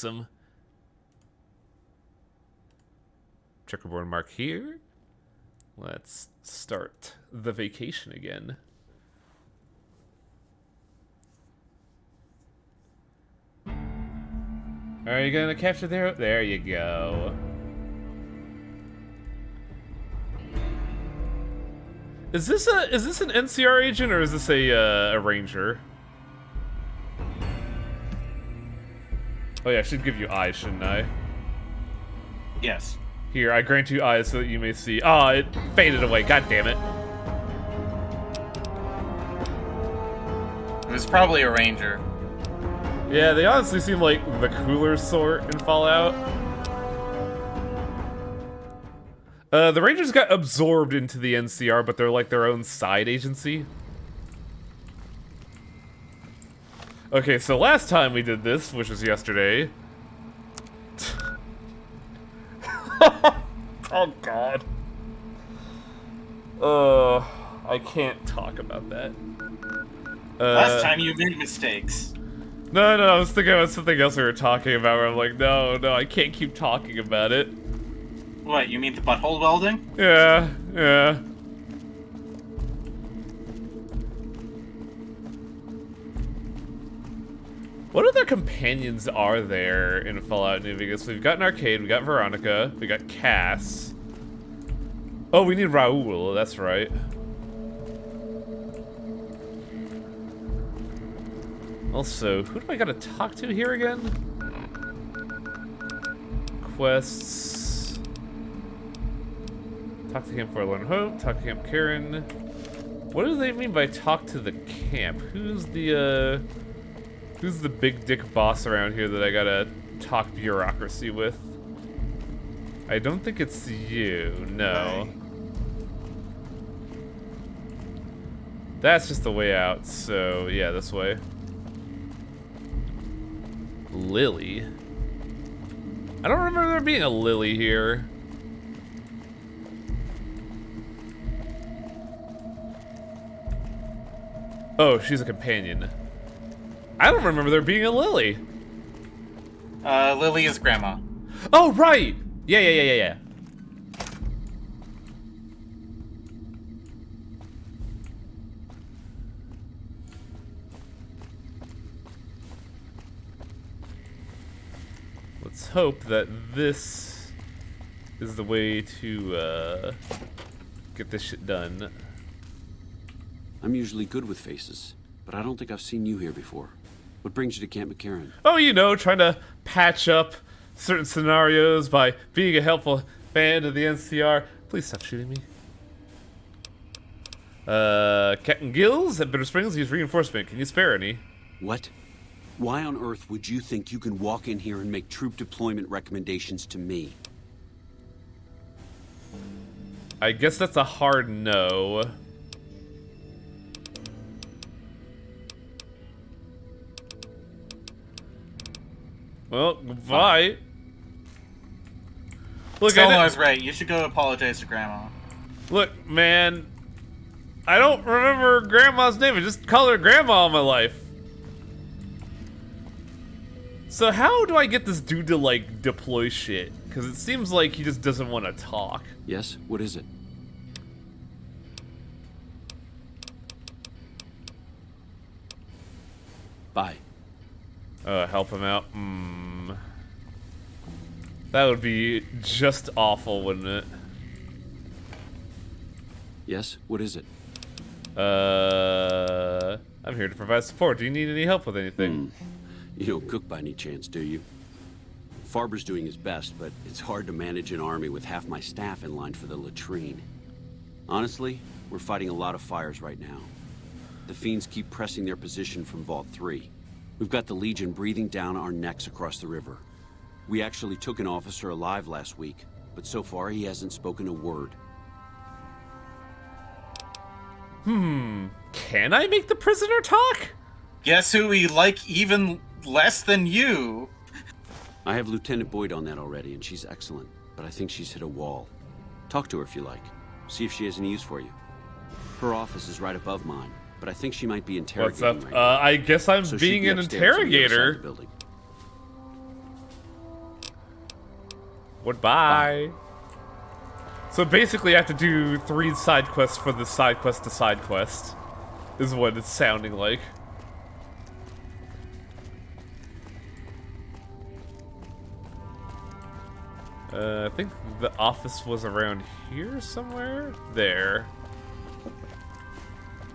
Awesome. Checkerboard mark here. Let's start the vacation again. Are you gonna capture there? There you go. Is this an NCR agent or is this a ranger? Oh yeah, I should give you eyes, shouldn't I? Yes. Here, I grant you eyes so that you may see. Oh, it faded away. God damn it. It was probably a ranger. Yeah, they honestly seem like the cooler sort in Fallout. The Rangers got absorbed into the NCR, but they're like their own side agency. Okay, so last time we did this, which was yesterday. Oh god. I can't talk about that. Last time you made mistakes. No, I was thinking about something else we were talking about where I'm like, no, I can't keep talking about it. What, you mean the butthole welding? Yeah. What other companions are there in Fallout New Vegas? We've got an arcade, we got Veronica, we got Cass. Oh, we need Raul, that's right. Also, who do I gotta talk to here again? Quests. Talk to Camp Forlorn Hope, talk to Camp Karen. What do they mean by talk to the camp? Who's the big dick boss around here that I gotta talk bureaucracy with? I don't think it's you, no. That's just the way out, so yeah, this way. Lily. I don't remember there being a Lily here. Oh, she's a companion. I don't remember there being a Lily. Lily is grandma. Oh, right! Yeah. Let's hope that this is the way to get this shit done. I'm usually good with faces, but I don't think I've seen you here before. What brings you to Camp McCarran? Oh, you know, trying to patch up certain scenarios by being a helpful fan of the NCR. Please stop shooting me. Captain Gills at Bitter Springs needs reinforcement. Can you spare any? What? Why on earth would you think you can walk in here and make troop deployment recommendations to me? I guess that's a hard no. Well, goodbye. Look, Solo's right. You should go apologize to grandma. Look, man. I don't remember grandma's name. I just call her grandma all my life. So how do I get this dude to, like, deploy shit? Because it seems like he just doesn't want to talk. Yes? What is it? Bye. Help him out? That would be just awful, wouldn't it? Yes? What is it? I'm here to provide support. Do you need any help with anything? You don't cook by any chance, do you? Farber's doing his best, but it's hard to manage an army with half my staff in line for the latrine. Honestly, we're fighting a lot of fires right now. The Fiends keep pressing their position from Vault 3. We've got the Legion breathing down our necks across the river. We actually took an officer alive last week, but so far he hasn't spoken a word. Can I make the prisoner talk? Guess who we like even less than you? I have Lieutenant Boyd on that already, and she's excellent, but I think she's hit a wall. Talk to her if you like. See if she has any use for you. Her office is right above mine, but I think she might be interrogating What's up? right now. I guess I'm So she'd being be an upstairs on the other side of the interrogator. building. Goodbye. So basically I have to do 3 side quests for the side quest to side quest, is what it's sounding like. I think the office was around here somewhere? There.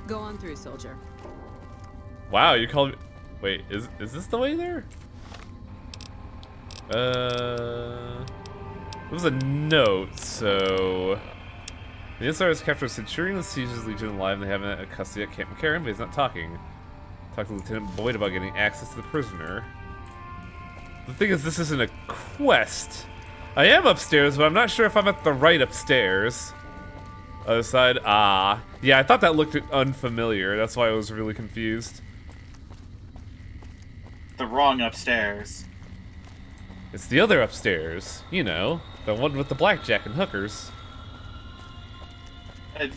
Go on through, soldier. Wow, you called me... Wait, is this the way there? It was a note, so... The NCR has captured a Centurion and seizes Legion alive, and they have him at custody at Camp McCarran, but he's not talking. Talk to Lieutenant Boyd about getting access to the prisoner. The thing is, this isn't a quest. I am upstairs, but I'm not sure if I'm at the right upstairs. Other side, yeah, I thought that looked unfamiliar. That's why I was really confused. The wrong upstairs. It's the other upstairs. You know, the one with the blackjack and hookers.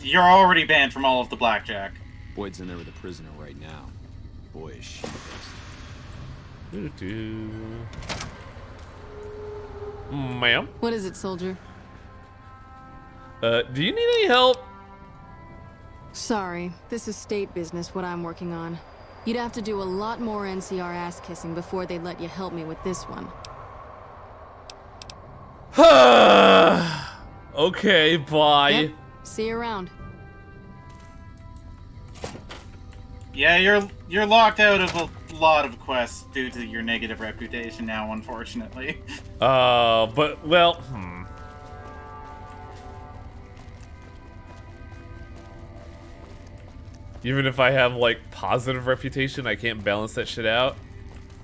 You're already banned from all of the blackjack. Boyd's in there with a prisoner right now. Boy, is she pissed. Ma'am? What is it, soldier? Do you need any help? Sorry, this is state business, what I'm working on. You'd have to do a lot more NCR ass-kissing before they'd let you help me with this one. Okay, bye. Yep. See you around. Yeah, you're locked out of a lot of quests due to your negative reputation now, unfortunately. But, well, Even if I have, like, positive reputation, I can't balance that shit out?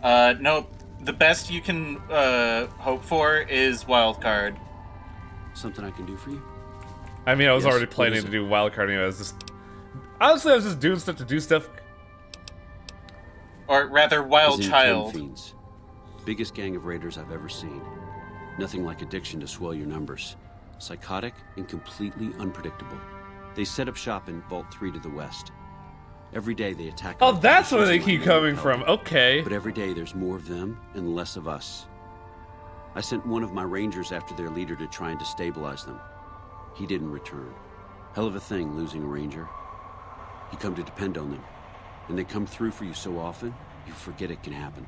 Nope. The best you can, hope for is wildcard. Something I can do for you? I mean, I was Yes, already what planning is to it? do wildcarding. I was just... Honestly, I was just doing stuff to do stuff. Or rather, Wild As in Child. 10 fiends. Biggest gang of raiders I've ever seen. Nothing like addiction to swell your numbers. Psychotic and completely unpredictable. They set up shop in Vault 3 to the west. Every day they attack. Oh, our that's where positions they and keep let coming help. from. Okay. But every day there's more of them and less of us. I sent one of my rangers after their leader to try and destabilize them. He didn't return. Hell of a thing losing a ranger. You come to depend on them. And they come through for you so often, you forget it can happen.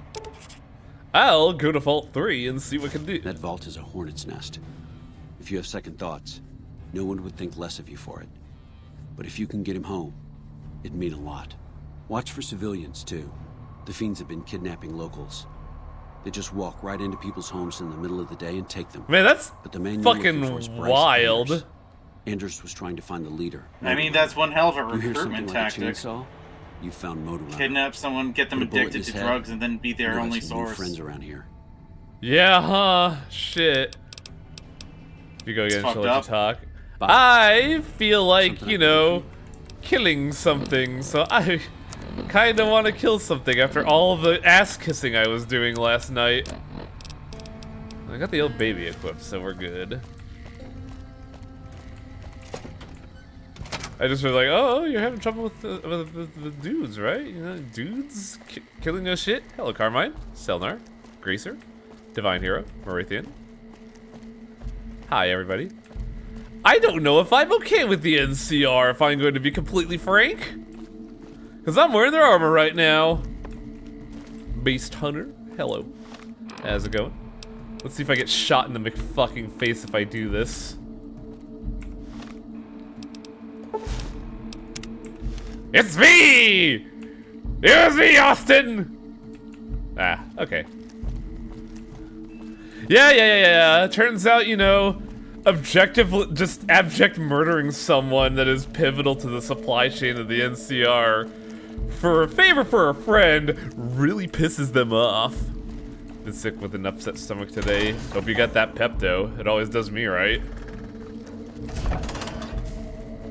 I'll go to Vault 3 and see what I can do. That vault is a hornet's nest. If you have second thoughts, no one would think less of you for it. But if you can get him home, it'd mean a lot. Watch for civilians, too. The fiends have been kidnapping locals. They just walk right into people's homes in the middle of the day and take them. Man, that's But the man you're looking for is fucking Bryce wild. Anders. Anders was trying to find the leader. I mean, that's one hell of a You hear recruitment something like a tactic. chainsaw? You found Motor Runner. Kidnap someone, get them Put a bullet in addicted his to head, drugs, and then be their You'll have only some new source. friends around here. Yeah, huh? Shit. If you go again, fucked she'll let you up. talk. Bye. I feel like, Something you I can do know, for killing something, so I kinda want to kill something after all the ass-kissing I was doing last night. I got the old baby equipped, so we're good. I just was like, oh, you're having trouble with the dudes, right? You know, dudes killing your shit? Hello, Carmine, Selnar, Greaser, Divine Hero, Marithian. Hi, everybody. I don't know if I'm okay with the NCR, if I'm going to be completely frank. Because I'm wearing their armor right now. Beast Hunter, hello. How's it going? Let's see if I get shot in the McFucking face if I do this. It's me! It was me, Austin! Ah, okay. Yeah. Turns out, you know, just abject murdering someone that is pivotal to the supply chain of the NCR for a favor for a friend really pisses them off. Been sick with an upset stomach today. Hope you got that Pepto. It always does me right.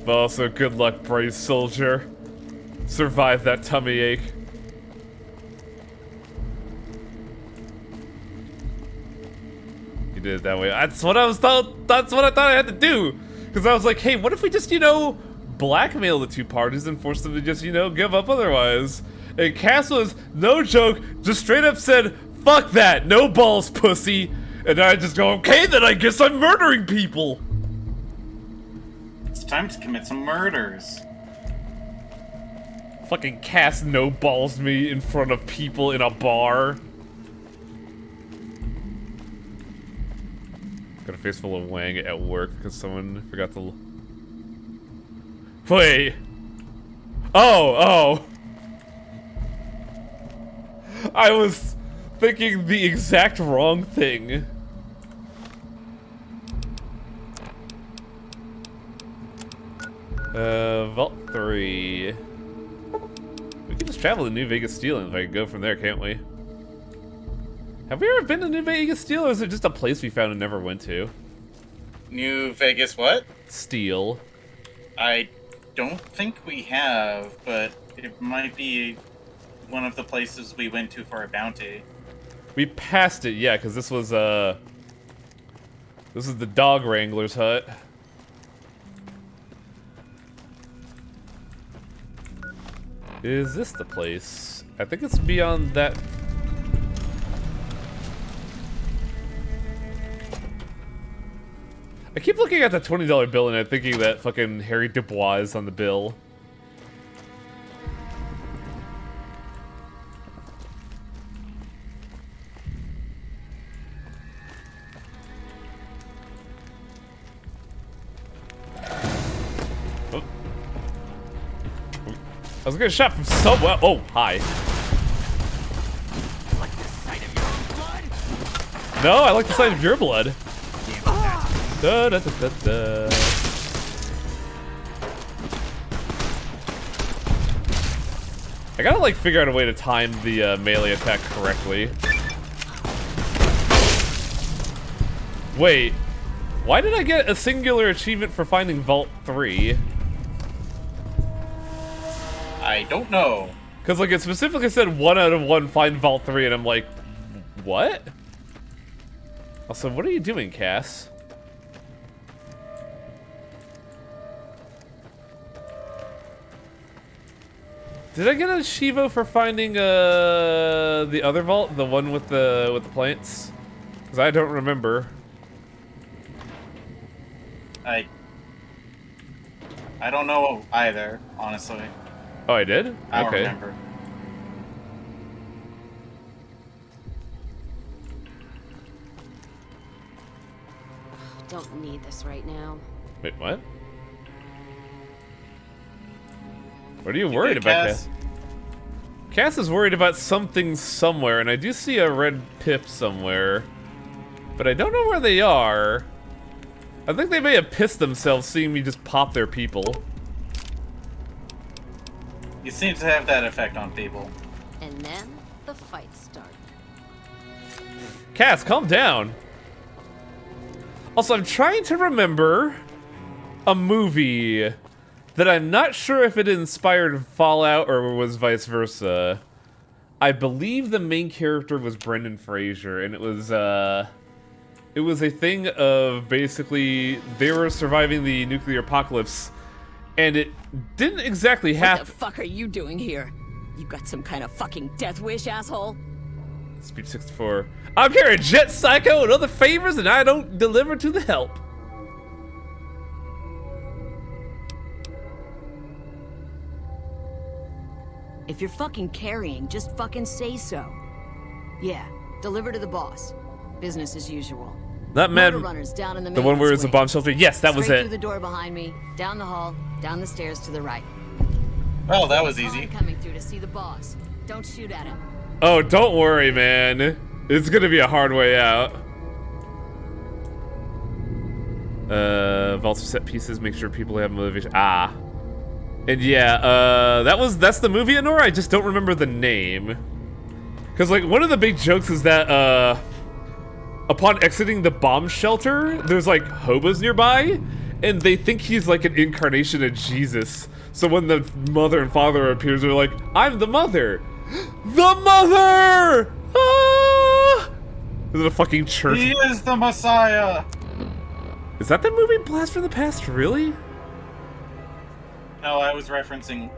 But also, good luck, brave soldier. Survive that tummy ache. You did it that way. That's what I was told. That's what I thought I had to do. Because I was like, hey, what if we just, you know, blackmail the two parties and force them to just, you know, give up otherwise? And Cass was, no joke, just straight up said, fuck that, no balls, pussy. And I just go, okay, then I guess I'm murdering people. It's time to commit some murders. Fucking Cass no-balls me in front of people in a bar. Got a face full of Wang at work because someone forgot to... Wait. Oh. I was thinking the exact wrong thing. Vault 3. We can just travel to New Vegas Steel and if I can go from there, can't we? Have we ever been to New Vegas Steel, or is it just a place we found and never went to? New Vegas what? Steel. I don't think we have, but it might be one of the places we went to for a bounty. We passed it, yeah, because this is the dog wrangler's hut. Is this the place? I think it's beyond that. I keep looking at the $20 bill and I'm thinking that fucking Harry Dubois is on the bill. I was getting shot from somewhere. Oh, hi. Like the sight of your own blood? No, I like the sight of your blood. Da, da, da, da, da. I gotta like figure out a way to time the melee attack correctly. Wait, why did I get a singular achievement for finding Vault 3? I don't know. Because like it specifically said 1 out of 1 find Vault 3 and I'm like, what? Also, what are you doing, Cass? Did I get a Shivo for finding the other vault, the one with the plants? Because I don't remember. I don't know either, honestly. Oh, I did? I don't Okay. remember. Don't need this right now. Wait, what? What are you worried good, about, Cass? Cass? Cass is worried about something somewhere, and I do see a red pip somewhere. But I don't know where they are. I think they may have pissed themselves seeing me just pop their people. You seem to have that effect on people. And then the fight started. Cass, calm down. Also, I'm trying to remember a movie that I'm not sure if it inspired Fallout or was vice versa. I believe the main character was Brendan Fraser, and it was a thing of basically they were surviving the nuclear apocalypse, and it didn't exactly What happen. the fuck are you doing here? You got some kind of fucking death wish, asshole? Speech 64. I'm here at Jet Psycho and other favors, and I don't deliver to the help. If you're fucking carrying, just fucking say so. Yeah, deliver to the boss. Business as usual. Not mad. Motor runners down in the The one where it's a bomb shelter. Yes, that was Straight it. through the door behind me, down the hall, down the stairs to the right. Well, that was I'm easy. coming through to see the boss. Don't shoot at him. Oh, don't worry, man. It's gonna be a hard way out. Vaults are set pieces. Make sure people have motivation. Ah. And yeah, that's the movie, Honora. I just don't remember the name. Cause like one of the big jokes is that upon exiting the bomb shelter, there's like hobos nearby, and they think he's like an incarnation of Jesus. So when the mother and father appears, they're like, "I'm the mother." The mother! Ah! Is it a fucking church? He is the Messiah! Is that the movie Blast from the Past? Really? No, I was referencing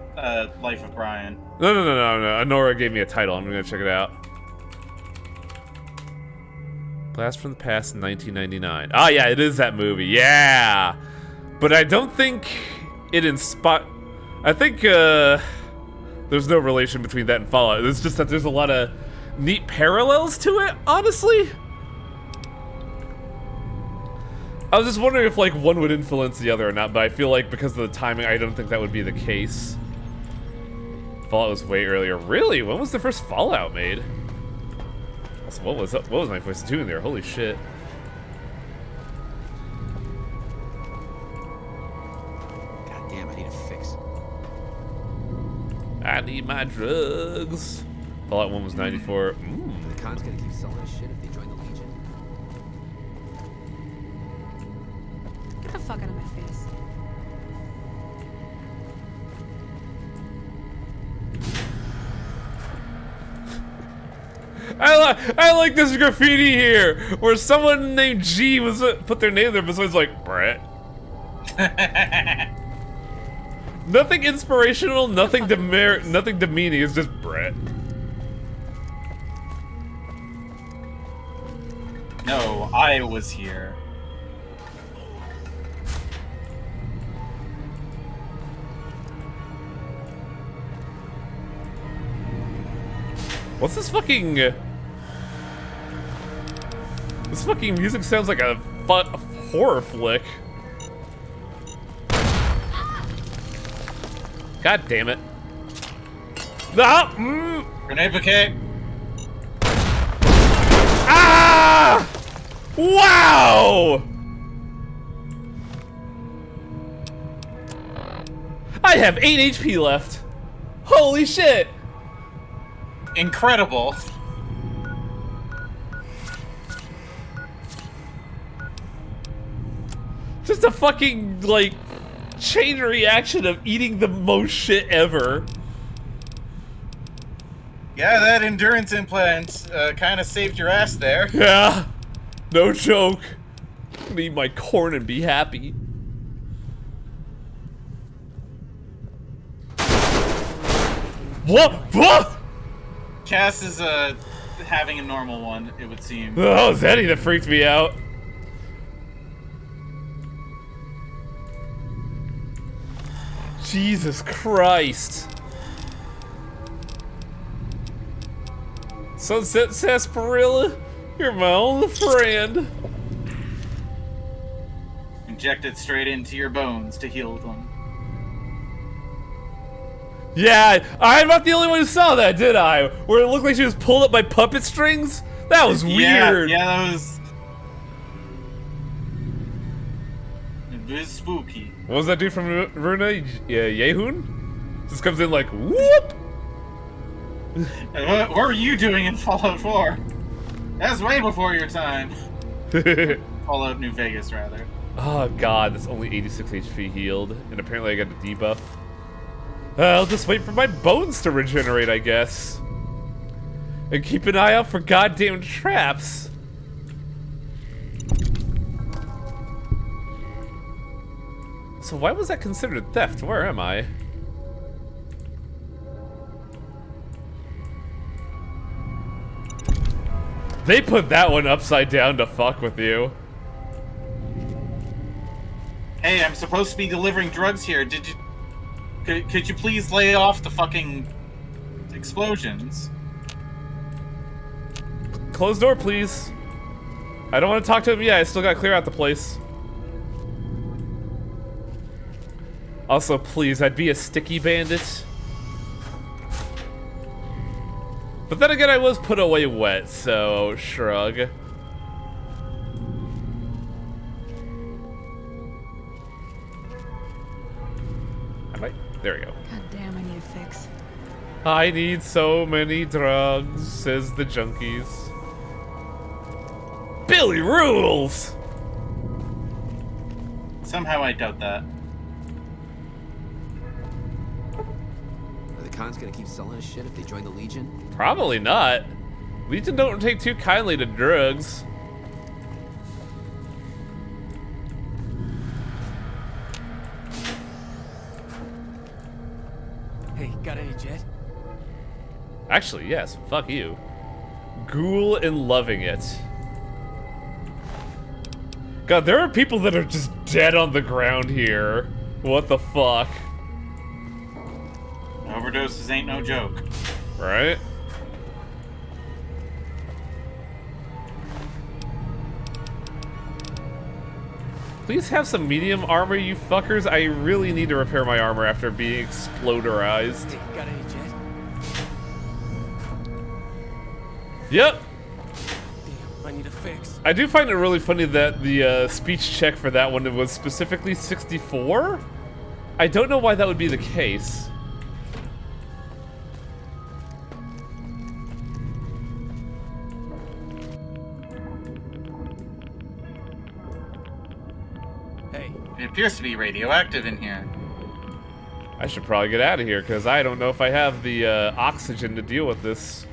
Life of Brian. No. Honora gave me a title. I'm gonna check it out. Blast from the Past in 1999. Ah, yeah, it is that movie. Yeah! But I don't think it inspired... I think, there's no relation between that and Fallout. It's just that there's a lot of neat parallels to it, honestly. I was just wondering if, like, one would influence the other or not, but I feel like because of the timing, I don't think that would be the case. Fallout was way earlier. Really? When was the first Fallout made? So what was my voice doing there? Holy shit. God damn, I need a fix. I need my drugs. Fallout 1 was 94. The con's gonna keep selling us shit if they join the Legion. Get the fuck out of my face. I like this graffiti here, where someone named G was put their name there, but someone's like, Brett. Nothing inspirational, nothing nothing demeaning, it's just Brett. No, I was here. What's this fucking... This fucking music sounds like a horror flick. God damn it. Ah! Grenade bouquet. Ah! Wow! I have 8 HP left. Holy shit! Incredible. Just a fucking, like, chain reaction of eating the most shit ever. Yeah, that endurance implant kind of saved your ass there. Yeah, no joke. I'm gonna eat my corn and be happy. What? What? Cass is having a normal one, it would seem. Oh, it was Eddie that freaked me out. Jesus Christ. Sunset Sarsaparilla, you're my only friend. Inject it straight into your bones to heal them. Yeah, I'm not the only one who saw that, did I? Where it looked like she was pulled up by puppet strings? That was weird. Yeah, that was... It was spooky. What was that dude from Runa? Yehun? Just comes in like, whoop! What were you doing in Fallout 4? That's way before your time. Fallout New Vegas, rather. Oh god, that's only 86 HP healed. And apparently I got a debuff. I'll just wait for my bones to regenerate, I guess. And keep an eye out for goddamn traps. So why was that considered theft? Where am I? They put that one upside down to fuck with you. Hey, I'm supposed to be delivering drugs here. Did you... Could you please lay off the fucking explosions? Closed door, please. I don't want to talk to him yet. I still gotta clear out the place. Also, please, I'd be a sticky bandit. But then again, I was put away wet, so shrug. There we go. God damn, I need a fix. I need so many drugs, says the junkies. Billy rules! Somehow I doubt that. Are the cons gonna keep selling us shit if they join the Legion? Probably not. Legion don't take too kindly to drugs. Hey, got any jet? Actually, yes. Fuck you. Ghoul and loving it. God, there are people that are just dead on the ground here. What the fuck? Overdoses ain't no joke. Right? Please have some medium armor, you fuckers. I really need to repair my armor after being exploderized. Hey, got any jet? Yep. Damn, I need a fix. I do find it really funny that the speech check for that one was specifically 64. I don't know why that would be the case. Hey, It appears to be radioactive in here. I should probably get out of here because I don't know if I have the oxygen to deal with this.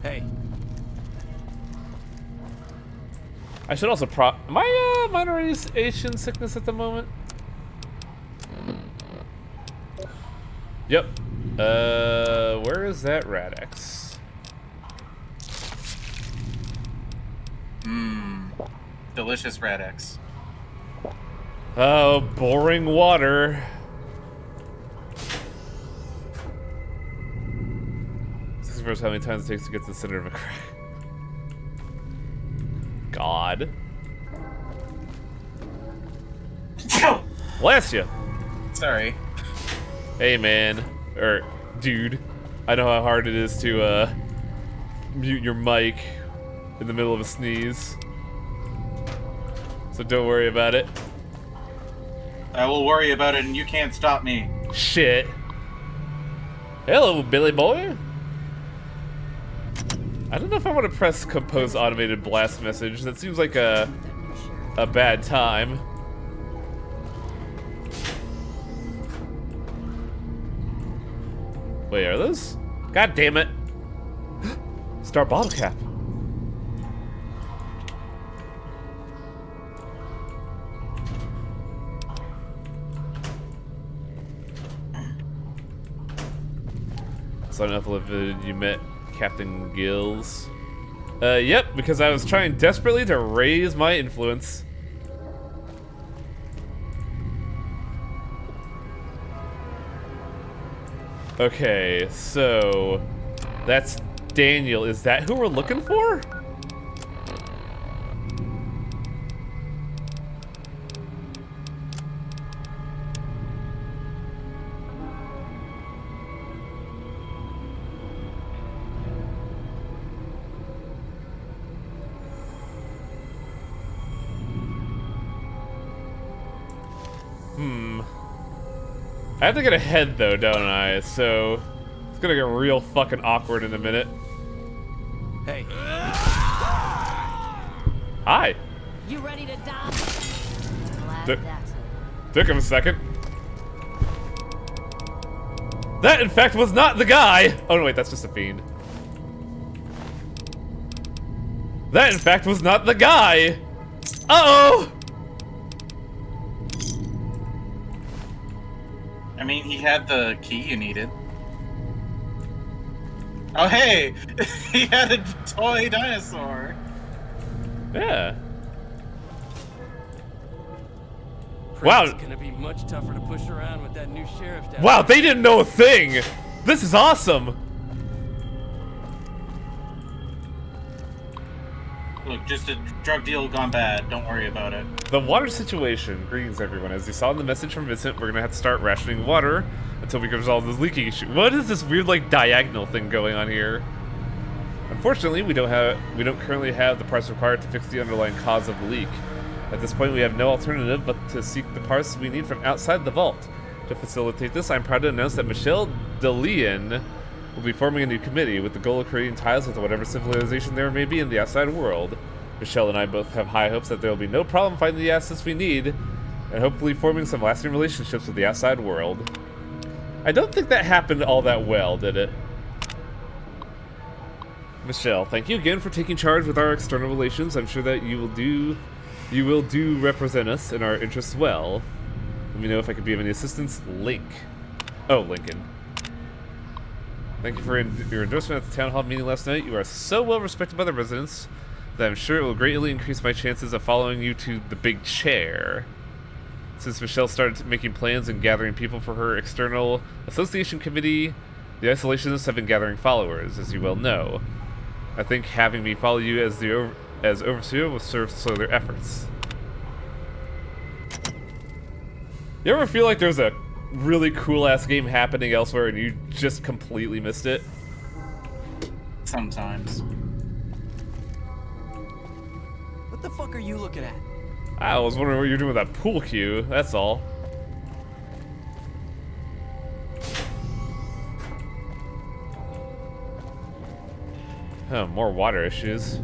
hey. I should also am I motorization sickness at the moment? Yep. Where is that Rad-X? Delicious Rad-X. Oh, boring water. This is the first how many times it takes to get to the center of a crack. God. Bless you. Sorry. Hey, man. Or, dude. I know how hard it is to, mute your mic in the middle of a sneeze. So don't worry about it. I will worry about it and you can't stop me. Shit. Hello, Billy boy. I don't know if I want to press compose automated blast message. That seems like a bad time. Wait, are those? God damn it. Star bottle cap. So enough you met Captain Gills. Yep, because I was trying desperately to raise my influence. Okay, so that's Daniel. Is that who we're looking for? I have to get ahead though, don't I? So it's gonna get real fucking awkward in a minute. Hey. Hi. You ready to die? Glad Took- that's it. Took him a second. That, in fact, was not the guy. Oh no, wait, that's just a fiend. That, in fact, was not the guy. Uh-oh. I mean, he had the key you needed. Oh, hey! He had a toy dinosaur. Yeah. Wow. It's gonna be much tougher to push around with that new sheriff down. Wow, they didn't know a thing. This is awesome. Look, just a drug deal gone bad. Don't worry about it. The water situation. Greetings, everyone. As you saw in the message from Vincent, we're gonna have to start rationing water until we can resolve this leaking issue. What is this weird, like, diagonal thing going on here? Unfortunately, we don't currently have the parts required to fix the underlying cause of the leak. At this point, we have no alternative but to seek the parts we need from outside the vault. To facilitate this, I'm proud to announce that Michelle DeLeon will be forming a new committee with the goal of creating ties with whatever civilization there may be in the outside world. Michelle and I both have high hopes that there will be no problem finding the assets we need, and hopefully forming some lasting relationships with the outside world. I don't think that happened all that well, did it? Michelle, thank you again for taking charge with our external relations. I'm sure that you will do represent us in our interests well. Let me know if I could be of any assistance. Link. Oh, Lincoln. Thank you for your endorsement at the town hall meeting last night. You are so well respected by the residents. that I'm sure it will greatly increase my chances of following you to the big chair. Since Michelle started making plans and gathering people for her external association committee, the isolationists have been gathering followers, as you well know. I think having me follow you as overseer will serve to slow their efforts. You ever feel like there's a really cool-ass game happening elsewhere and you just completely missed it? Sometimes. What the fuck are you looking at? I was wondering what you're doing with that pool cue, that's all. Oh, more water issues.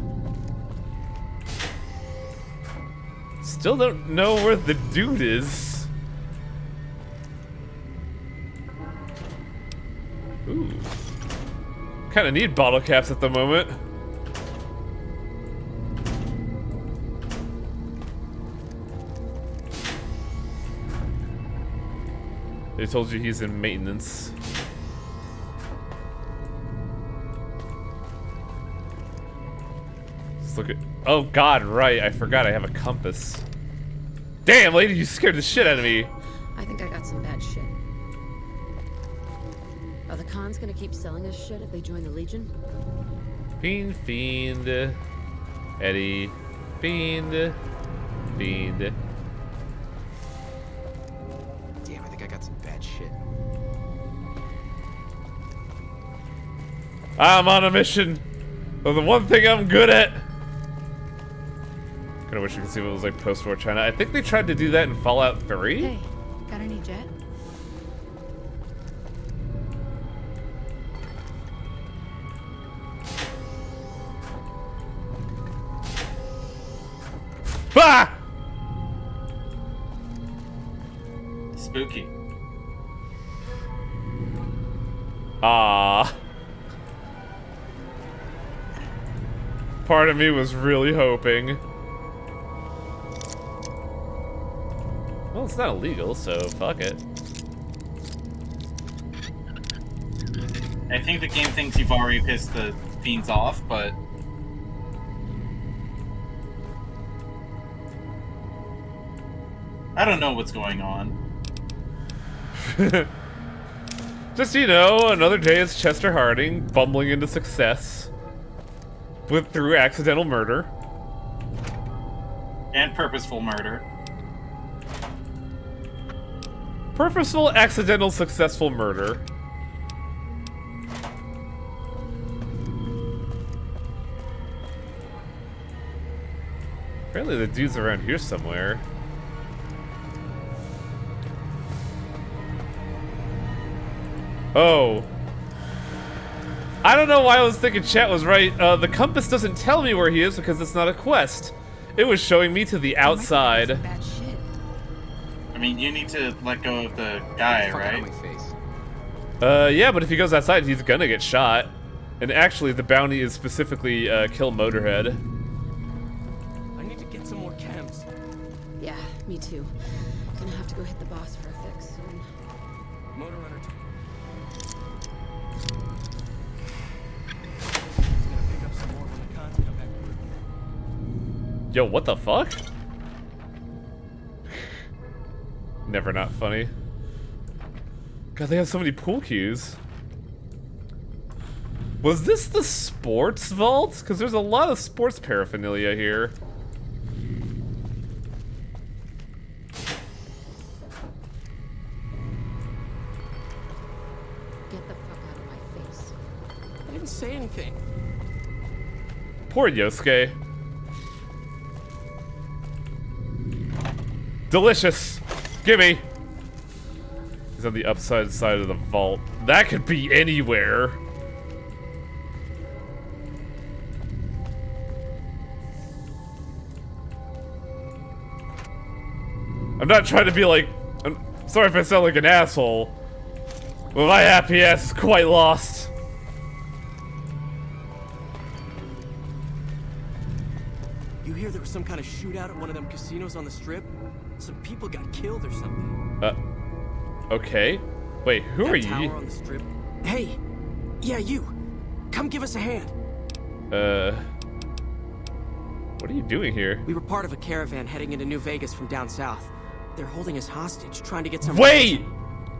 Still don't know where the dude is. Ooh. Kinda need bottle caps at the moment. They told you he's in maintenance. Let's look at... Oh god, right, I forgot I have a compass. Damn, lady, you scared the shit out of me. I think I got some bad shit. Are the cons gonna keep selling us shit if they join the Legion? Fiend, Eddie, Fiend. Damn, I think I got some bad shit. I'm on a mission. Well, the one thing I'm good at. Kinda wish you could see what it was like post-war China. I think they tried to do that in Fallout 3. Hey, got any jet? Bah! Spooky. Ah. Part of me was really hoping. Well, it's not illegal, so fuck it. I think the game thinks you've already pissed the fiends off, but... I don't know what's going on. Just, you know, another day as Chester Harding, bumbling into success. Through accidental murder. And purposeful murder. Purposeful, accidental, successful murder. Apparently the dude's around here somewhere. Oh. I don't know why I was thinking chat was right. The compass doesn't tell me where he is because it's not a quest. It was showing me to the outside. Bad shit. I mean, you need to let go of the guy, Fuck out of right? my face. Yeah, but if he goes outside, he's gonna get shot. And actually, the bounty is specifically kill Motorhead. I need to get some more chems. Yeah, me too. Gonna have to go hit the boss for a fix soon. Motor Runner 2. Yo, what the fuck? Never not funny. God, they have so many pool cues. Was this the sports vault? Because there's a lot of sports paraphernalia here. Get the fuck out of my face. I didn't say anything. Poor Yosuke. Delicious. Gimme. He's on the upside side of the vault. That could be anywhere. I'm not trying to be like... I'm sorry if I sound like an asshole. But my happy ass is quite lost. You hear there was some kind of shootout at one of them casinos on the strip? Some people got killed or something. Okay. Wait, who That are tower you? on the strip. Hey! Yeah, you! Come give us a hand! What are you doing here? We were part of a caravan heading into New Vegas from down south. They're holding us hostage, trying to get some... Wait!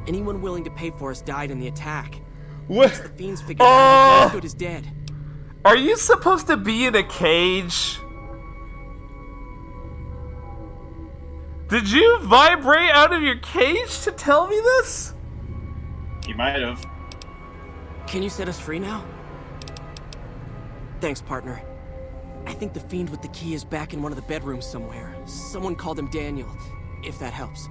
Anyone willing to pay for us died in the attack. What? The fiends figured out Osgood is dead. Are you supposed to be in a cage? Did you vibrate out of your cage to tell me this? You might have. Can you set us free now? Thanks, partner. I think the fiend with the key is back in one of the bedrooms somewhere. Someone called him Daniel, if that helps.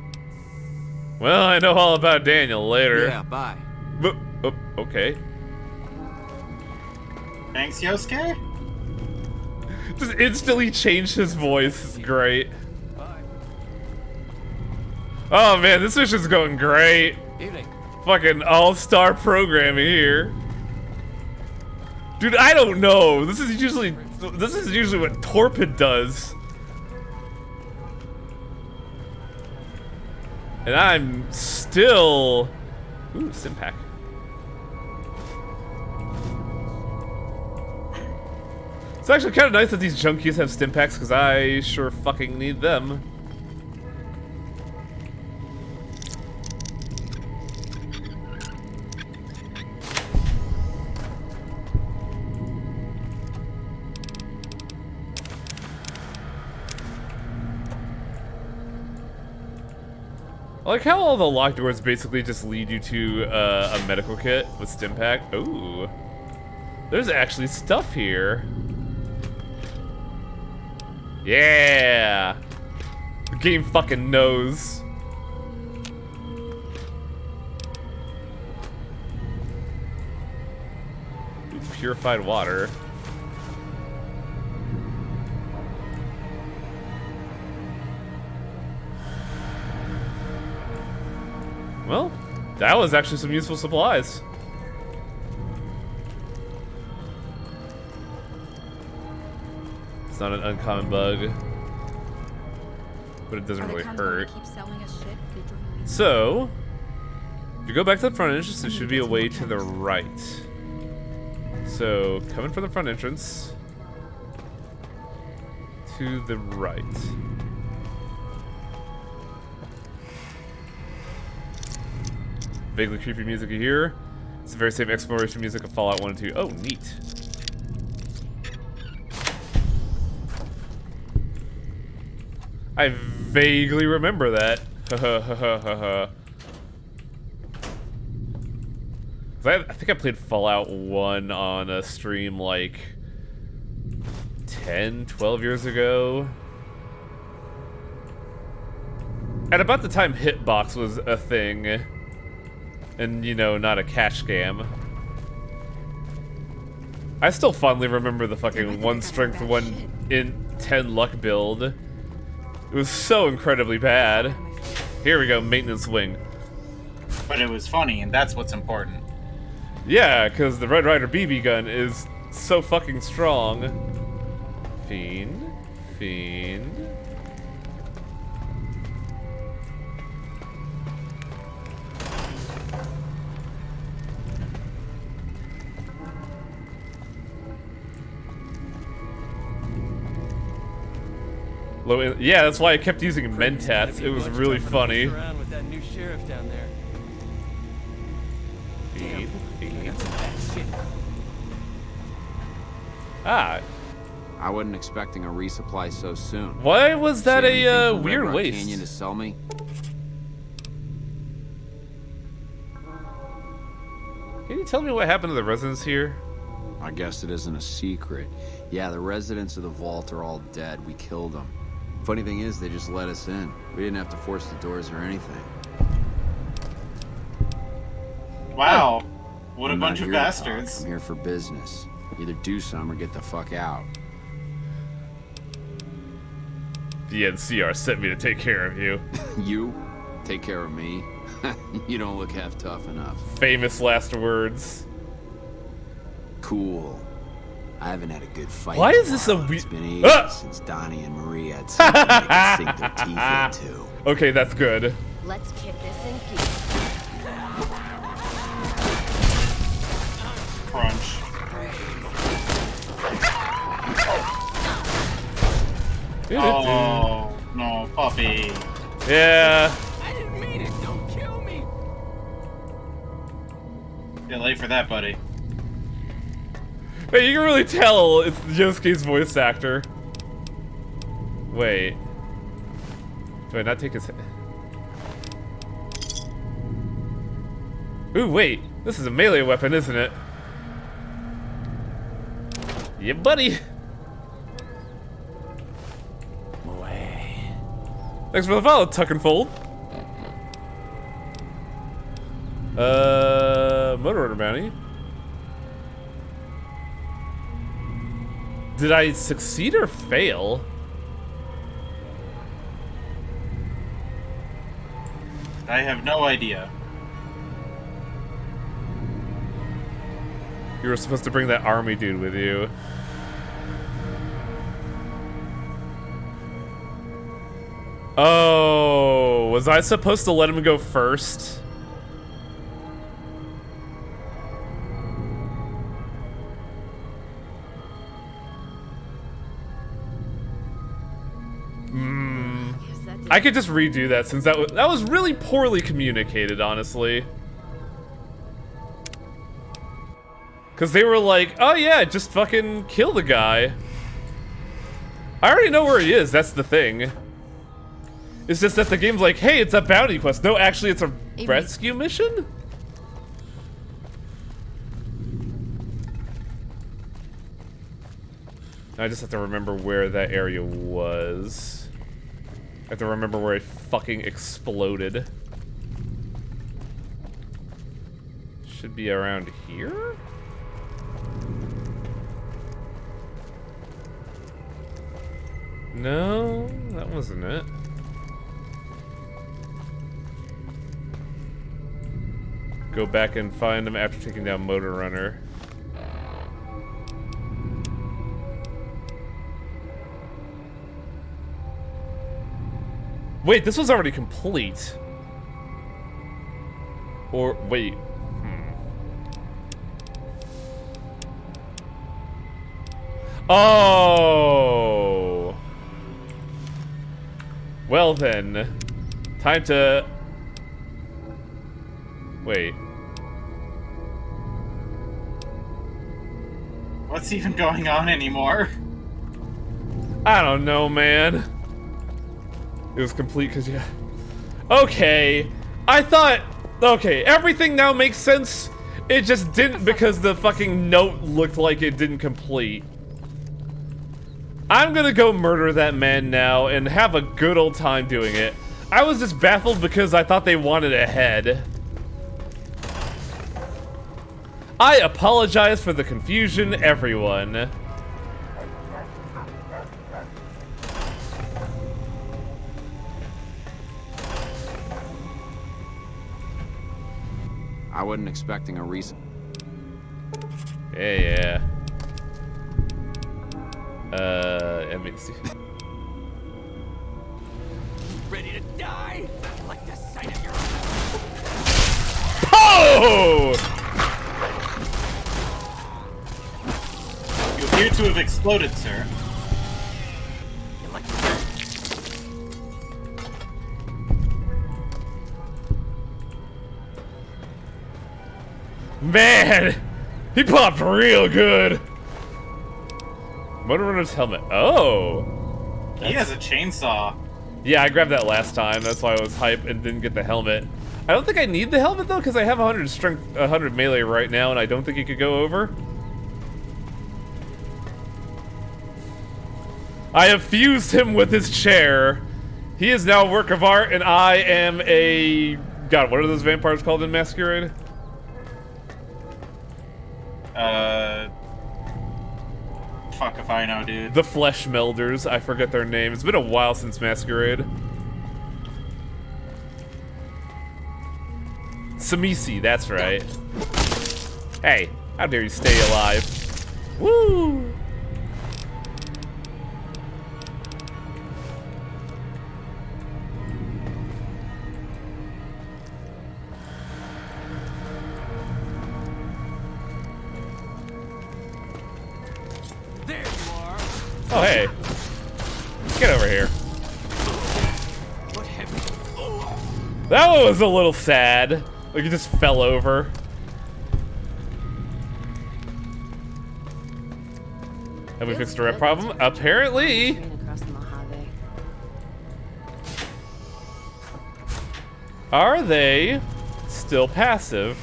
Well, I know all about Daniel later. Yeah, bye. But, okay. Thanks, Yosuke? Just instantly changed his voice. It's great. Bye. Oh man, this mission's going great. Evening. Fucking all-star programming here. Dude, I don't know. This is usually what Torpid does. And I'm still... Ooh, Stimpack. It's actually kind of nice that these junkies have Stimpaks, because I sure fucking need them. I like how all the locked doors basically just lead you to a medical kit with Stimpack. Ooh. There's actually stuff here. Yeah! The game fucking knows. Ooh, purified water. Well, that was actually some useful supplies. It's not an uncommon bug, but it doesn't really hurt. So, if you go back to the front entrance, there should be a way to the right. So, coming from the front entrance to the right. Vaguely creepy music here. It's the very same exploration music of Fallout 1 and 2. Oh, neat. I vaguely remember that. I think I played Fallout 1 on a stream like 10, 12 years ago. At about the time Hitbox was a thing. And, you know, not a cash scam. I still fondly remember the fucking 1 strength, 1 in 10 luck build. It was so incredibly bad. Here we go, maintenance wing. But it was funny, and that's what's important. Yeah, because the Red Ryder BB gun is so fucking strong. Fiend. Yeah, that's why I kept using Mentats. It was really funny. Around with that new sheriff down there. Feed. That's some bad shit. Ah, I wasn't expecting a resupply so soon. why was that See anything a from Red weird Rock waste? Canyon to sell me? Can you tell me what happened to the residents here? I guess it isn't a secret. Yeah, the residents of the vault are all dead. We killed them. Funny thing is, they just let us in. We didn't have to force the doors or anything. Wow. What a I'm not bunch of here to talk. bastards. I'm here for business. Either do some or get the fuck out. The NCR sent me to take care of you. You? Take care of me? You don't look half tough enough. Famous last words. Cool. I haven't had a good fight. Why in is this a while. we- It's been ages Ah! since Donnie and Maria had something they could sink their teeth into. Okay, that's good. Let's kick this in gear. Crunch. Oh, no, puppy. Yeah. I didn't mean it. Don't kill me. You're late for that, buddy. Hey, you can really tell it's Yosuke's voice actor. Wait. Do I not take his... Ooh, wait. This is a melee weapon, isn't it? Yeah, buddy. Away. Thanks for the follow, Tuck and Fold. Motor order bounty. Did I succeed or fail? I have no idea. You were supposed to bring that army dude with you. Oh, was I supposed to let him go first? I could just redo that since that was really poorly communicated, honestly. Cause they were like, oh yeah, just fucking kill the guy. I already know where he is, that's the thing. It's just that the game's like, hey, it's a bounty quest. No, actually it's a rescue mission? I just have to remember where that area was. I have to remember where it fucking exploded. Should be around here? No, that wasn't it. Go back and find him after taking down Motor Runner. Wait, this was already complete. Or, wait. Oh! Well then. Time to... Wait. What's even going on anymore? I don't know, man. It was complete because yeah. Okay, I thought. Okay, everything now makes sense. It just didn't because the fucking note looked like it didn't complete. I'm gonna go murder that man now and have a good old time doing it. I was just baffled because I thought they wanted a head. I apologize for the confusion, everyone. I wasn't expecting a reason. Yeah. I mean, Ready to die? I like the sight of your... oh! You appear to have exploded, sir. You like Man, he popped real good. Motor Runner's helmet. Oh. He has a chainsaw. Yeah, I grabbed that last time. That's why I was hype and didn't get the helmet. I don't think I need the helmet though, because I have 100 strength, 100 melee right now, and I don't think he could go over. I have fused him with his chair. He is now a work of art, and I am a... God, what are those vampires called in Masquerade? Fuck if I know, dude. The Flesh Melders. I forget their name. It's been a while since Masquerade. Samisi, that's right. Hey, how dare you stay alive? Woo! There you are. Oh, hey. Get over here. What happened? That one was a little sad. Like it just fell over. Have we fixed the red problem? Apparently. Train across the Mojave. Are they still passive?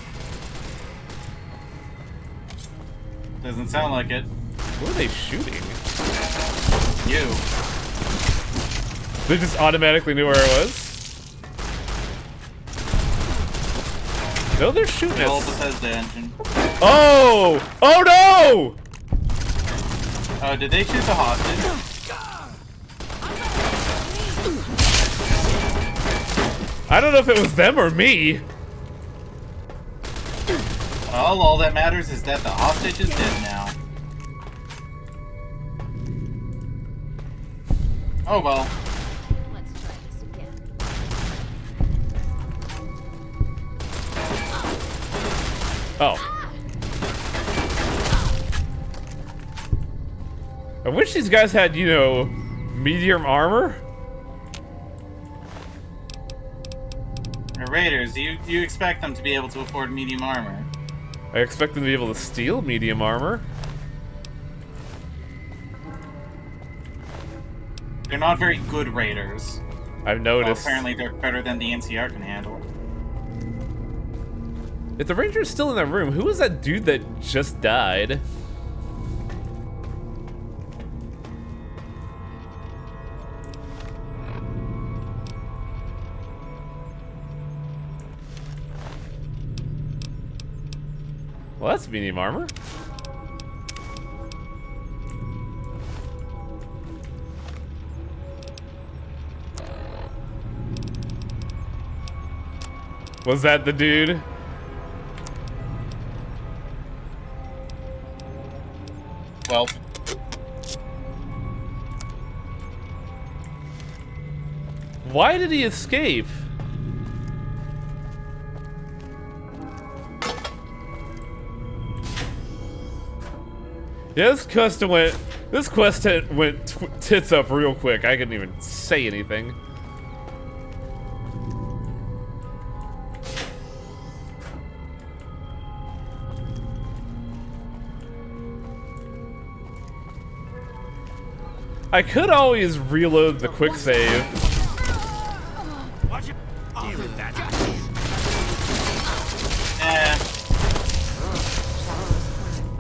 Doesn't sound like it. Who are they shooting? You. They just automatically knew where I was? No, they're shooting The old us. Bethesda engine. Oh! Oh no! Oh, did they shoot the hostage? I don't know if it was them or me. Well, all that matters is that the hostage is dead now. Oh well. Let's try this again. Oh. I wish these guys had, you know, medium armor. Raiders, you expect them to be able to afford medium armor. I expect them to be able to steal medium armor. They're not very good raiders. I've Well, noticed. apparently they're better than the NCR can handle. If the ranger's still in that room, who was that dude that just died? Well, that's medium armor. Was that the dude? Well, Why did he escape? Yeah, this quest went tits up real quick. I couldn't even say anything. I could always reload the quick save. Watch it. Damn it, that. eh.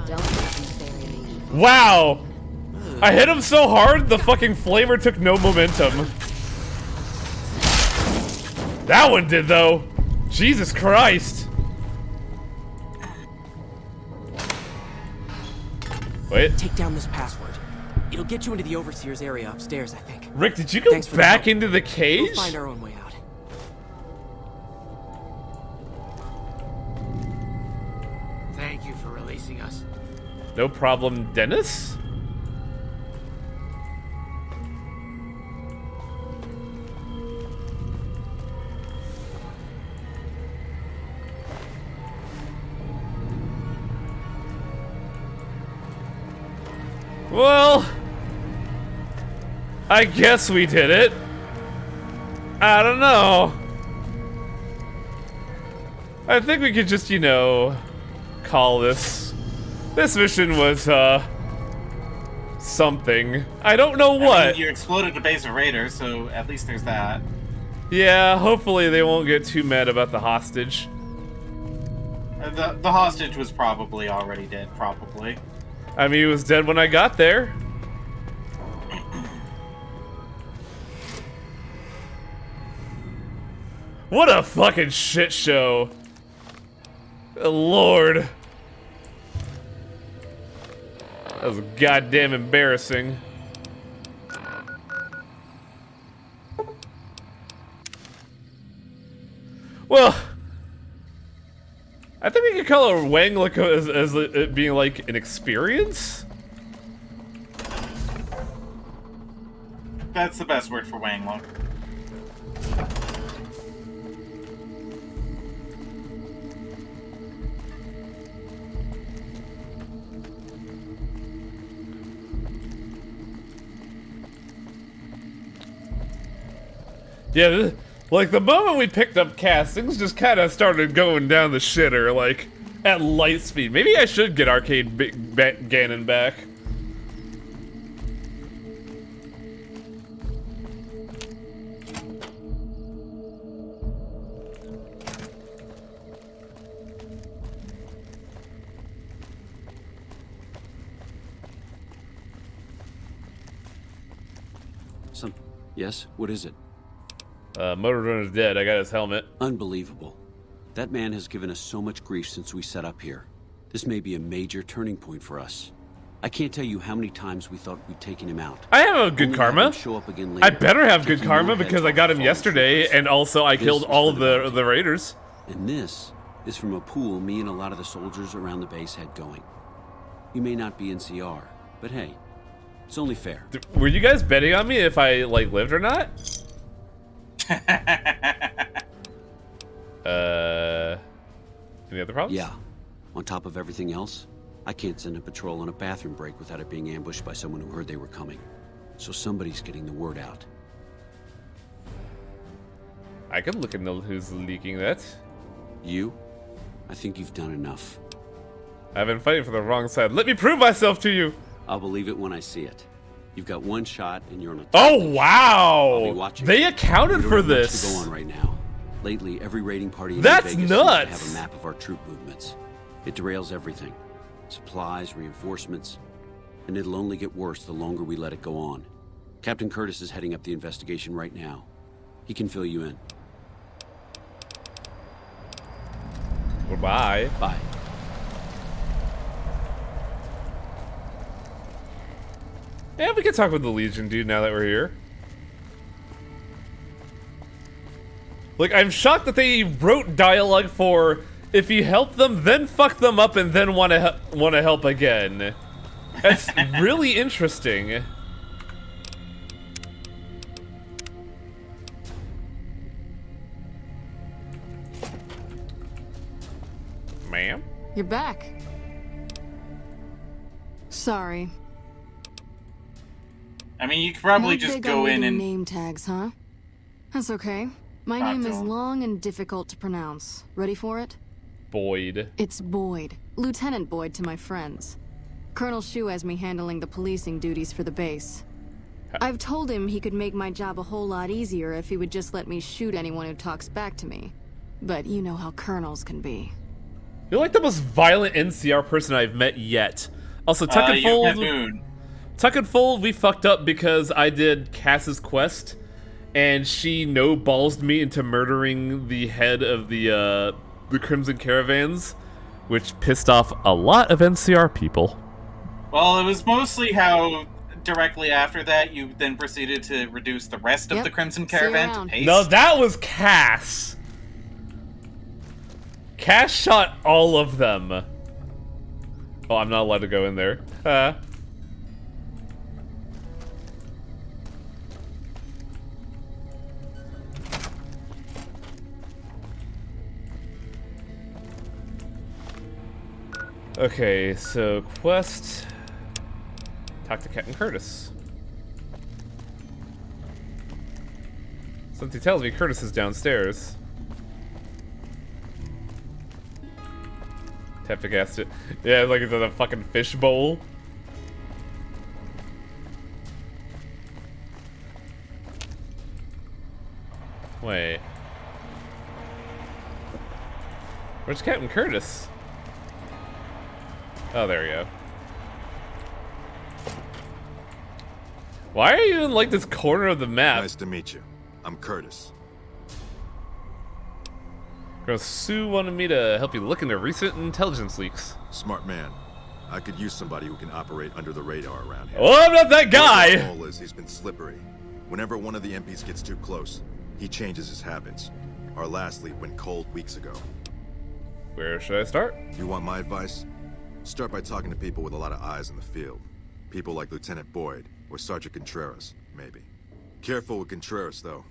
Don't let me bury me. Wow! I hit him so hard, the fucking flamer took no momentum. That one did, though. Jesus Christ. Wait, Take down this password. It'll get you into the Overseer's area upstairs, I think. Rick, did you go Thanks for the back help. into the cage? We'll find our own way out. Thank you for releasing us. No problem, Dennis? Well, I guess we did it. I don't know. I think we could just, you know, call this. This mission was, something. I don't know I mean, what. you exploded a base of raiders, so at least there's that. Yeah, hopefully they won't get too mad about the hostage. The hostage was probably already dead, probably. I mean, he was dead when I got there. What a fucking shit show. Lord. That was goddamn embarrassing. Well, I think we could color Wang like as it being like an experience. That's the best word for Wang Look. Yeah, like the moment we picked up Cass, things just kind of started going down the shitter, like at light speed. Maybe I should get Arcade Ganon back. Yes? What is it? Motor Runner's dead. I got his helmet. Unbelievable. That man has given us so much grief since we set up here. This may be a major turning point for us. I can't tell you how many times we thought we'd taken him out. I have a good Only karma. have him show up again later, I better have good kicking karma more because heads I got off him fallen yesterday, troopers. and also I This killed is all for the bounty. the raiders. And this is from a pool me and a lot of the soldiers around the base had going. You may not be NCR, but hey, it's only fair. Were you guys betting on me if I like lived or not? Any other problems? Yeah. On top of everything else, I can't send a patrol on a bathroom break without it being ambushed by someone who heard they were coming. So somebody's getting the word out. I can look into who's leaking that. You? I think you've done enough. I've been fighting for the wrong side. Let me prove myself to you. I'll believe it when I see it. You've got one shot and you're on a Oh I'll be wow! watching. They accounted We don't for have much this. to go on right now. Lately, every raiding party in That's Vegas nuts. seems to have a map of our troop movements. It derails everything. Supplies, reinforcements, and it'll only get worse the longer we let it go on. Captain Curtis is heading up the investigation right now. He can fill you in. Goodbye. Bye. Yeah, we can talk with the Legion, dude, now that we're here. Like, I'm shocked that they wrote dialogue for if you help them, then fuck them up, and then want to help again. That's really interesting. Ma'am? You're back. Sorry. I mean, you could probably Not just big go on in reading and name tags, huh? That's okay. My Talk name to is him. long and difficult to pronounce. Ready for it? Boyd. It's Boyd. Lieutenant Boyd to my friends. Colonel Shu has me handling the policing duties for the base. I've told him he could make my job a whole lot easier if he would just let me shoot anyone who talks back to me. But you know how colonels can be. You're like the most violent NCR person I've met yet. Also, Tuck and you've met Fold. Moon. Tuck and Fold, we fucked up because I did Cass's quest, and she no-ballsed me into murdering the head of the Crimson Caravans, which pissed off a lot of NCR people. Well, it was mostly how directly after that you then proceeded to reduce the rest of Yep. the Crimson See you Caravan to around. paste. No, that was Cass. Cass shot all of them. Oh, I'm not allowed to go in there. Okay, so quest. Talk to Captain Curtis. Something tells me Curtis is downstairs. Tap to gas it. Yeah, like it's in a fucking fishbowl. Wait. Where's Captain Curtis? Oh, there we go. Why are you in like this corner of the map? Nice to meet you. I'm Curtis. Girl, Sue wanted me to help you look into recent intelligence leaks. Smart man. I could use somebody who can operate under the radar around here. Oh, I'm not that guy! The role is he's been slippery. Whenever one of the MPs gets too close, he changes his habits. Our last lead went cold weeks ago. Where should I start? You want my advice? Start by talking to people with a lot of eyes in the field. People like Lieutenant Boyd or Sergeant Contreras, maybe. Careful with Contreras, though.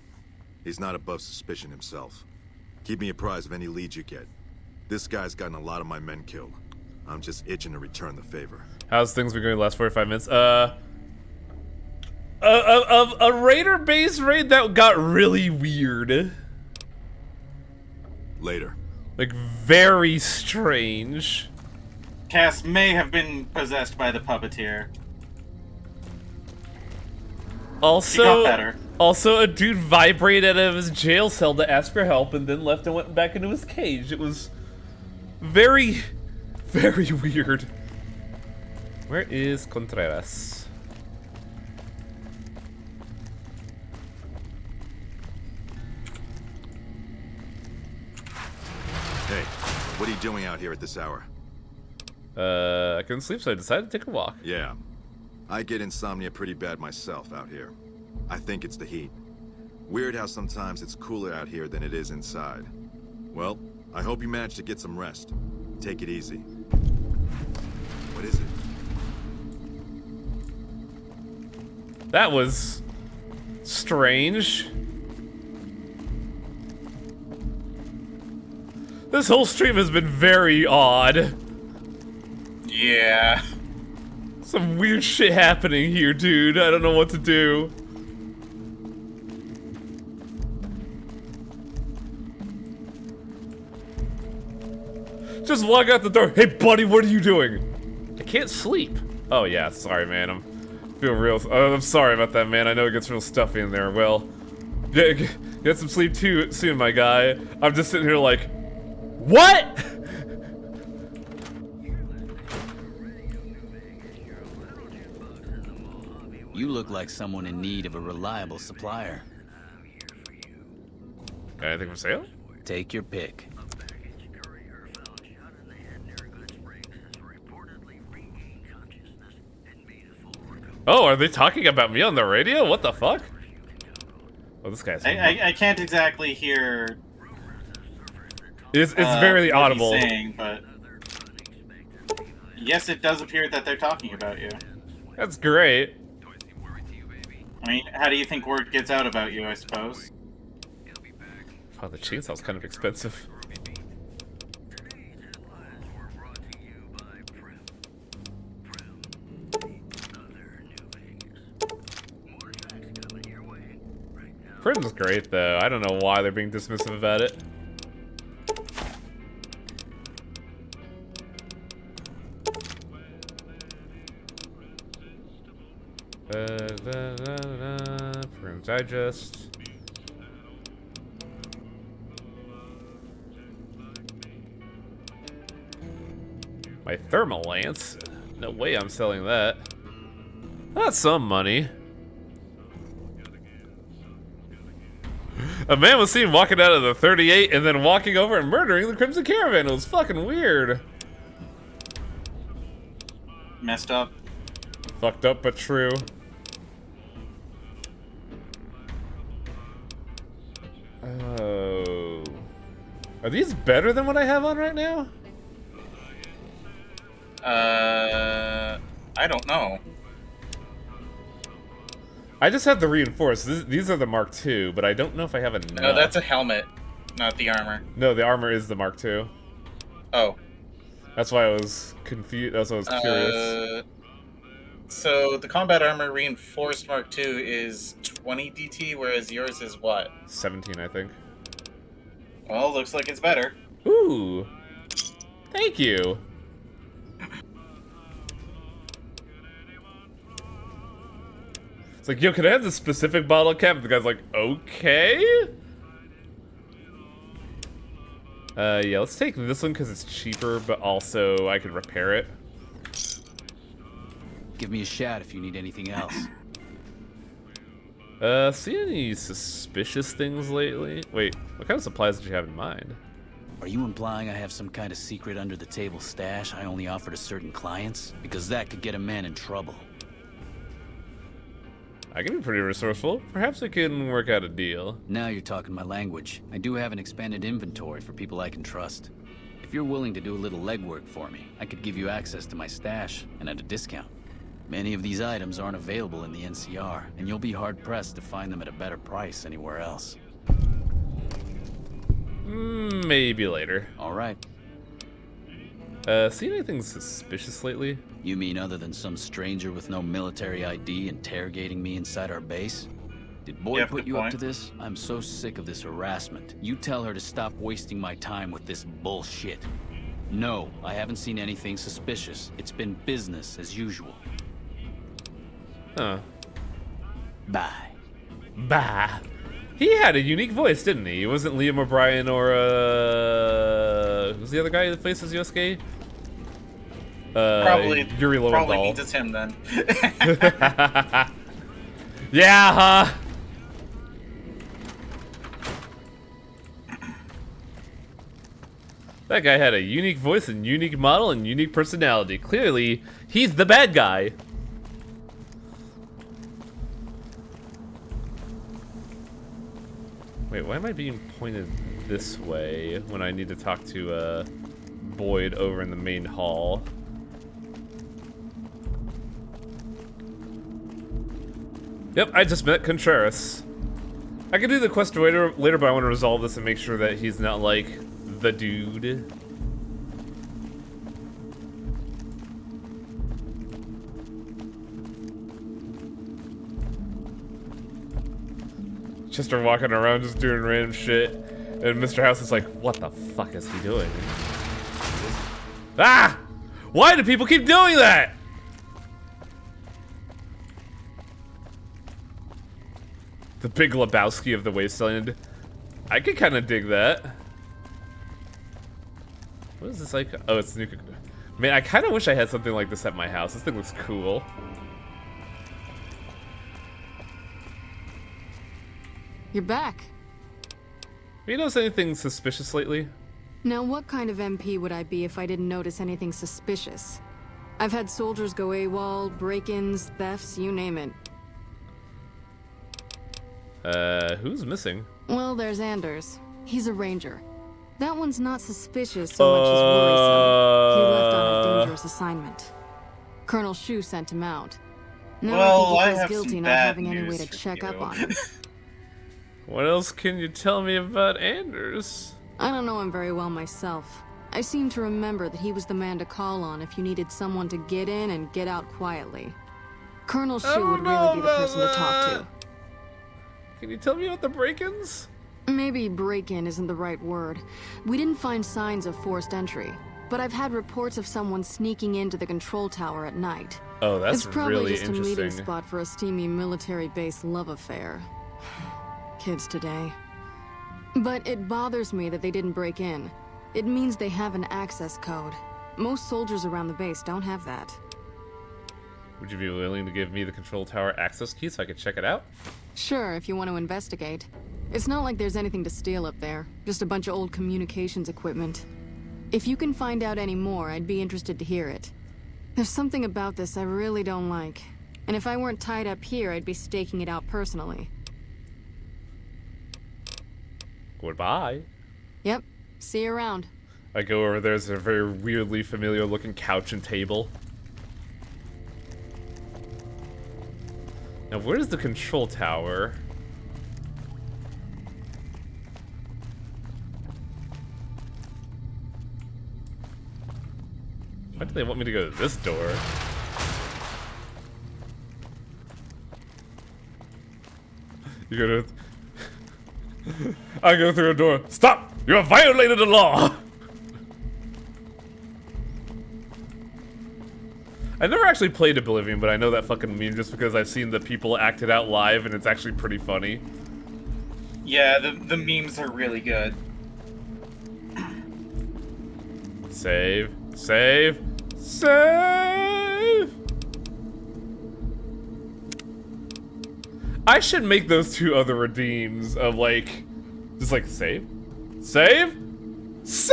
He's not above suspicion himself. Keep me apprised of any leads you get. This guy's gotten a lot of my men killed. I'm just itching to return the favor. How's things been going the last 45 minutes? A raider base raid that got really weird. Later. Like, very strange. Cass may have been possessed by the puppeteer. She got better. Also, a dude vibrated out of his jail cell to ask for help and then left and went back into his cage. It was very, very weird. Where is Contreras? Hey, what are you doing out here at this hour? I couldn't sleep, so I decided to take a walk. Yeah. I get insomnia pretty bad myself out here. I think it's the heat. Weird how sometimes it's cooler out here than it is inside. Well, I hope you managed to get some rest. Take it easy. What is it? That was strange. This whole stream has been very odd. Yeah. Some weird shit happening here, dude. I don't know what to do. Just walk out the door. Hey, buddy, what are you doing? I can't sleep. Oh, yeah, sorry, man. I'm sorry about that, man. I know it gets real stuffy in there. Well, get some sleep too soon, my guy. I'm just sitting here like, what? You look like someone in need of a reliable supplier. Anything for sale? Take your pick. Oh, are they talking about me on the radio? What the fuck? Oh, this guy's... I can't exactly hear... It's very what audible. he's saying, but... Yes, it does appear that they're talking about you. That's great. I mean, how do you think word gets out about you, I suppose? Oh, the chainsaw's kind of expensive. Prim's great, though. I don't know why they're being dismissive about it. Prim's Digest. My thermal lance? No way I'm selling that. That's some money. A man was seen walking out of the 38 and then walking over and murdering the Crimson Caravan. It was fucking weird. Messed up. Fucked up, but true. Oh. Are these better than what I have on right now? I don't know. I just have the reinforced. These are the Mark II, but I don't know if I have enough. No, that's a helmet, not the armor. No, the armor is the Mark II. Oh. That's why I was confused. That's why I was curious. So the combat armor reinforced Mark II is 20 DT, whereas yours is what? 17, I think. Well, looks like it's better. Ooh. Thank you. It's like, yo, can I have this specific bottle cap? And the guy's like, okay. Yeah, let's take this one because it's cheaper, but also I could repair it. Give me a shout if you need anything else. See any suspicious things lately? Wait, what kind of supplies did you have in mind? Are you implying I have some kind of secret under-the-table stash I only offer to certain clients? Because that could get a man in trouble. I can be pretty resourceful. Perhaps we can work out a deal. Now you're talking my language. I do have an expanded inventory for people I can trust. If you're willing to do a little legwork for me, I could give you access to my stash, and at a discount. Many of these items aren't available in the NCR, and you'll be hard-pressed to find them at a better price anywhere else. Maybe later. All right. See anything suspicious lately? You mean other than some stranger with no military ID interrogating me inside our base? Did Boyd Yeah, put good you up point. to this? I'm so sick of this harassment. You tell her to stop wasting my time with this bullshit. No, I haven't seen anything suspicious. It's been business as usual. Huh. Bye. Bah. He had a unique voice, didn't he? It wasn't Liam O'Brien or, who's the other guy that faces Yosuke? Probably Yuri Probably Lowenthal. means it's him then. Yeah, huh? That guy had a unique voice and unique model and unique personality. Clearly, he's the bad guy. Wait, why am I being pointed this way when I need to talk to Boyd over in the main hall? Yep, I just met Contreras. I can do the quest later, but I want to resolve this and make sure that he's not like the dude. Chester walking around just doing random shit, and Mr. House is like, what the fuck is he doing? Ah! Why do people keep doing that? The Big Lebowski of the Wasteland. I could kind of dig that. What is this like? Oh, it's new. Man, I kind of wish I had something like this at my house. This thing looks cool. You're back. Have you noticed anything suspicious lately? Now, what kind of MP would I be if I didn't notice anything suspicious? I've had soldiers go AWOL, break-ins, thefts, you name it. Who's missing? Well, there's Anders. He's a ranger. That one's not suspicious so much as worrisome. He left on a dangerous assignment. Colonel Shu sent him out. Now Well, I I think he have feels guilty some not bad having any way news to for check up you. on him. What else can you tell me about Anders? I don't know him very well myself. I seem to remember that he was the man to call on if you needed someone to get in and get out quietly. Colonel Shu would really be the person to talk to. Can you tell me about the break-ins? Maybe break-in isn't the right word. We didn't find signs of forced entry, but I've had reports of someone sneaking into the control tower at night. Oh, that's It's probably really just a meeting interesting. spot for a steamy military base love affair. Kids today. But it bothers me that they didn't break in. It means they have an access code. Most soldiers around the base don't have that. Would you be willing to give me the control tower access key so I could check it out? Sure, if you want to investigate. It's not like there's anything to steal up there, just a bunch of old communications equipment. If you can find out any more, I'd be interested to hear it. There's something about this I really don't like. And if I weren't tied up here, I'd be staking it out personally. Goodbye. Yep, see you around. I go over there's a very weirdly familiar looking couch and table. Now where's the control tower? Why do they want me to go to this door? You go to... I go through a door. Stop! You have violated the law! I never actually played Oblivion, but I know that fucking meme just because I've seen the people act it out live and it's actually pretty funny. Yeah, the memes are really good. Save. Save. Save! I should make those two other redeems of like, just like save, save, save!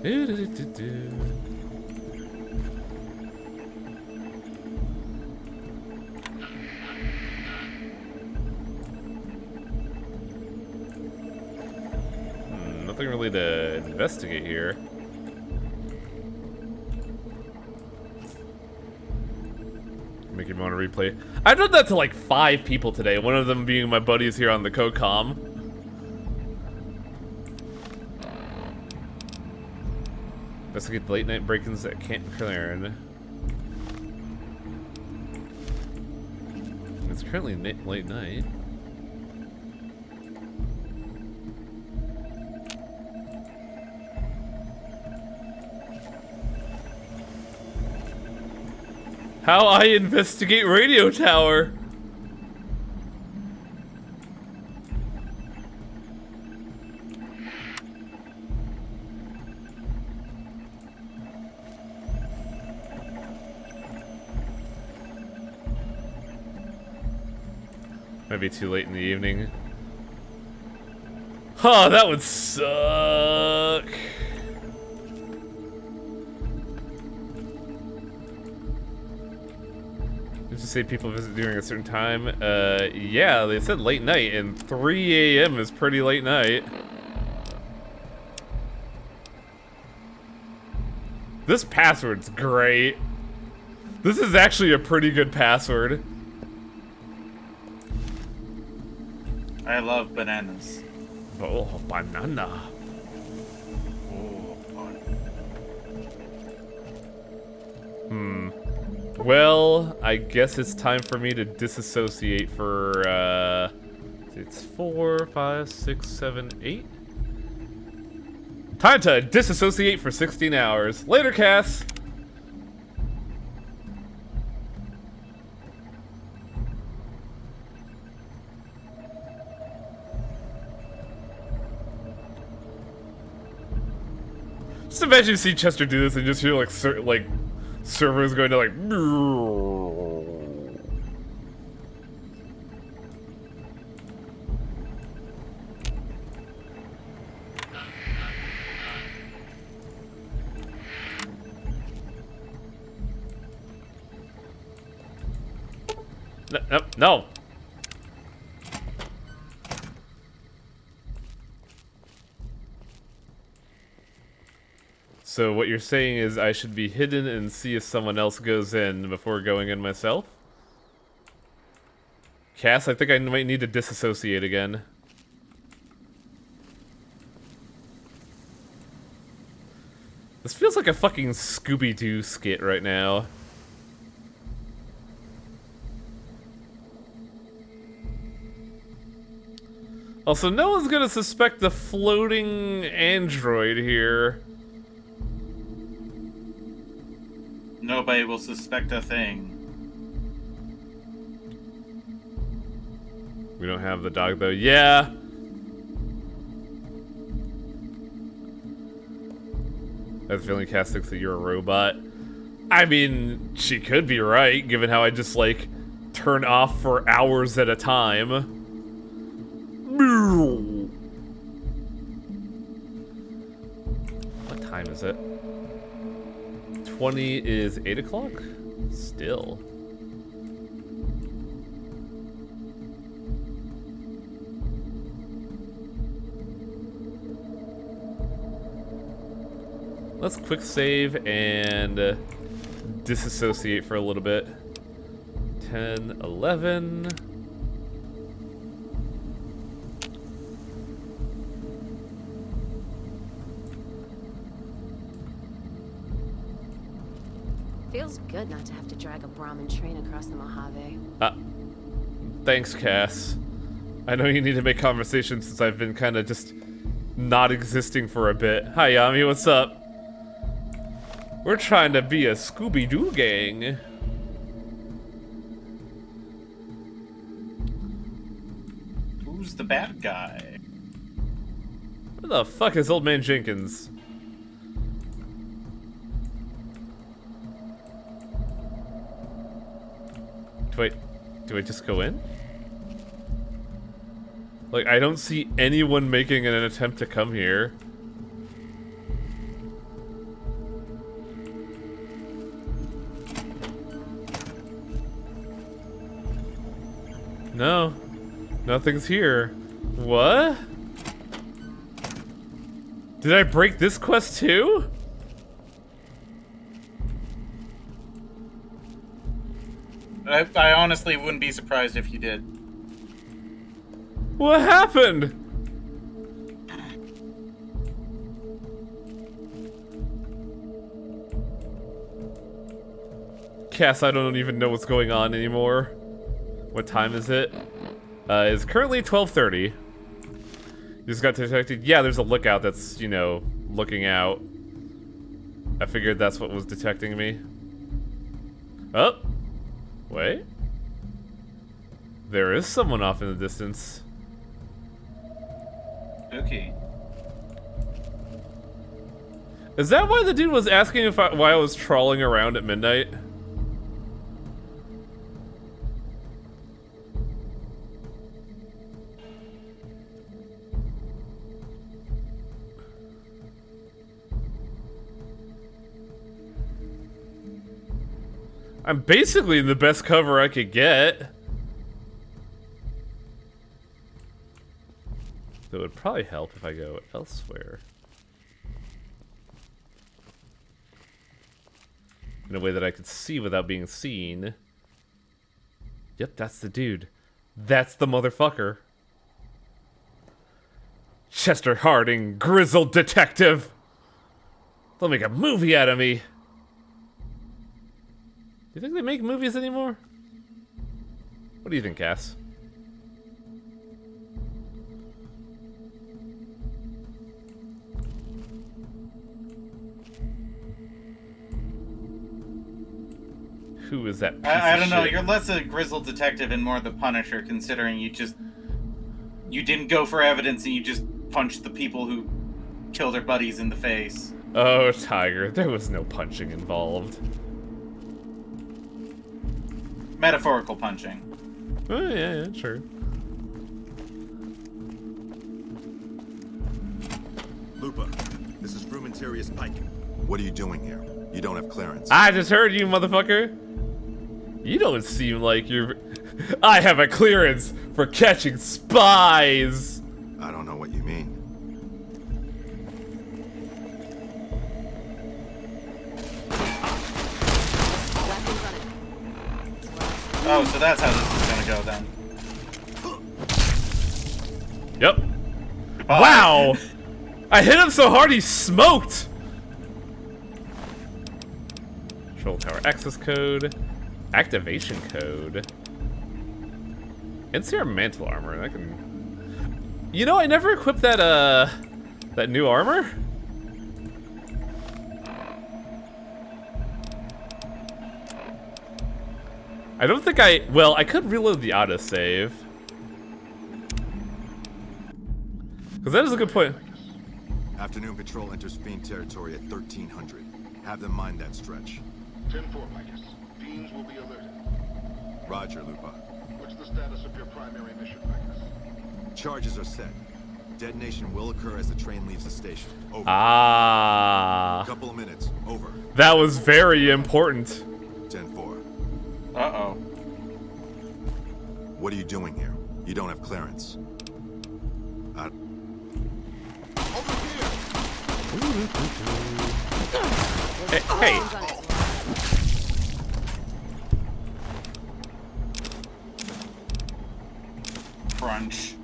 Do-do-do-do-do. Nothing really to investigate here. Making me want to replay. I've done that to like 5 people today, one of them being my buddies here on the CoCom. Investigate the late night break-ins at Camp Claren. It's currently late night. How I investigate radio tower. Might be too late in the evening. Huh, that would suck. Did you say people visit during a certain time? Yeah, they said late night, and 3 a.m. is pretty late night. This password's great. This is actually a pretty good password. I love bananas. Oh, banana. Oh, fun. Well, I guess it's time for me to disassociate for, it's 4, 5, 6, 7, 8. Time to disassociate for 16 hours. Later, Cass! Just imagine you see Chester do this and just hear like servers going to like. No. So what you're saying is I should be hidden and see if someone else goes in before going in myself? Cass, I think I might need to disassociate again. This feels like a fucking Scooby-Doo skit right now. Also, no one's gonna suspect the floating android here. Nobody will suspect a thing. We don't have the dog though. Yeah. I have a feeling Cass thinks that you're a robot. I mean, she could be right, given how I just like turn off for hours at a time. What time is it? 20 is 8 o'clock? Still. Let's quick save and disassociate for a little bit. 10, 11. Feels good not to have to drag a Brahmin train across the Mojave. Thanks, Cass. I know you need to make conversation since I've been kind of just not existing for a bit. Hi, Yami, what's up? We're trying to be a Scooby-Doo gang. Who's the bad guy? Where the fuck is Old Man Jenkins? Do I just go in? Like, I don't see anyone making an attempt to come here. No. Nothing's here. What? Did I break this quest too? I honestly wouldn't be surprised if you did. What happened? Cass, I don't even know what's going on anymore. What time is it? It's currently 12:30. Just got detected. Yeah, there's a lookout that's, you know, looking out. I figured that's what was detecting me. Oh. Wait. There is someone off in the distance. Okay. Is that why the dude was asking if why I was trawling around at midnight? I'm basically in the best cover I could get. It would probably help if I go elsewhere. In a way that I could see without being seen. Yep, that's the dude. That's the motherfucker. Chester Harding, grizzled detective. They'll make a movie out of me. Do you think they make movies anymore? What do you think, Cass? Who is that piece I don't of know, shit? you're less a grizzled detective and more the Punisher, considering you didn't go for evidence and you just punched the people who killed their buddies in the face. Oh, Tiger, there was no punching involved. Metaphorical punching. Oh, yeah, sure. Lupa, this is Frumentarius Pike. What are you doing here? You don't have clearance. I just heard you, motherfucker. You don't seem like you're... I have a clearance for catching spies. I don't know what you mean. Oh, so that's how this is gonna go then. Yep. Wow! I hit him so hard he smoked! Control tower access code. Activation code. NCR mantle armor. I can... You know, I never equipped that, that new armor? I don't think I... Well, I could reload the autosave. Because that is a good point. Afternoon patrol enters Fiend territory at 1300. Have them mind that stretch. 10-4, Micus. Fiends will be alerted. Roger, Lupa. What's the status of your primary mission, Micus? Charges are set. Detonation will occur as the train leaves the station. Over. Ah. Couple of minutes. Over. That was very important. 10-4. Uh-oh. What are you doing here? You don't have clearance. Hey. Crunch.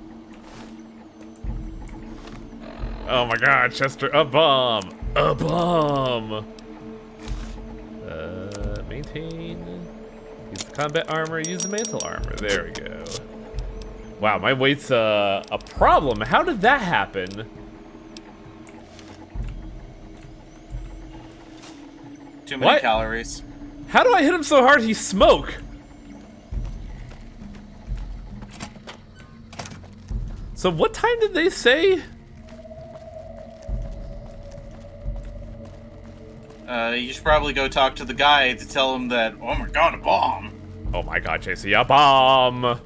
Oh my god, Chester, a bomb! A bomb! Maintain. Use the combat armor, use the mantle armor. There we go. Wow, my weight's a problem. How did that happen? Too many calories. How do I hit him so hard he smoke? So what time did they say? You should probably go talk to the guy to tell him that, oh my god, a bomb. Oh my god, JC, a bomb! A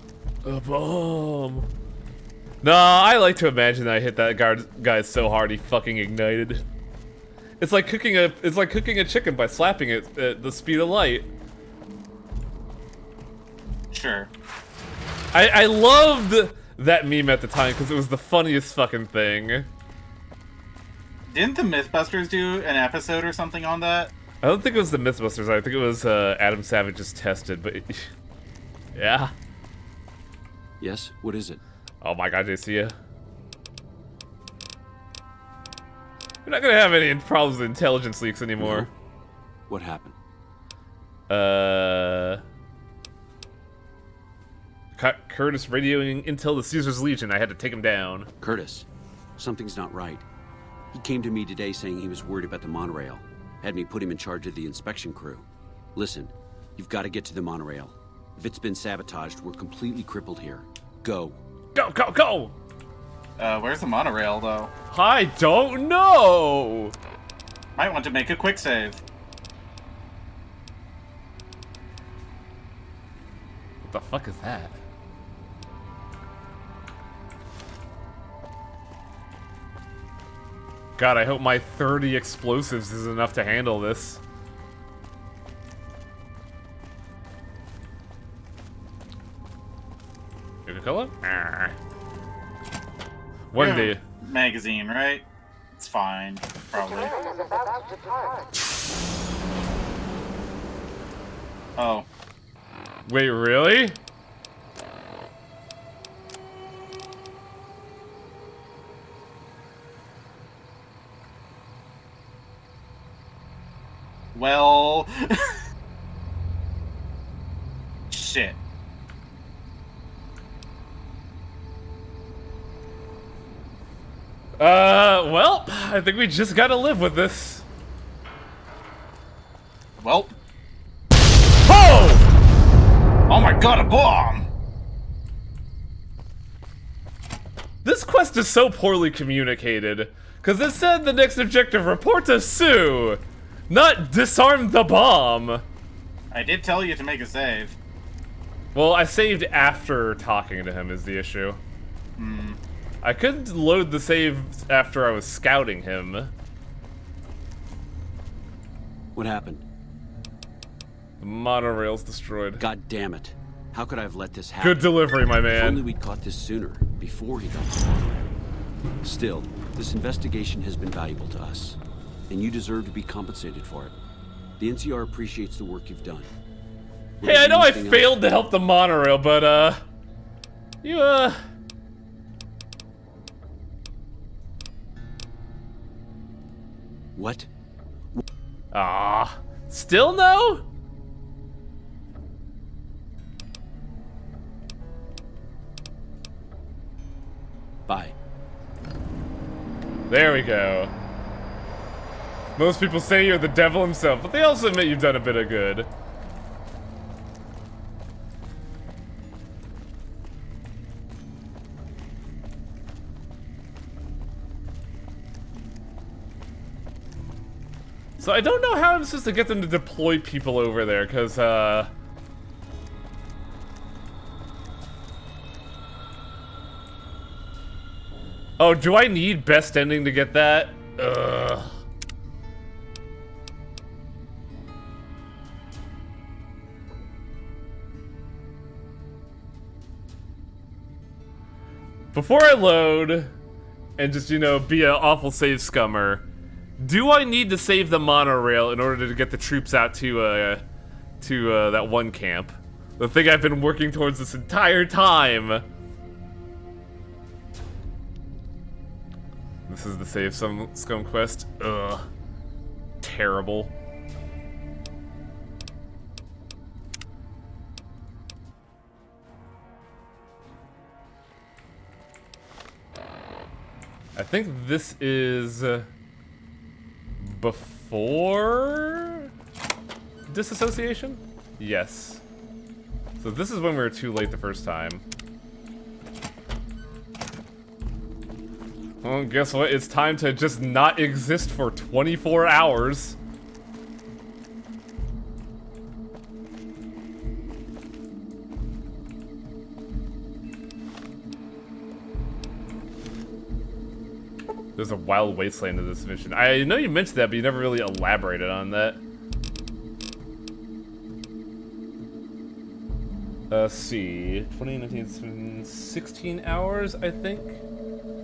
bomb. No, I like to imagine that I hit that guy so hard he fucking ignited. It's like cooking a chicken by slapping it at the speed of light. Sure. I loved that meme at the time because it was the funniest fucking thing. Didn't the Mythbusters do an episode or something on that? I don't think it was the Mythbusters. I think it was Adam Savage's Tested, but yeah. Yes, what is it? Oh my god, JC. You're not gonna have any problems with intelligence leaks anymore. No. What happened? Curtis radioing intel to Caesar's Legion. I had to take him down. Curtis, something's not right. He came to me today saying he was worried about the monorail. Had me put him in charge of the inspection crew. Listen, you've got to get to the monorail. If it's been sabotaged, we're completely crippled here. Go. Go, go, go! Where's the monorail, though? I don't know! Might want to make a quick save. What the fuck is that? God, I hope my 30 explosives is enough to handle this. Coca-Cola? One day. Magazine, right? It's fine, probably. Oh. Wait, really? Well... Shit. Well, I think we just gotta live with this. Well. Oh! Oh my god, a bomb! This quest is so poorly communicated, because it said the next objective, report to Sue, not disarm the bomb. I did tell you to make a save. Well, I saved after talking to him is the issue. I could load the save after I was scouting him. What happened? The monorail's destroyed. God damn it. How could I have let this happen? Good delivery, my If man. only we'd caught this sooner, before he got to the monorail. Still, this investigation has been valuable to us, and you deserve to be compensated for it. The NCR appreciates the work you've done. Hey, I know I failed to help the monorail, but, What? Ah, still no? Bye. There we go. Most people say you're the devil himself, but they also admit you've done a bit of good. So I don't know how I'm supposed to get them to deploy people over there, because, oh, do I need best ending to get that? Ugh. Before I load, and just, you know, be an awful save scummer, do I need to save the monorail in order to get the troops out to that one camp? The thing I've been working towards this entire time. This is the save some scum quest. Ugh. Terrible. I think this is before disassociation? Yes. So this is when we were too late the first time. Well, guess what? It's time to just not exist for 24 hours. There's a wild wasteland in this mission. I know you mentioned that, but you never really elaborated on that. Let's see. 2019, 16 hours, I think?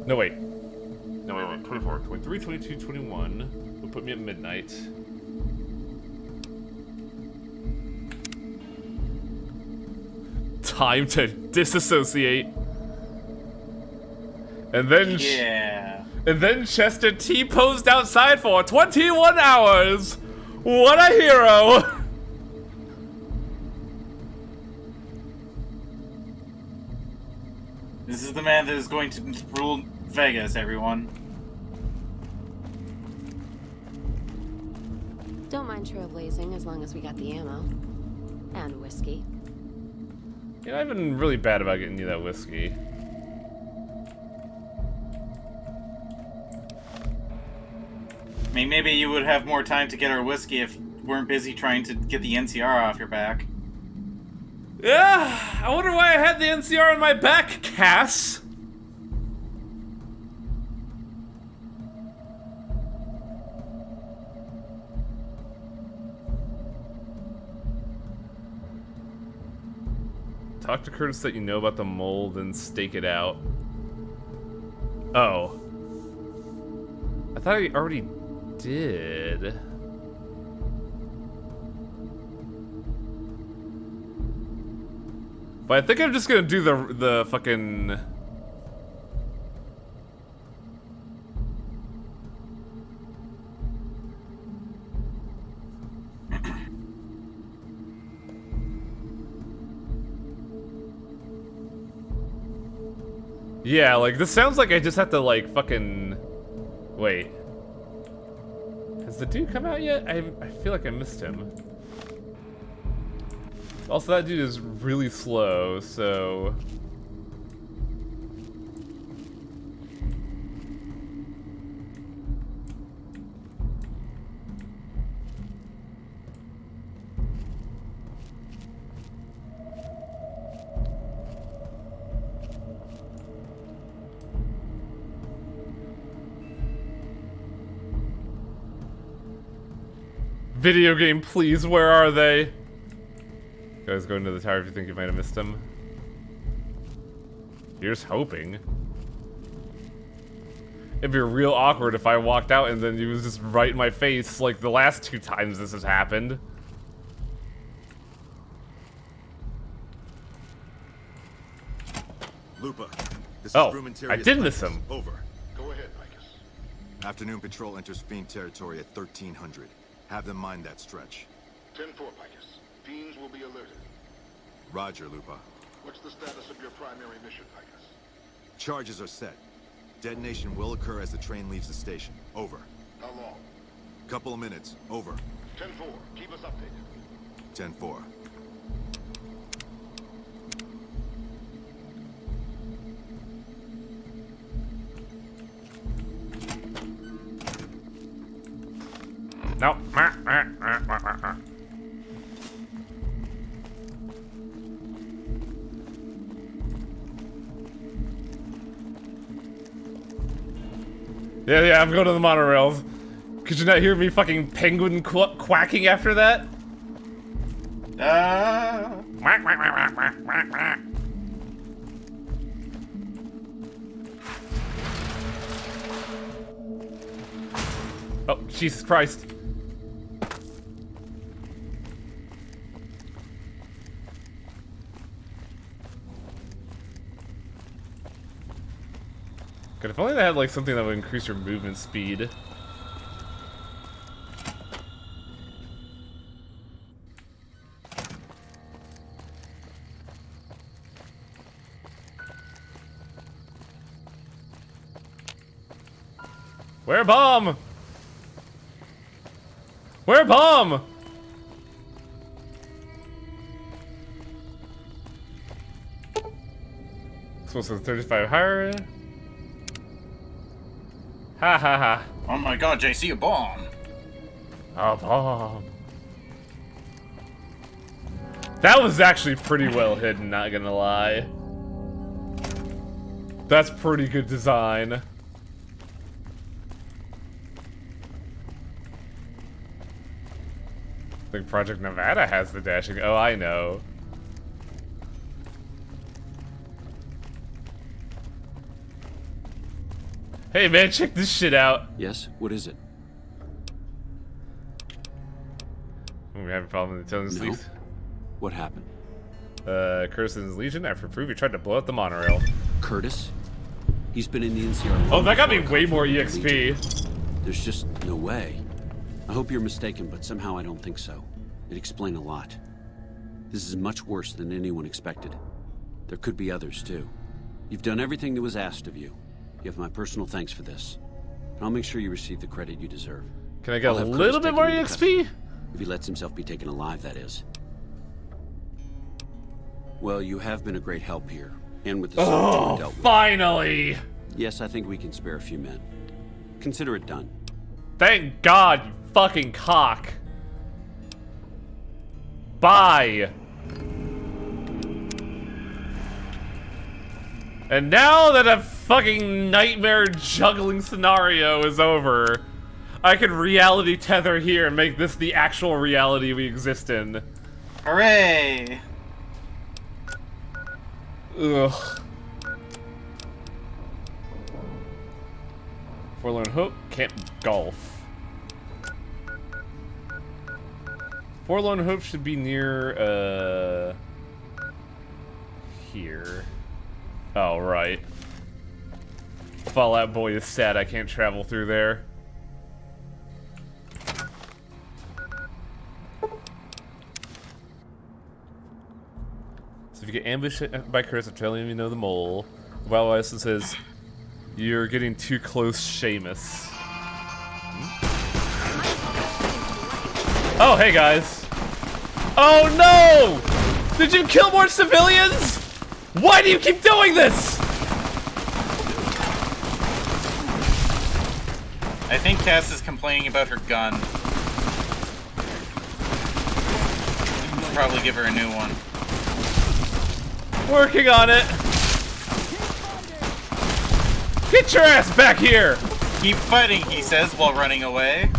No, wait. No, wait. 24, 23, 22, 21. Would put me at midnight. Time to disassociate. And then... Yeah. And then Chester T-posed outside for 21 hours! What a hero! This is the man that is going to rule Vegas, everyone. Don't mind trailblazing as long as we got the ammo. And whiskey. Yeah, I've been really bad about getting you that whiskey. I mean, maybe you would have more time to get our whiskey if you weren't busy trying to get the NCR off your back. Yeah, I wonder why I had the NCR on my back, Cass. Talk to Curtis that you know about the mole, then stake it out. Oh. I thought I already did. But I think I'm just gonna do the fucking... Yeah, like, this sounds like I just have to, like, fucking... Wait. Has the dude come out yet? I feel like I missed him. Also, that dude is really slow, so... Video game, please, where are they? Guys, go into the tower if you think you might have missed him. You're just hoping. It'd be real awkward if I walked out and then he was just right in my face like the last 2 times this has happened. Lupa, this Oh, is Rumentarius I did miss Vicus. him. Over. Go ahead, Vicus. Afternoon patrol enters Fiend territory at 1300. Have them mind that stretch. 10-4, Vicus. Fiends will be alerted. Roger, Lupa. What's the status of your primary mission, Vicus? Charges are set. Detonation will occur as the train leaves the station. Over. How long? Couple of minutes. Over. 10-4. Keep us updated. 10-4. No. Yeah, I'm going to the monorails. Could you not hear me fucking penguin quacking after that? Oh, Jesus Christ. God, if only they had like something that would increase your movement speed. Where bomb? Where bomb? Supposed to 35 higher. Ha ha ha. Oh my god, JC, a bomb. A bomb. That was actually pretty well hidden, not gonna lie. That's pretty good design. I think Project Nevada has the dashing. Oh, I know. Hey man, check this shit out. Yes? What is it? We have a problem with the intelligence No. leaks. What happened? Curtis and his Legion, after proof, he tried to blow up the monorail. Curtis? He's been in the NCR. Oh, that got me before way I more confronted EXP. the Legion. There's just no way. I hope you're mistaken, but somehow I don't think so. It'd explain a lot. This is much worse than anyone expected. There could be others, too. You've done everything that was asked of you. You have my personal thanks for this. And I'll make sure you receive the credit you deserve. Can I get I'll a have little Curtis bit more taken into EXP? custody. If he lets himself be taken alive, that is. Well, you have been a great help here. And with the soldier you dealt with. Finally! Yes, I think we can spare a few men. Consider it done. Thank God, you fucking cock. Bye. And now that a fucking nightmare juggling scenario is over, I can reality tether here and make this the actual reality we exist in. Hooray! Ugh. Forlorn Hope, Camp Golf. Forlorn Hope should be near, here. Oh, right. Fallout Boy is sad I can't travel through there. So if you get ambushed by Curtis, I'm telling you know the mole. Wild West says, you're getting too close, Seamus. Oh, hey guys. Oh no! Did you kill more civilians? Why do you keep doing this? I think Cass is complaining about her gun. Should probably give her a new one. Working on it. Get your ass back here! Keep fighting, he says, while running away.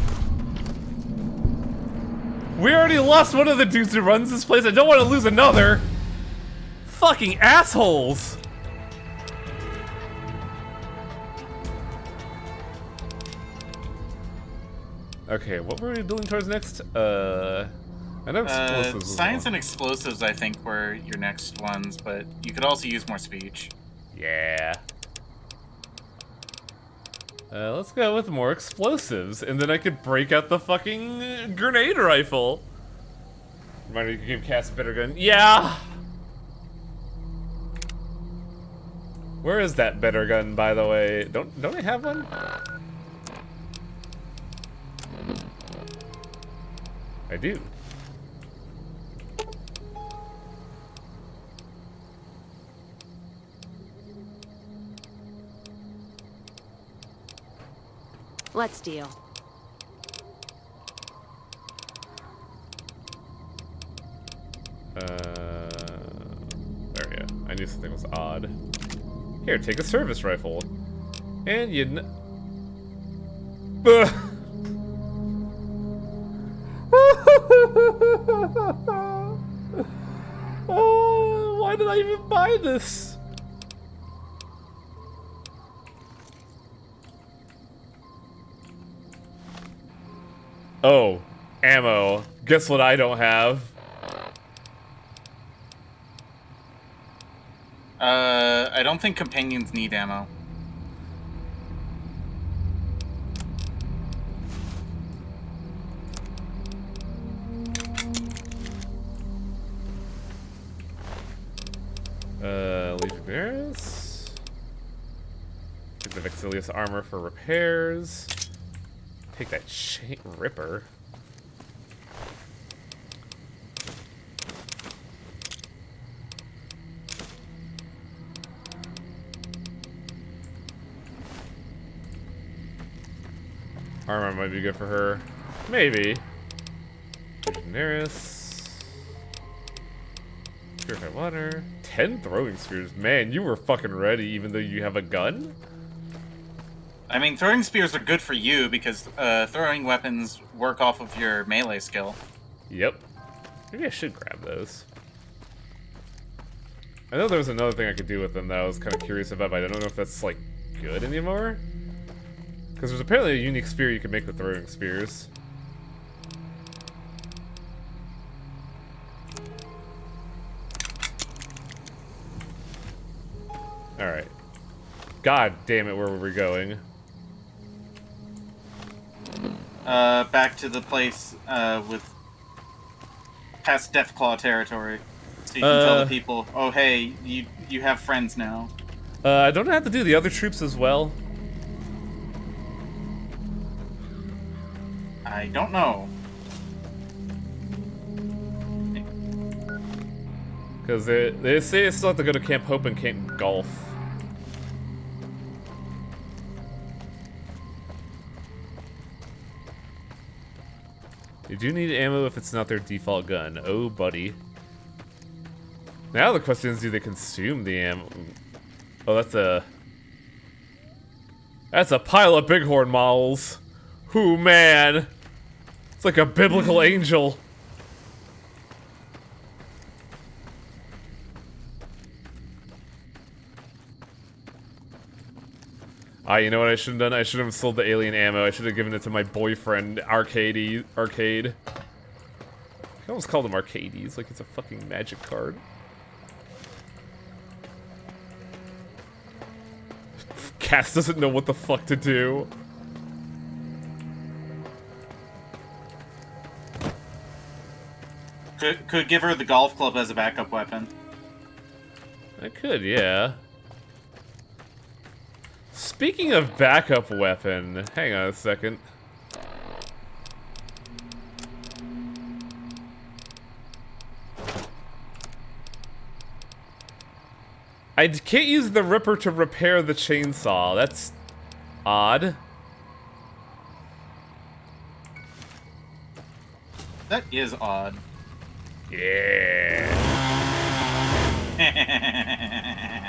We already lost one of the dudes who runs this place. I don't want to lose another. Fucking assholes. Okay, what were we building towards next? I know explosives. Science and explosives, I think, were your next ones, but you could also use more speech. Yeah. Let's go with more explosives, and then I could break out the fucking grenade rifle. Reminder, you can give Cass a better gun. Yeah! Where is that better gun, by the way? Don't I have one? I do. Let's deal. There we go. I knew something was odd. Here, take a service rifle. And you oh, why did I even buy this? Oh, ammo. Guess what I don't have? I don't think companions need ammo. Legionnaires. Take the Vexilius armor for repairs. Take that chain ripper. Armor might be good for her. Maybe. Legionnaires. Purified water. 10 throwing spears. Man, you were fucking ready even though you have a gun? I mean, throwing spears are good for you because throwing weapons work off of your melee skill. Yep. Maybe I should grab those. I know there was another thing I could do with them that I was kind of curious about, but I don't know if that's, like, good anymore. Because there's apparently a unique spear you can make with throwing spears. Alright. God damn it, where were we going? Back to the place with past Deathclaw territory. So you can tell the people, oh hey, you have friends now. Don't I have to do the other troops as well? I don't know. Because they say it's still have to go to Camp Hope and Camp Golf. You do need ammo if it's not their default gun. Oh, buddy. Now the question is, do they consume the ammo? Oh, that's a pile of Bighorn models. Ooh, man. It's like a biblical angel. You know what I should have done? I should have sold the alien ammo. I should have given it to my boyfriend, Arcade. I almost called him Arcades, like it's a fucking magic card. Cass doesn't know what the fuck to do. Could give her the golf club as a backup weapon. I could, yeah. Speaking of backup weapon, hang on a second. I can't use the Ripper to repair the chainsaw. That's odd. That is odd. Yeah.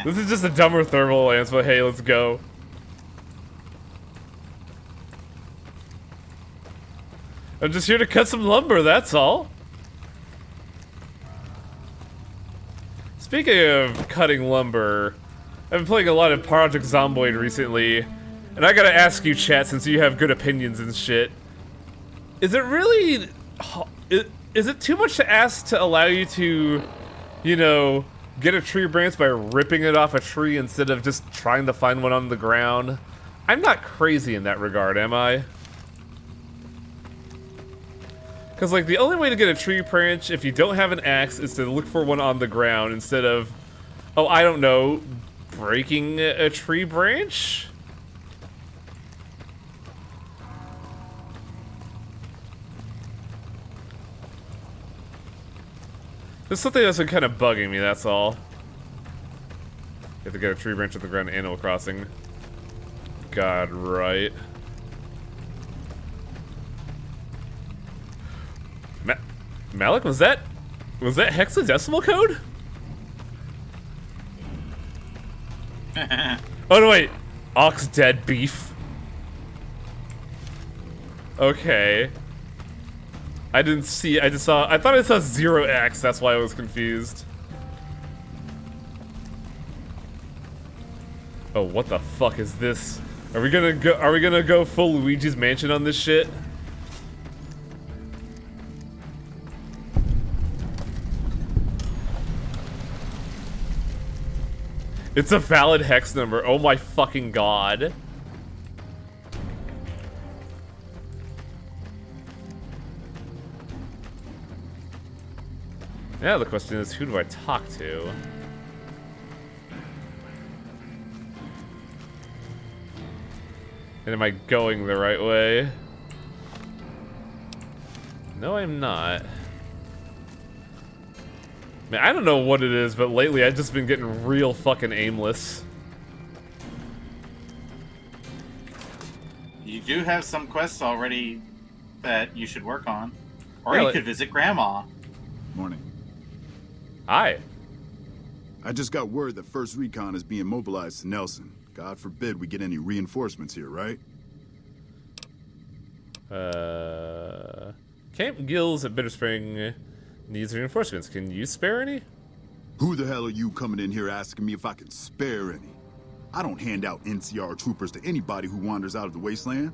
This is just a dumber thermal lance, but hey, let's go. I'm just here to cut some lumber, that's all. Speaking of cutting lumber, I've been playing a lot of Project Zomboid recently, and I gotta ask you, chat, since you have good opinions and shit, is it really... Is it too much to ask to allow you to, you know, get a tree branch by ripping it off a tree instead of just trying to find one on the ground? I'm not crazy in that regard, am I? Because, like, the only way to get a tree branch if you don't have an axe is to look for one on the ground instead of, oh, I don't know, breaking a tree branch? There's something that's been kind of bugging me, that's all. You have to get a tree branch at the ground in Animal Crossing. God, right. Malik, was that hexadecimal code? Oh no, wait. Ox dead beef. Okay. I didn't see, I thought I saw 0x, that's why I was confused. Oh, what the fuck is this? Are we gonna go full Luigi's Mansion on this shit? It's a valid hex number. Oh my fucking god. Now the question is, who do I talk to? And am I going the right way? No, I'm not. Man, I don't know what it is, but lately I've just been getting real fucking aimless. You do have some quests already that you should work on. Or Yeah, you could visit Grandma. Morning. Hi. I just got word that First Recon is being mobilized to Nelson. God forbid we get any reinforcements here, right? Camp Gills at Bitter Spring needs reinforcements. Can you spare any? Who the hell are you coming in here asking me if I can spare any? I don't hand out NCR troopers to anybody who wanders out of the wasteland.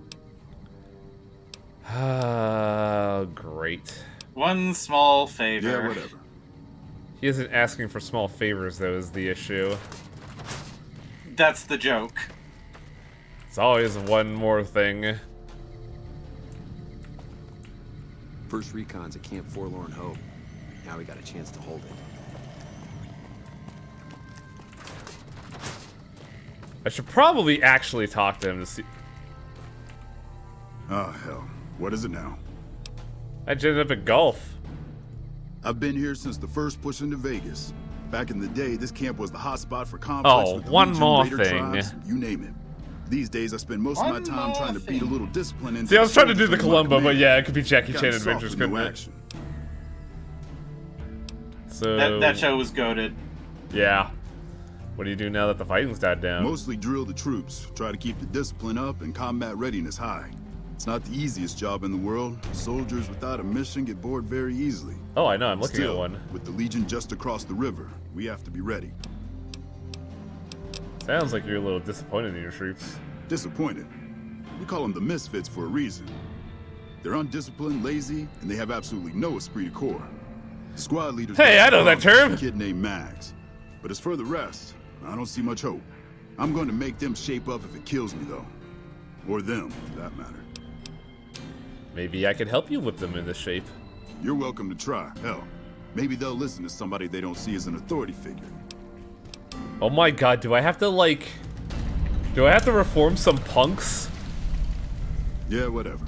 Great. One small favor. Yeah, whatever. He isn't asking for small favors, though, is the issue. That's the joke. It's always one more thing. First Recon's at Camp Forlorn Hope. Now we got a chance to hold it. I should probably actually talk to him to see. Oh, hell. What is it now? I just ended up at golf. I've been here since the first push into Vegas. Back in the day, this camp was the hotspot for conflicts with the one Legion, more Raider thing. tribes, you name it. These days, I spend most of my time trying to beat a little discipline into See, I was trying to do the soldiers under my Columbo, but command. yeah, it could be Jackie Kinda Chan soft Adventures, with couldn't no it? action. So That show was goated. yeah. What do you do now that the fighting's died down? Mostly drill the troops, try to keep the discipline up and combat readiness high. It's not the easiest job in the world. Soldiers without a mission get bored very easily. Oh, I know. I'm looking Still, at one. with the Legion just across the river, we have to be ready. Sounds like you're a little disappointed in your troops. Disappointed. We call them the Misfits for a reason. They're undisciplined, lazy, and they have absolutely no esprit de corps. The squad leaders... Hey, I know that term! A kid named Mags. But as for the rest, I don't see much hope. I'm going to make them shape up if it kills me, though. Or them, for that matter. Maybe I could help you whip them into shape. You're welcome to try. Hell, maybe they'll listen to somebody they don't see as an authority figure. Oh my god, do I have to, like... Do I have to reform some punks? Yeah, whatever.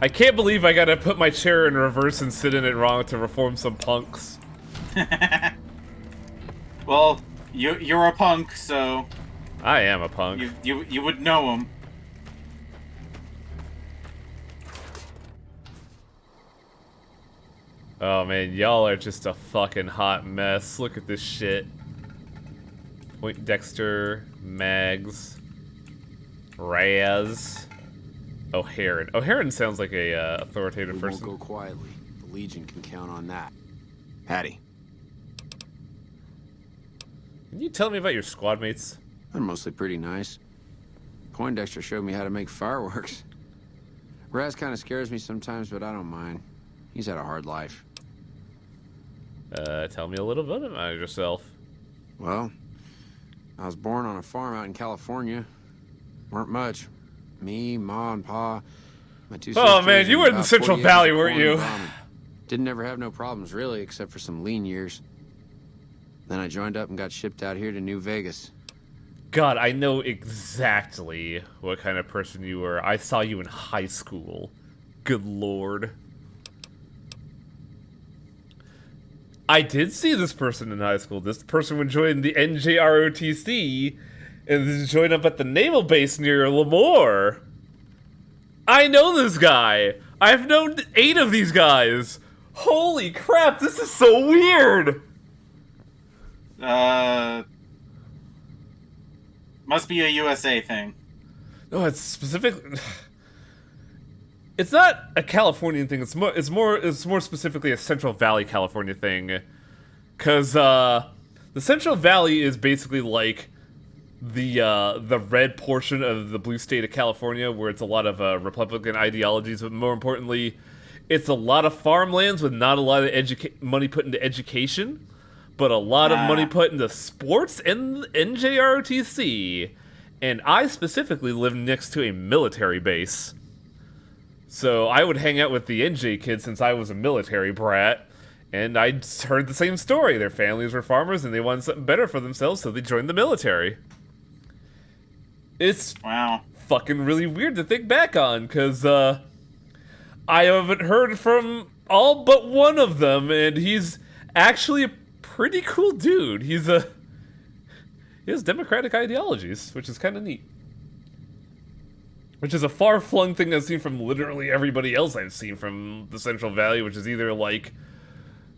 I can't believe I gotta put my chair in reverse and sit in it wrong to reform some punks. Well, you're a punk, so I am a punk. you would know him. Oh man, y'all are just a fucking hot mess. Look at this shit. Point Dexter, Mags, Raz, O'Haron. O'Haron sounds like a authoritative We person. won't go quietly. The Legion can count on that. Hattie. Can you tell me about your squad mates? They're mostly pretty nice. Poindexter showed me how to make fireworks. Raz kind of scares me sometimes, but I don't mind. He's had a hard life. Tell me a little bit about yourself. Well, I was born on a farm out in California. Weren't much. Me, Ma, and Pa, my two sisters. Oh man, you and were in the about Central 40 Valley, acres of weren't corn you? and ramen. Didn't ever have no problems, really, except for some lean years. Then I joined up and got shipped out here to New Vegas. God, I know exactly what kind of person you were. I saw you in high school. Good lord. I did see this person in high school. This person would join the NJROTC and then join up at the naval base near Lemoore. I know this guy. I've known 8 of these guys. Holy crap, this is so weird. Must be a USA thing. No, it's specific. It's not a Californian thing. It's more specifically a Central Valley California thing, because the Central Valley is basically like the red portion of the blue state of California, where it's a lot of Republican ideologies, but more importantly, it's a lot of farmlands with not a lot of money put into education, but a lot of money put into sports and NJROTC. And I specifically live next to a military base. So I would hang out with the NJ kids since I was a military brat, and I heard the same story. Their families were farmers and they wanted something better for themselves, so they joined the military. It's fucking really weird to think back on, because I haven't heard from all but one of them, and he's actually a pretty cool dude. He has democratic ideologies, which is kind of neat. Which is a far-flung thing I've seen from literally everybody else I've seen from the Central Valley, which is either, like,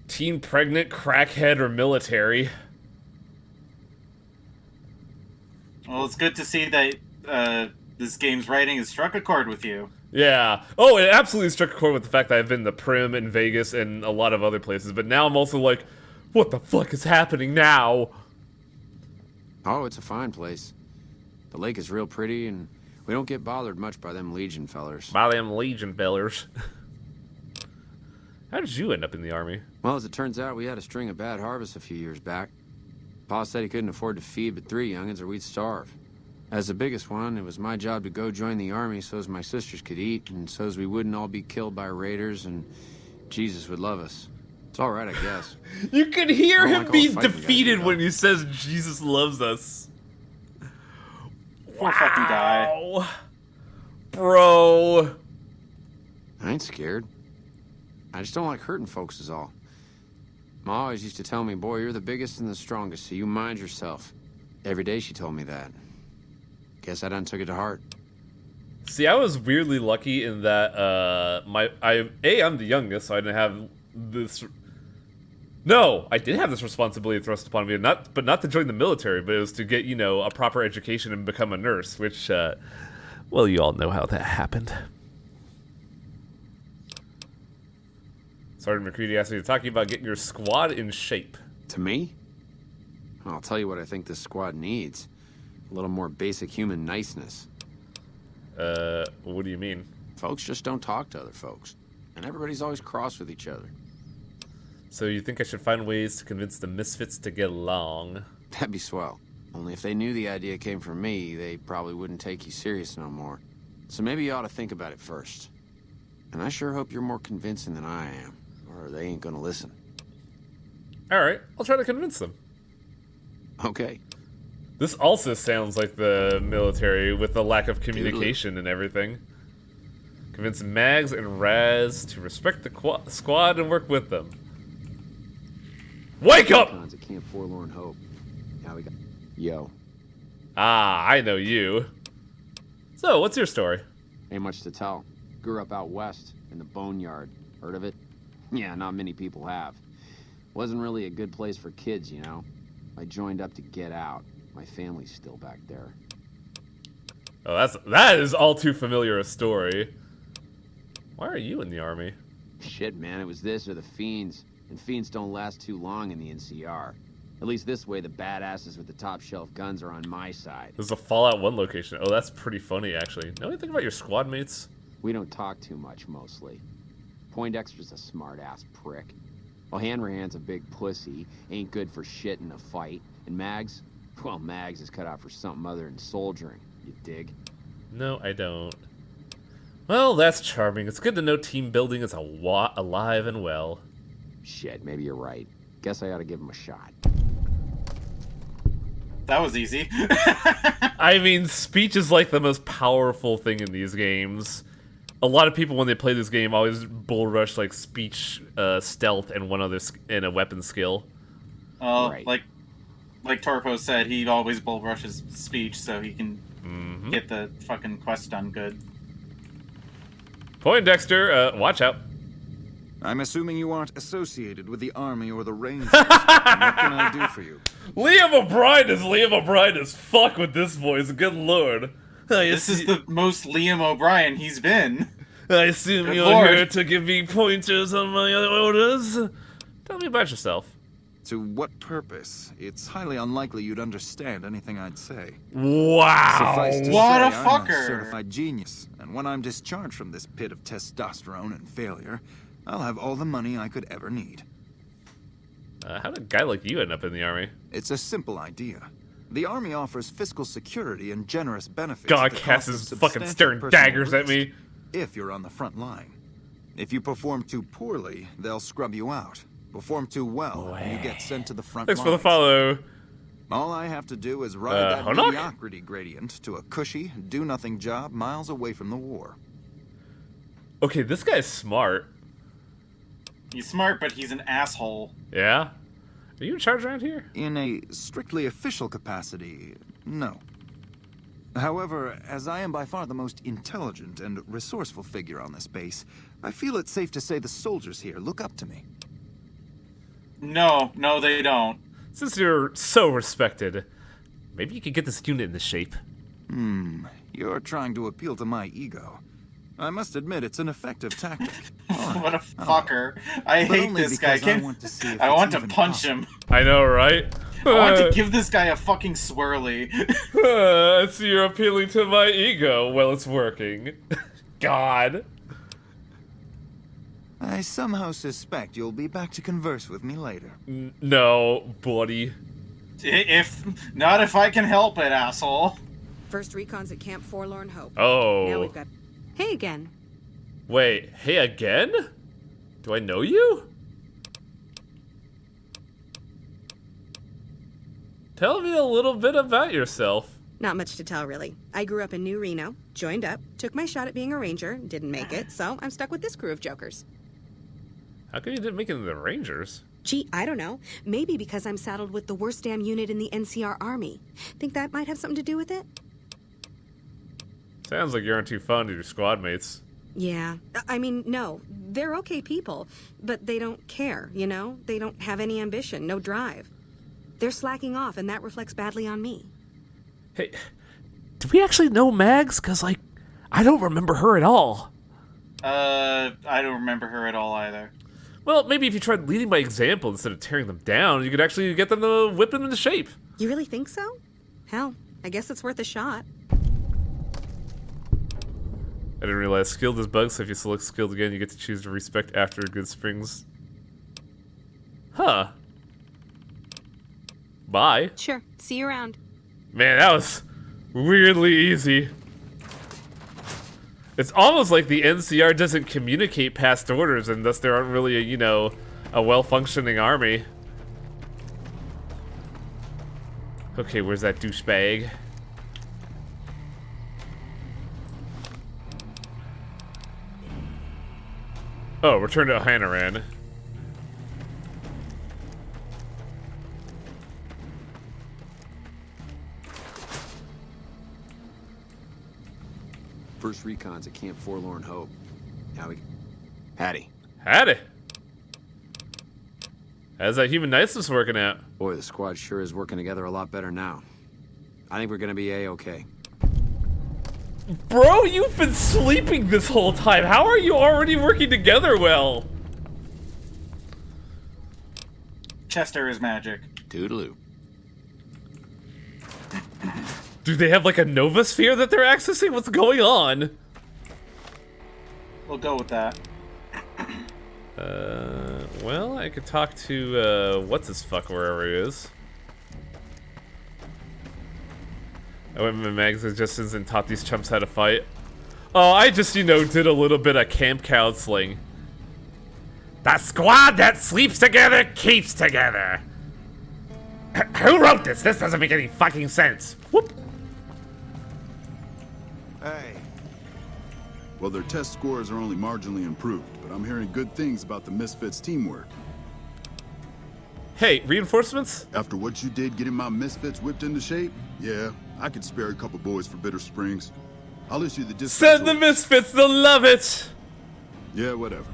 teen pregnant, crackhead, or military. Well, it's good to see that this game's writing has struck a chord with you. Yeah. Oh, it absolutely struck a chord with the fact that I've been to Prim and Vegas and a lot of other places, but now I'm also like, what the fuck is happening now? Oh, it's a fine place. The lake is real pretty, and we don't get bothered much by them Legion fellers. By them Legion fellers. How did you end up in the Army? Well, as it turns out, we had a string of bad harvests a few years back. Pa said he couldn't afford to feed but 3 youngins or we'd starve. As the biggest one, it was my job to go join the Army so's my sisters could eat, and so's we wouldn't all be killed by raiders and Jesus would love us. It's all right, I guess. You can hear I don't him like all be the fighting we gotta defeated do, when though. he says Jesus loves us. Poor fucking guy. Wow. Bro. I ain't scared. I just don't like hurting folks is all. Ma always used to tell me, boy, you're the biggest and the strongest, so you mind yourself. Every day she told me that. Guess I done took it to heart. See, I was weirdly lucky in that I'm the youngest, so I didn't have this. No, I did have this responsibility thrust upon me, but not to join the military, but it was to get, you know, a proper education and become a nurse, which, well, you all know how that happened. Sergeant McCready asked me to talk to you about getting your squad in shape. To me? I'll tell you what I think this squad needs. A little more basic human niceness. What do you mean? Folks just don't talk to other folks. And everybody's always cross with each other. So you think I should find ways to convince the misfits to get along? That'd be swell. Only if they knew the idea came from me, they probably wouldn't take you serious no more. So maybe you ought to think about it first. And I sure hope you're more convincing than I am, or they ain't gonna listen. Alright, I'll try to convince them. Okay. This also sounds like the military with the lack of communication and everything. Convince Mags and Raz to respect the squad and work with them. Wake up! At Camp Forlorn Hope. Now we got... Yo. Ah, I know you. So, what's your story? Ain't much to tell. Grew up out west, in the Boneyard. Heard of it? Yeah, not many people have. Wasn't really a good place for kids, you know? I joined up to get out. My family's still back there. Oh, that is all too familiar a story. Why are you in the army? Shit, man, it was this or the Fiends. And Fiends don't last too long in the NCR. At least this way, the badasses with the top shelf guns are on my side. There's a Fallout 1 location. Oh, that's pretty funny, actually. Know anything about your squad mates? We don't talk too much, mostly. Poindexter's a smart-ass prick. Well, Hanrahan's a big pussy, ain't good for shit in a fight. And Mags? Well, Mags is cut out for something other than soldiering, you dig? No, I don't. Well, that's charming. It's good to know team building is alive and well. Shit, maybe you're right. Guess I ought to give him a shot. That was easy. I mean, speech is like the most powerful thing in these games. A lot of people, when they play this game, always bull rush like speech, stealth, and one other and a weapon skill. Right. Like Torpo said, he always bull rushes speech so he can get the fucking quest done good. Poindexter, watch out. I'm assuming you aren't associated with the Army or the Rangers. What can I do for you? Liam O'Brien is Liam O'Brien as fuck with this voice, good lord. This is the most Liam O'Brien he's been. I assume Good you're lord. here to give me pointers on my other orders. Tell me about yourself. To what purpose? It's highly unlikely you'd understand anything I'd say. Wow. Suffice to What say, a I'm fucker. a certified genius, and when I'm discharged from this pit of testosterone and failure, I'll have all the money I could ever need. How did a guy like you end up in the army? It's a simple idea. The Army offers fiscal security and generous benefits. God, at the Cass cost of is fucking substantial staring personal daggers at risk me. If you're on the front line. If you perform too poorly, they'll scrub you out. Perform too well, and you get sent to the front Thanks lines. for the follow. All I have to do is ride that Honok? mediocrity gradient to a cushy, do-nothing job miles away from the war. Okay, this guy's smart. He's smart, but he's an asshole. Yeah? Are you in charge around here? In a strictly official capacity, no. However, as I am by far the most intelligent and resourceful figure on this base, I feel it's safe to say the soldiers here look up to me. No, they don't. Since you're so respected, maybe you could get this unit into shape. You're trying to appeal to my ego. I must admit, it's an effective tactic. What a fucker. I But hate only this guy. because I want to see if I it's want to even punch possible. him. I know, right? I want to give this guy a fucking swirly. I see you're appealing to my ego. Well, it's working. God. I somehow suspect you'll be back to converse with me later. No, buddy. Not if I can help it, asshole. First recon's at Camp Forlorn Hope. Oh. Now we've got... Hey again. Wait, hey again? Do I know you? Tell me a little bit about yourself. Not much to tell, really. I grew up in New Reno, joined up, took my shot at being a ranger, didn't make it, so I'm stuck with this crew of jokers. How come you didn't make it into the Rangers? Gee, I don't know. Maybe because I'm saddled with the worst damn unit in the NCR Army. Think that might have something to do with it? Sounds like you aren't too fond of your squad mates. Yeah. I mean, no. They're okay people, but they don't care, you know? They don't have any ambition, no drive. They're slacking off, and that reflects badly on me. Hey, do we actually know Mags? Because, like, I don't remember her at all. I don't remember her at all either. Well, maybe if you tried leading by example instead of tearing them down, you could actually get them to whip them into shape. You really think so? Hell, I guess it's worth a shot. I didn't realize skilled is bugged, so if you select skilled again, you get to choose to respect after Good Springs. Huh. Bye. Sure. See you around. Man, that was weirdly easy. It's almost like the NCR doesn't communicate past orders, and thus there aren't really a, you know, a well-functioning army. Okay, where's that douchebag? Oh, return to Ohanaran. First recon's at Camp Forlorn Hope. Now we... Hattie. Hattie! How's that human niceness working out? Boy, the squad sure is working together a lot better now. I think we're gonna be A-okay. Bro, you've been sleeping this whole time. How are you already working together well? Chester is magic. Toodaloo. Do they have like a Nova Sphere that they're accessing? What's going on? We'll go with that. Well, I could talk to, what's his fuck wherever he is. I went with Mags suggestions and taught these chumps how to fight. Oh, I just, you know, did a little bit of camp counseling. The squad that sleeps together keeps together. Who wrote this? This doesn't make any fucking sense. Whoop. Hey. Well, their test scores are only marginally improved, but I'm hearing good things about the Misfits' teamwork. Hey, reinforcements? After what you did getting my Misfits whipped into shape, yeah, I could spare a couple boys for Bitter Springs. I'll issue the dispatch Send the orders. Misfits, they'll love it! Yeah, whatever.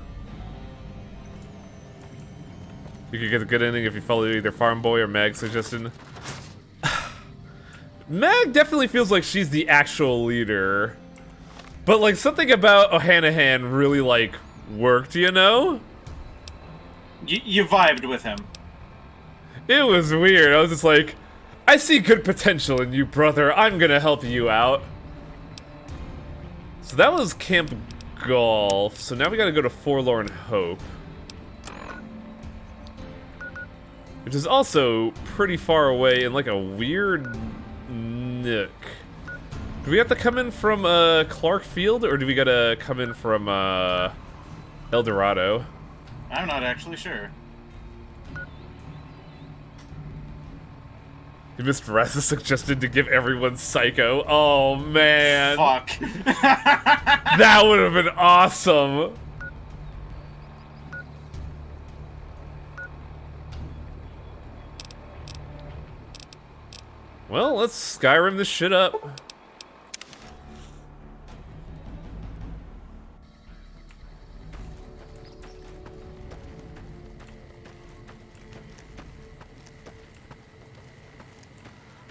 You could get a good ending if you follow either Farm Boy or Mag's suggestion. Mag definitely feels like she's the actual leader. But like something about Ohanahan really like worked, you know? You vibed with him. It was weird. I was just like, I see good potential in you, brother. I'm gonna help you out. So that was Camp Golf. So now we gotta go to Forlorn Hope. Which is also pretty far away in like a weird nook. Do we have to come in from Clark Field, or do we gotta come in from El Dorado? I'm not actually sure. Mr. Razza suggested to give everyone Psycho. Oh man. Fuck. That would have been awesome. Well, let's Skyrim this shit up.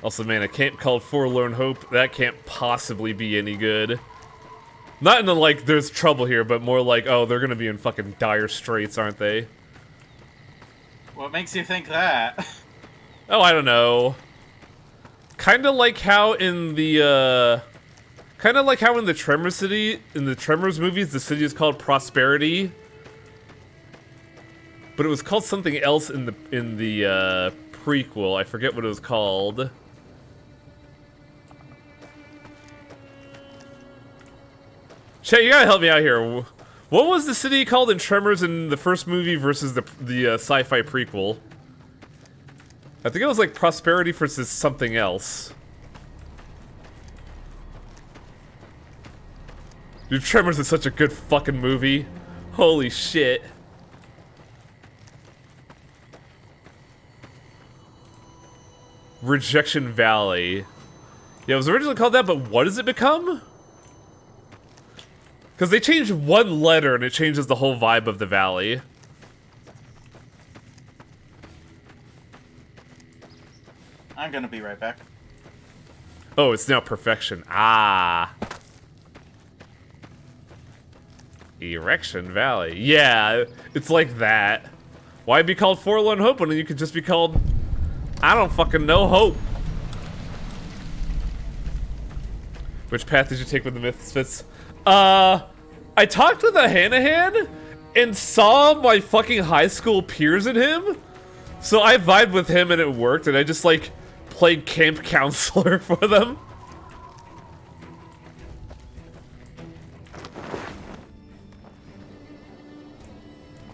Also, man, a camp called Forlorn Hope, that can't possibly be any good. Not in the, like, there's trouble here, but more like, oh, they're gonna be in fucking dire straits, aren't they? What makes you think that? Oh, I don't know. Kinda like how in the, kinda like how in the Tremors city, in the Tremors movies, the city is called Prosperity. But it was called something else in the prequel. I forget what it was called. Chet, you gotta help me out here. What was the city called in Tremors in the first movie versus the sci-fi prequel? I think it was like Prosperity versus something else. Dude, Tremors is such a good fucking movie. Holy shit. Rejection Valley. Yeah, it was originally called that, but what does it become? Because they changed one letter and it changes the whole vibe of the valley. I'm gonna be right back. Oh, it's now Perfection. Ah. Erection Valley. Yeah, it's like that. Why be called Forlorn Hope when you could just be called, I don't fucking know, Hope? Which path did you take with the Misfits? I talked with a Hanahan and saw my fucking high school peers in him. So I vibed with him and it worked, and I just like played camp counselor for them.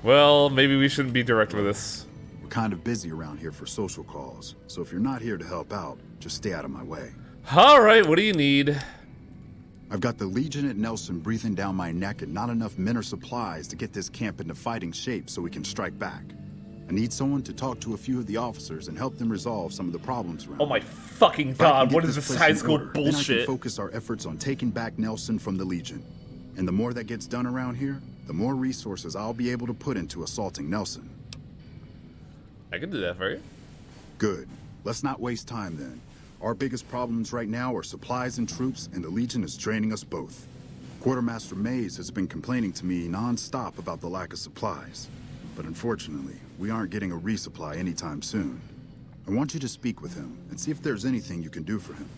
Well, maybe we shouldn't be direct with this. We're kind of busy around here for social calls, so if you're not here to help out, just stay out of my way. Alright, what do you need? I've got the Legion at Nelson breathing down my neck and not enough men or supplies to get this camp into fighting shape so we can strike back. I need someone to talk to a few of the officers and help them resolve some of the problems around. Oh my fucking god, what is this high school bullshit? Then I can focus our efforts on taking back Nelson from the Legion. And the more that gets done around here, the more resources I'll be able to put into assaulting Nelson. I can do that for you. Good. Let's not waste time then. Our biggest problems right now are supplies and troops, and the Legion is draining us both. Quartermaster Mays has been complaining to me non-stop about the lack of supplies. But unfortunately, we aren't getting a resupply anytime soon. I want you to speak with him and see if there's anything you can do for him.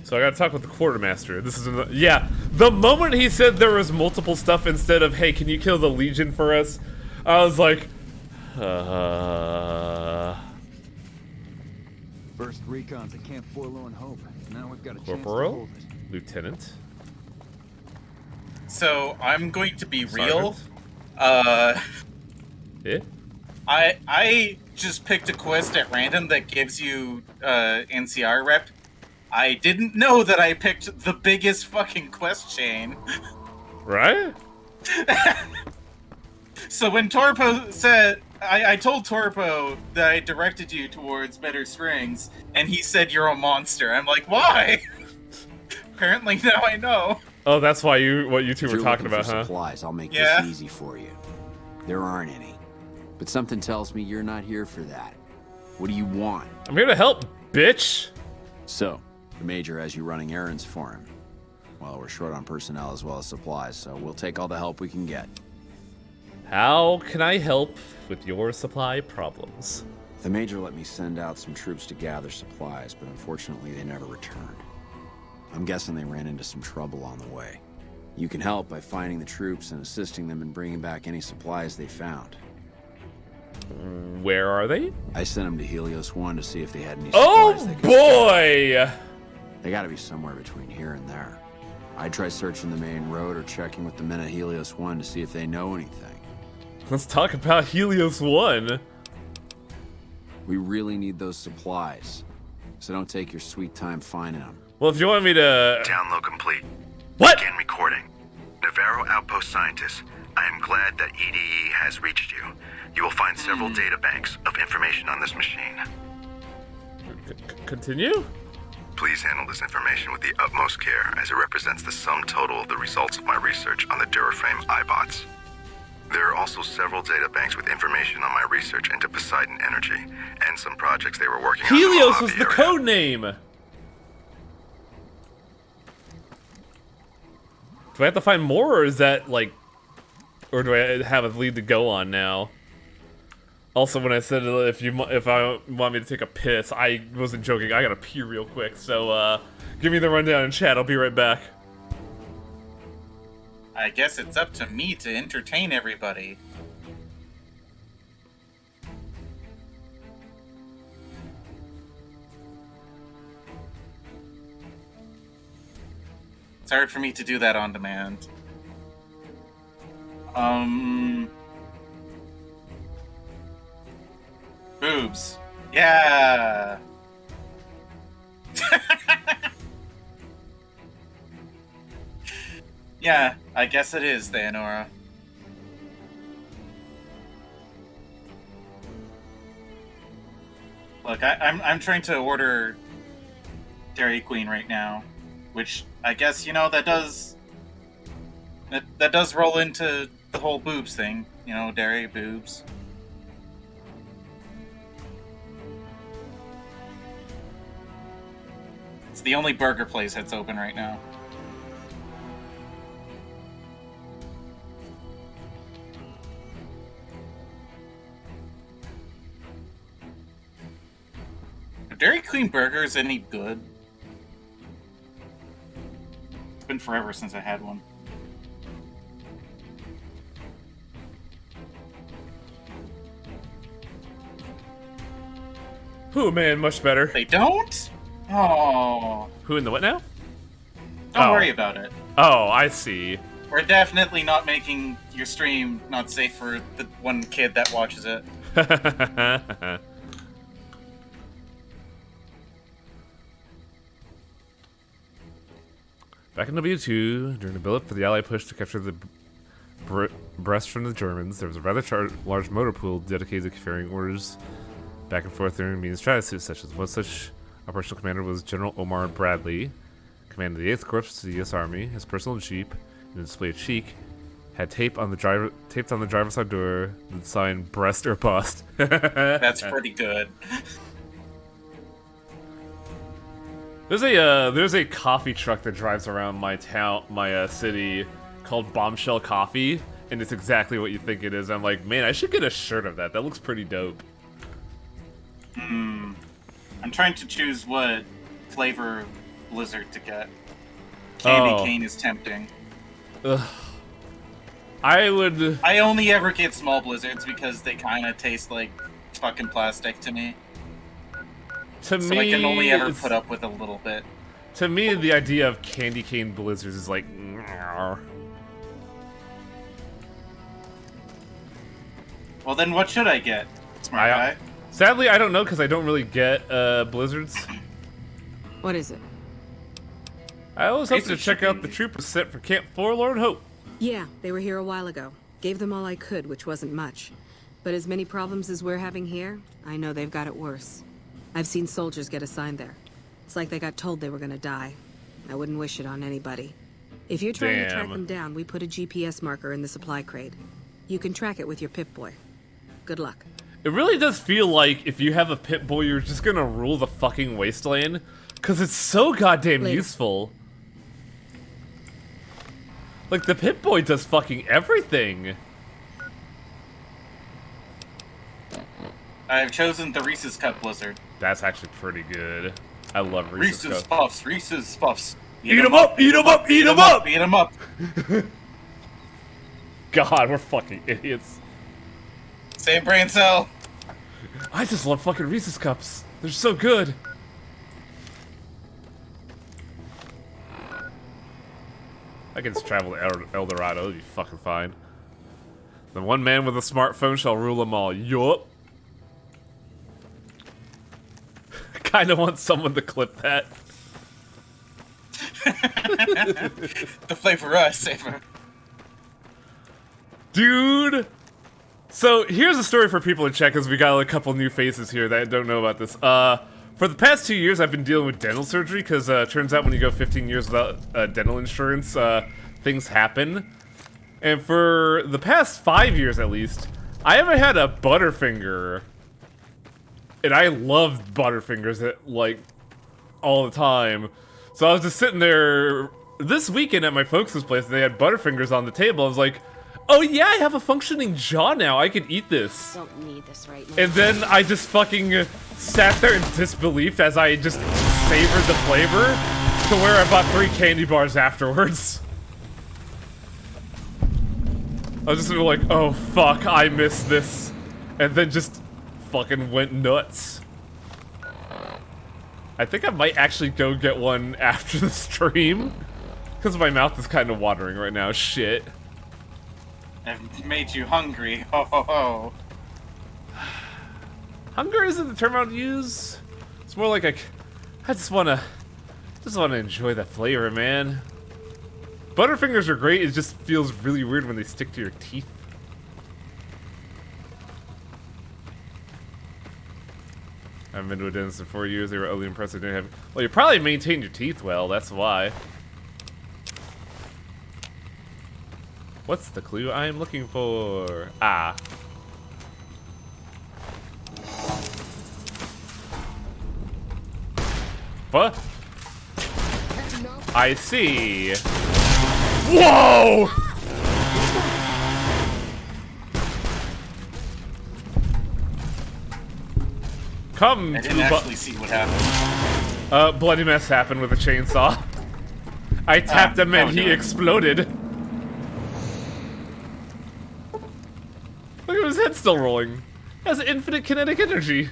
So I gotta talk with the quartermaster. This is yeah. The moment he said there was multiple stuff instead of, hey, can you kill the Legion for us? I was like, First recon to Camp Forlorn Hope. Now we've got a chance to Corporal, hold it. Lieutenant. So I'm going to be real. Yeah? I just picked a quest at random that gives you NCR rep. I didn't know that I picked the biggest fucking quest chain. Right? So when Torpo said, I told Torpo that I directed you towards Better Springs, and he said you're a monster. I'm like, why? Apparently now I know. Oh, that's why what you two If were you're talking looking about, for huh? supplies, I'll make Yeah. this easy for you. There aren't any. But something tells me you're not here for that. What do you want? I'm here to help, bitch. So, the Major has you running errands for him. Well, we're short on personnel as well as supplies, so we'll take all the help we can get. How can I help with your supply problems? The Major let me send out some troops to gather supplies, but unfortunately they never returned. I'm guessing they ran into some trouble on the way. You can help by finding the troops and assisting them in bringing back any supplies they found. Where are they? I sent them to Helios 1 to see if they had any Oh supplies they could boy! They gotta be somewhere between here and there. I'd try searching the main road or checking with the men at Helios 1 to see if they know anything. Let's talk about Helios 1. We really need those supplies, so don't take your sweet time finding them. Well, if you want me to... Download complete. What? Begin recording. Navarro Outpost Scientist, I am glad that EDE has reached you. You will find several data banks of information on this machine. Continue? Please handle this information with the utmost care, as it represents the sum total of the results of my research on the Duraframe iBots. There are also several data banks with information on my research into Poseidon Energy, and some projects they were working on. Helios was the code name! Do I have to find more, or is that, like... Or do I have a lead to go on now? Also, when I said if I want me to take a piss, I wasn't joking. I gotta pee real quick, so, give me the rundown in chat. I'll be right back. I guess it's up to me to entertain everybody. It's hard for me to do that on demand. Boobs. Yeah. Yeah, I guess it is, Theonora. Look, I'm trying to order Dairy Queen right now, which I guess, you know, that does roll into the whole boobs thing, you know, dairy boobs. It's the only burger place that's open right now. Are Dairy Queen burgers any good? It's been forever since I had one. Oh man, much better. They don't? Oh. Who in the what now? Don't worry about it. Oh, I see. We're definitely not making your stream not safe for the one kid that watches it. Back in W2, during the build-up for the Allied push to capture the Brest from the Germans, there was a rather large motor pool dedicated to carrying orders back and forth during means strategy sessions. One such operational commander was General Omar Bradley, commander of the 8th Corps to the U.S. Army. His personal Jeep, in a display of cheek, had taped on the driver's side door the sign "Brest or Bust." That's pretty good. There's a coffee truck that drives around my city called Bombshell Coffee, and it's exactly what you think it is. I'm like, man, I should get a shirt of that. That looks pretty dope. I'm trying to choose what flavor Blizzard to get. Candy cane is tempting. Ugh. I only ever get small Blizzards because they kind of taste like fucking plastic to me. So I can only ever put up with a little bit. To me, the idea of candy cane blizzards is like... Well, then what should I get, smart guy? Sadly, I don't know because I don't really get blizzards. What is it? I always hope to check out the troopers set for Camp Forlorn Hope. Yeah, they were here a while ago. Gave them all I could, which wasn't much. But as many problems as we're having here, I know they've got it worse. I've seen soldiers get assigned there. It's like they got told they were gonna die. I wouldn't wish it on anybody. If you're trying to track them down, we put a GPS marker in the supply crate. You can track it with your Pip-Boy. Good luck. It really does feel like if you have a Pip-Boy, you're just gonna rule the fucking wasteland. Because it's so goddamn useful. Like, the Pip-Boy does fucking everything. I've chosen the Reese's Cup Blizzard. That's actually pretty good. I love Reese's Cups. Puffs, Reese's Puffs. Eat 'em up, eat 'em up, eat 'em up! Eat 'em up! God, we're fucking idiots. Same brain cell. I just love fucking Reese's Cups. They're so good. I can just travel to El Dorado, it'll be fucking fine. The one man with a smartphone shall rule them all. Yup. Kinda want someone to clip that. The flavor us, saver. Dude! So, here's a story for people to check, because we got a couple new faces here that don't know about this. For the past 2 years, I've been dealing with dental surgery, because turns out when you go 15 years without dental insurance, things happen. And for the past 5 years, at least, I haven't had a Butterfinger. And I loved Butterfingers, like, all the time. So I was just sitting there this weekend at my folks' place, and they had Butterfingers on the table. I was like, oh yeah, I have a functioning jaw now. I could eat this. Don't need this right now. And then I just fucking sat there in disbelief as I just savored the flavor to where I bought 3 candy bars afterwards. I was just sort of like, oh fuck, I missed this. And then just fucking went nuts. I think I might actually go get one after the stream. Because my mouth is kind of watering right now, shit. I've made you hungry, ho ho ho. Hunger isn't the term I would use. It's more like I just wanna enjoy the flavor, man. Butterfingers are great, it just feels really weird when they stick to your teeth. I haven't been to a dentist in 4 years. They were ugly impressive. Didn't have. Well, you probably maintained your teeth well. That's why. What's the clue I'm looking for? Ah. What? I see. Whoa! Come I to didn't actually see what happened. Bloody mess happened with a chainsaw. I tapped him and he exploded. Look at his head still rolling. He has infinite kinetic energy.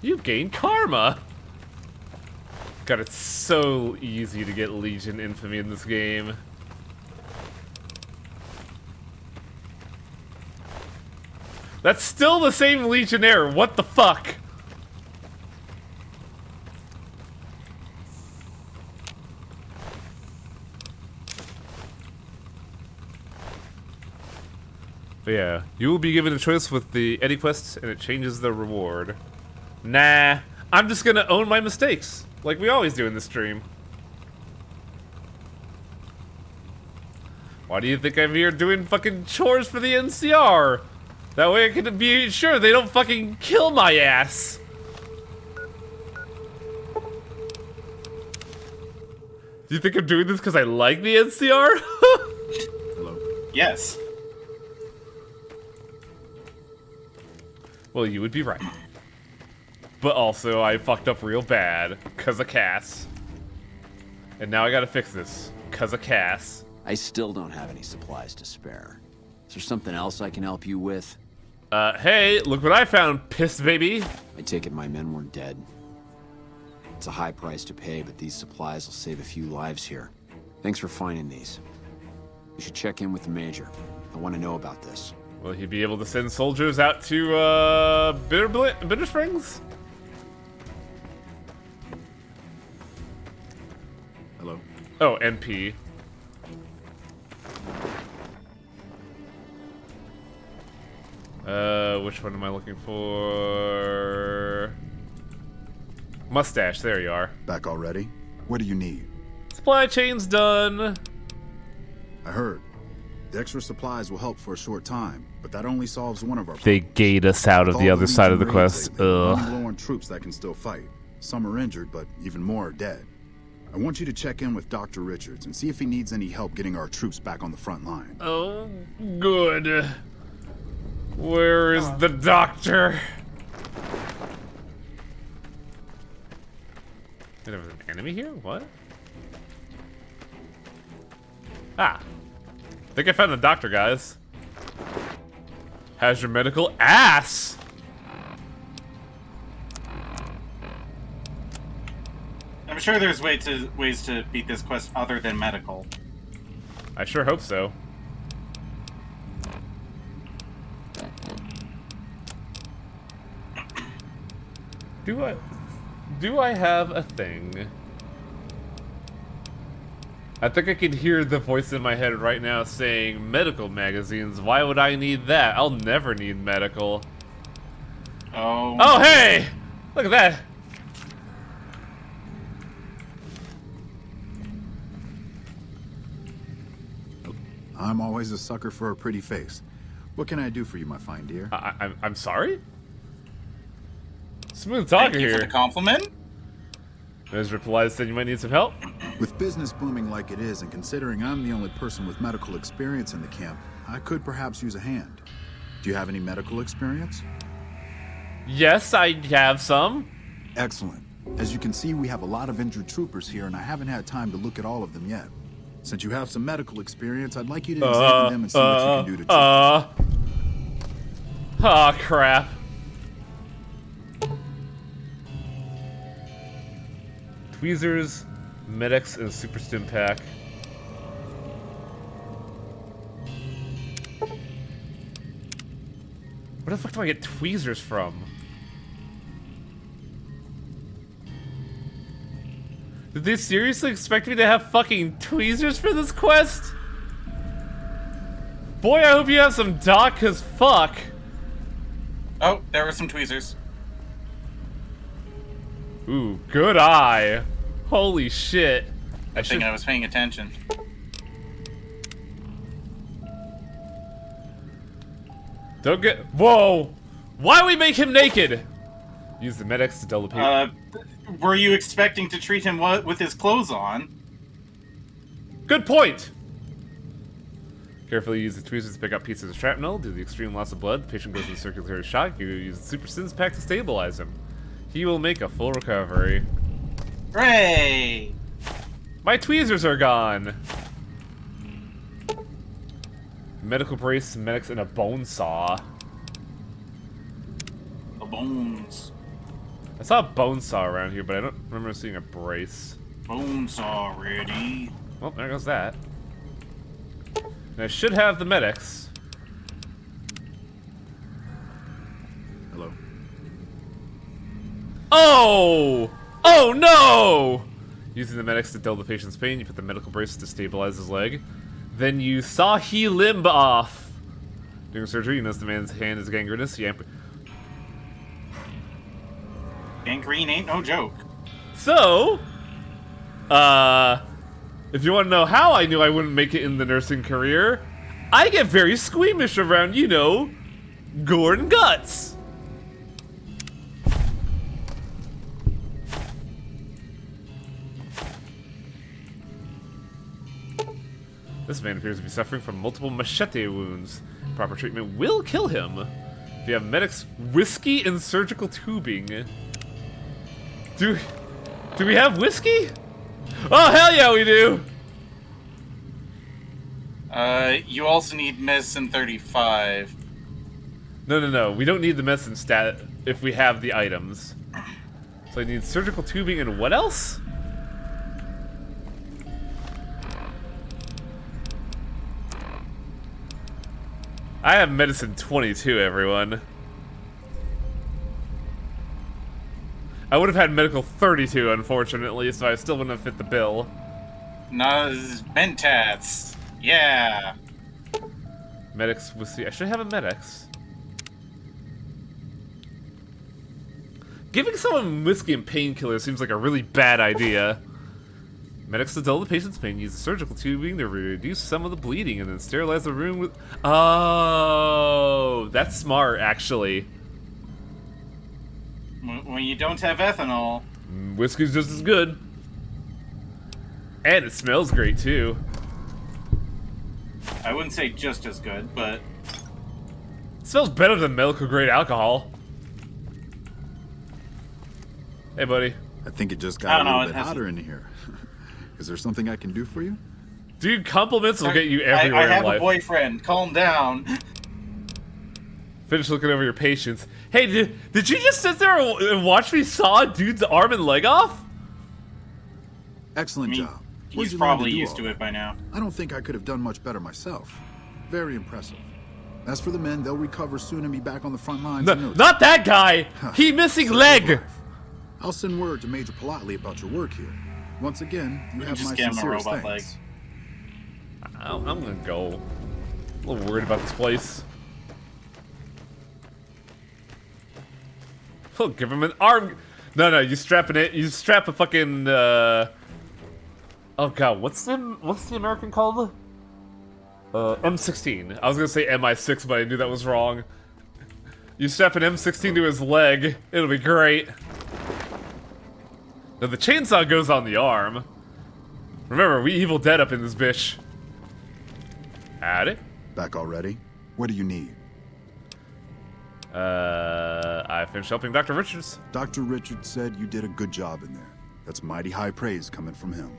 You gain karma. God, it's so easy to get Legion infamy in this game. That's still the same Legionnaire. What the fuck? But yeah, you will be given a choice with the Eddie quest, and it changes the reward. Nah, I'm just gonna own my mistakes, like we always do in this stream. Why do you think I'm here doing fucking chores for the NCR? That way I can be sure they don't fucking kill my ass. Do you think I'm doing this because I like the NCR? Hello. Yes. Well, you would be right. But also, I fucked up real bad because of Cass. And now I gotta fix this because of Cass. I still don't have any supplies to spare. Is there something else I can help you with? Hey, look what I found, piss baby. I take it my men weren't dead. It's a high price to pay, but these supplies will save a few lives here. Thanks for finding these. You should check in with the Major. I want to know about this. Will he be able to send soldiers out to, Bitter Springs? Hello? Oh, NP. Which one am I looking for? Mustache, there you are. Back already? What do you need? Supply chain's done. I heard. The extra supplies will help for a short time, but that only solves one of our They problems. gate us out of the other side of the quest. We're Ugh. running low on troops that can still fight. Some are injured, but even more are dead. I want you to check in with Dr. Richards and see if he needs any help getting our troops back on the front line. Oh, good. Where is the doctor? There was an enemy here? What? Ah. I think I found the doctor, guys. How's your medical ass? I'm sure there's ways to beat this quest other than medical. I sure hope so. Do I have a thing? I think I can hear the voice in my head right now saying medical magazines. Why would I need that? I'll never need medical. Oh. Oh, hey! Look at that. I'm always a sucker for a pretty face. What can I do for you, my fine dear? I'm sorry? Smooth talker Thank you here. for the compliment. Ezra Polite said you might need some help. With business booming like it is, and considering I'm the only person with medical experience in the camp, I could perhaps use a hand. Do you have any medical experience? Yes, I have some. Excellent. As you can see, we have a lot of injured troopers here, and I haven't had time to look at all of them yet. Since you have some medical experience, I'd like you to examine them and see what you can do to treat them. Oh, crap. Tweezers, medics, and super stim pack. Where the fuck do I get tweezers from? Did they seriously expect me to have fucking tweezers for this quest? Boy, I hope you have some doc, cause fuck. Oh, there were some tweezers. Ooh, good eye. Holy shit. I think I was paying attention. Don't get. Whoa! Why we make him naked? Use the medics to dull the pain. Were you expecting to treat him with his clothes on? Good point! Carefully use the tweezers to pick up pieces of shrapnel. Due to the extreme loss of blood, the patient goes into circulatory shock. You use the Super Sins pack to stabilize him. He will make a full recovery. Hooray! My tweezers are gone! Medical brace, medics, and a bone saw. The bones. I saw a bone saw around here, but I don't remember seeing a brace. Bone saw ready. Well, there goes that. And I should have the medics. Hello. Oh! Oh no! Using the medics to dull the patient's pain, you put the medical brace to stabilize his leg. Then you saw he limb off. During surgery, you notice the man's hand is gangrenous. Gangrene ain't no joke. So, if you want to know how I knew I wouldn't make it in the nursing career, I get very squeamish around, you know, gore and guts. This man appears to be suffering from multiple machete wounds. Proper treatment will kill him. If you have medics, whiskey, and surgical tubing. Do we have whiskey? Oh, hell yeah, we do! You also need medicine 35. No. We don't need the medicine stat if we have the items. So I need surgical tubing and what else? I have medicine 22, everyone. I would have had medical 32, unfortunately, so I still wouldn't have fit the bill. Nuz Mentats. Yeah. Medics with I should have a medics. Giving someone whiskey and painkillers seems like a really bad idea. Medics to dull the patient's pain use the surgical tubing to reduce some of the bleeding and then sterilize the room with... Oh, that's smart, actually. When you don't have ethanol... Whiskey's just as good. And it smells great, too. I wouldn't say just as good, but... It smells better than medical-grade alcohol. Hey, buddy. I think it just got a little bit hotter in here. Is there something I can do for you? Dude, compliments will get you everywhere in life. I have a boyfriend. Calm down. Finish looking over your patients. Hey, did you just sit there and watch me saw a dude's arm and leg off? Excellent job. He's probably used to it by now. I don't think I could have done much better myself. Very impressive. As for the men, they'll recover soon and be back on the front lines. Not that guy! He missing leg! I'll send word to Major Politely about your work here. Once again, you have my sincerest thanks. I'm gonna go. A little worried about this place. Oh, give him an arm. No, you strap it. You strap a fucking. Oh god, what's the American called? M16. I was gonna say MI6, but I knew that was wrong. You strap an M16 to his leg. It'll be great. Now the chainsaw goes on the arm. Remember, we Evil Dead up in this bitch. At it. Back already? What do you need? I finished helping Dr. Richards. Dr. Richards said you did a good job in there. That's mighty high praise coming from him.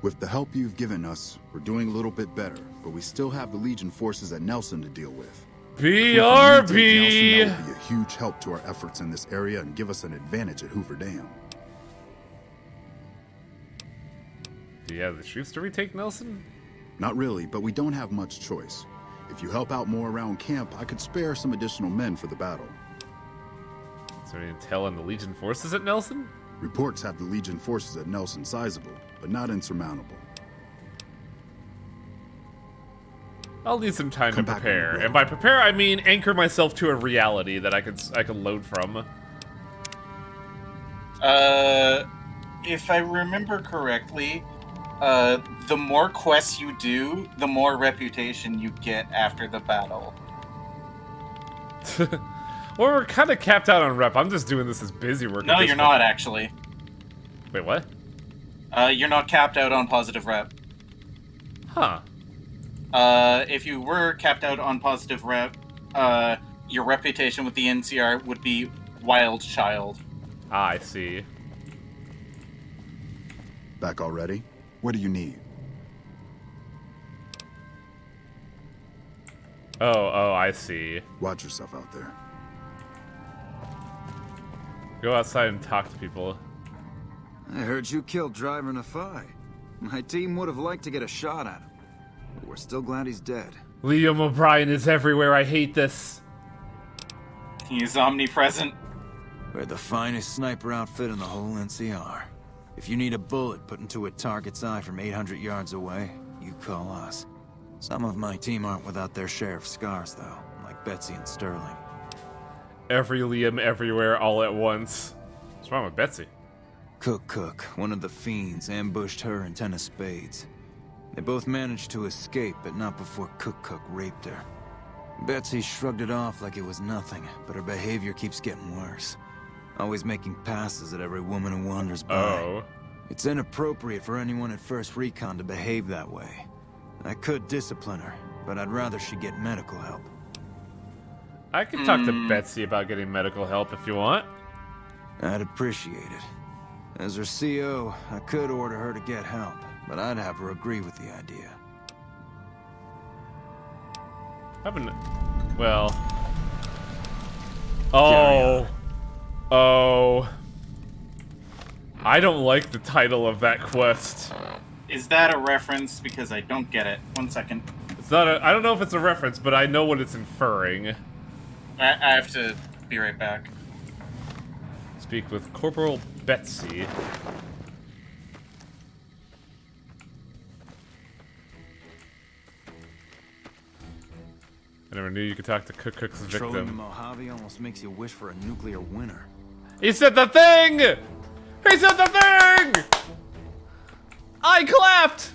With the help you've given us, we're doing a little bit better, but we still have the Legion forces at Nelson to deal with. BRB! That would be a huge help to our efforts in this area and give us an advantage at Hoover Dam. Do you have the troops to retake Nelson? Not really, but we don't have much choice. If you help out more around camp, I could spare some additional men for the battle. Is there any intel on the Legion forces at Nelson? Reports have the Legion forces at Nelson sizable, but not insurmountable. I'll need some time to prepare. And by prepare, I mean anchor myself to a reality that I can load from. If I remember correctly, the more quests you do, the more reputation you get after the battle. Well, we're kind of capped out on rep. I'm just doing this as busy work. No, you're not, actually. Wait, what? You're not capped out on positive rep. Huh. If you were capped out on positive rep, your reputation with the NCR would be Wild Child. Ah, I see. Back already? What do you need? Oh, I see. Watch yourself out there. Go outside and talk to people. I heard you killed Driver Nafai. My team would have liked to get a shot at him. But we're still glad he's dead. Liam O'Brien is everywhere. I hate this. He's omnipresent. We're the finest sniper outfit in the whole NCR. If you need a bullet put into a target's eye from 800 yards away, you call us. Some of my team aren't without their share of scars, though, like Betsy and Sterling. Every Liam everywhere all at once. What's wrong with Betsy? Cook, one of the fiends, ambushed her and 10 of spades. They both managed to escape, but not before Cook raped her. Betsy shrugged it off like it was nothing, but her behavior keeps getting worse. Always making passes at every woman who wanders by. Oh. It's inappropriate for anyone at First Recon to behave that way. I could discipline her, but I'd rather she get medical help. I can talk to Betsy about getting medical help if you want. I'd appreciate it. As her CO, I could order her to get help, but I'd have her agree with the idea. Well... Oh. I don't like the title of that quest. Is that a reference? Because I don't get it. 1 second. It's not I don't know if it's a reference, but I know what it's inferring. I have to be right back. Speak with Corporal Betsy. I never knew you could talk to Cook's Controlling the victim. Mojave almost makes you wish for a nuclear winter. He said the thing! He said the thing! I clapped!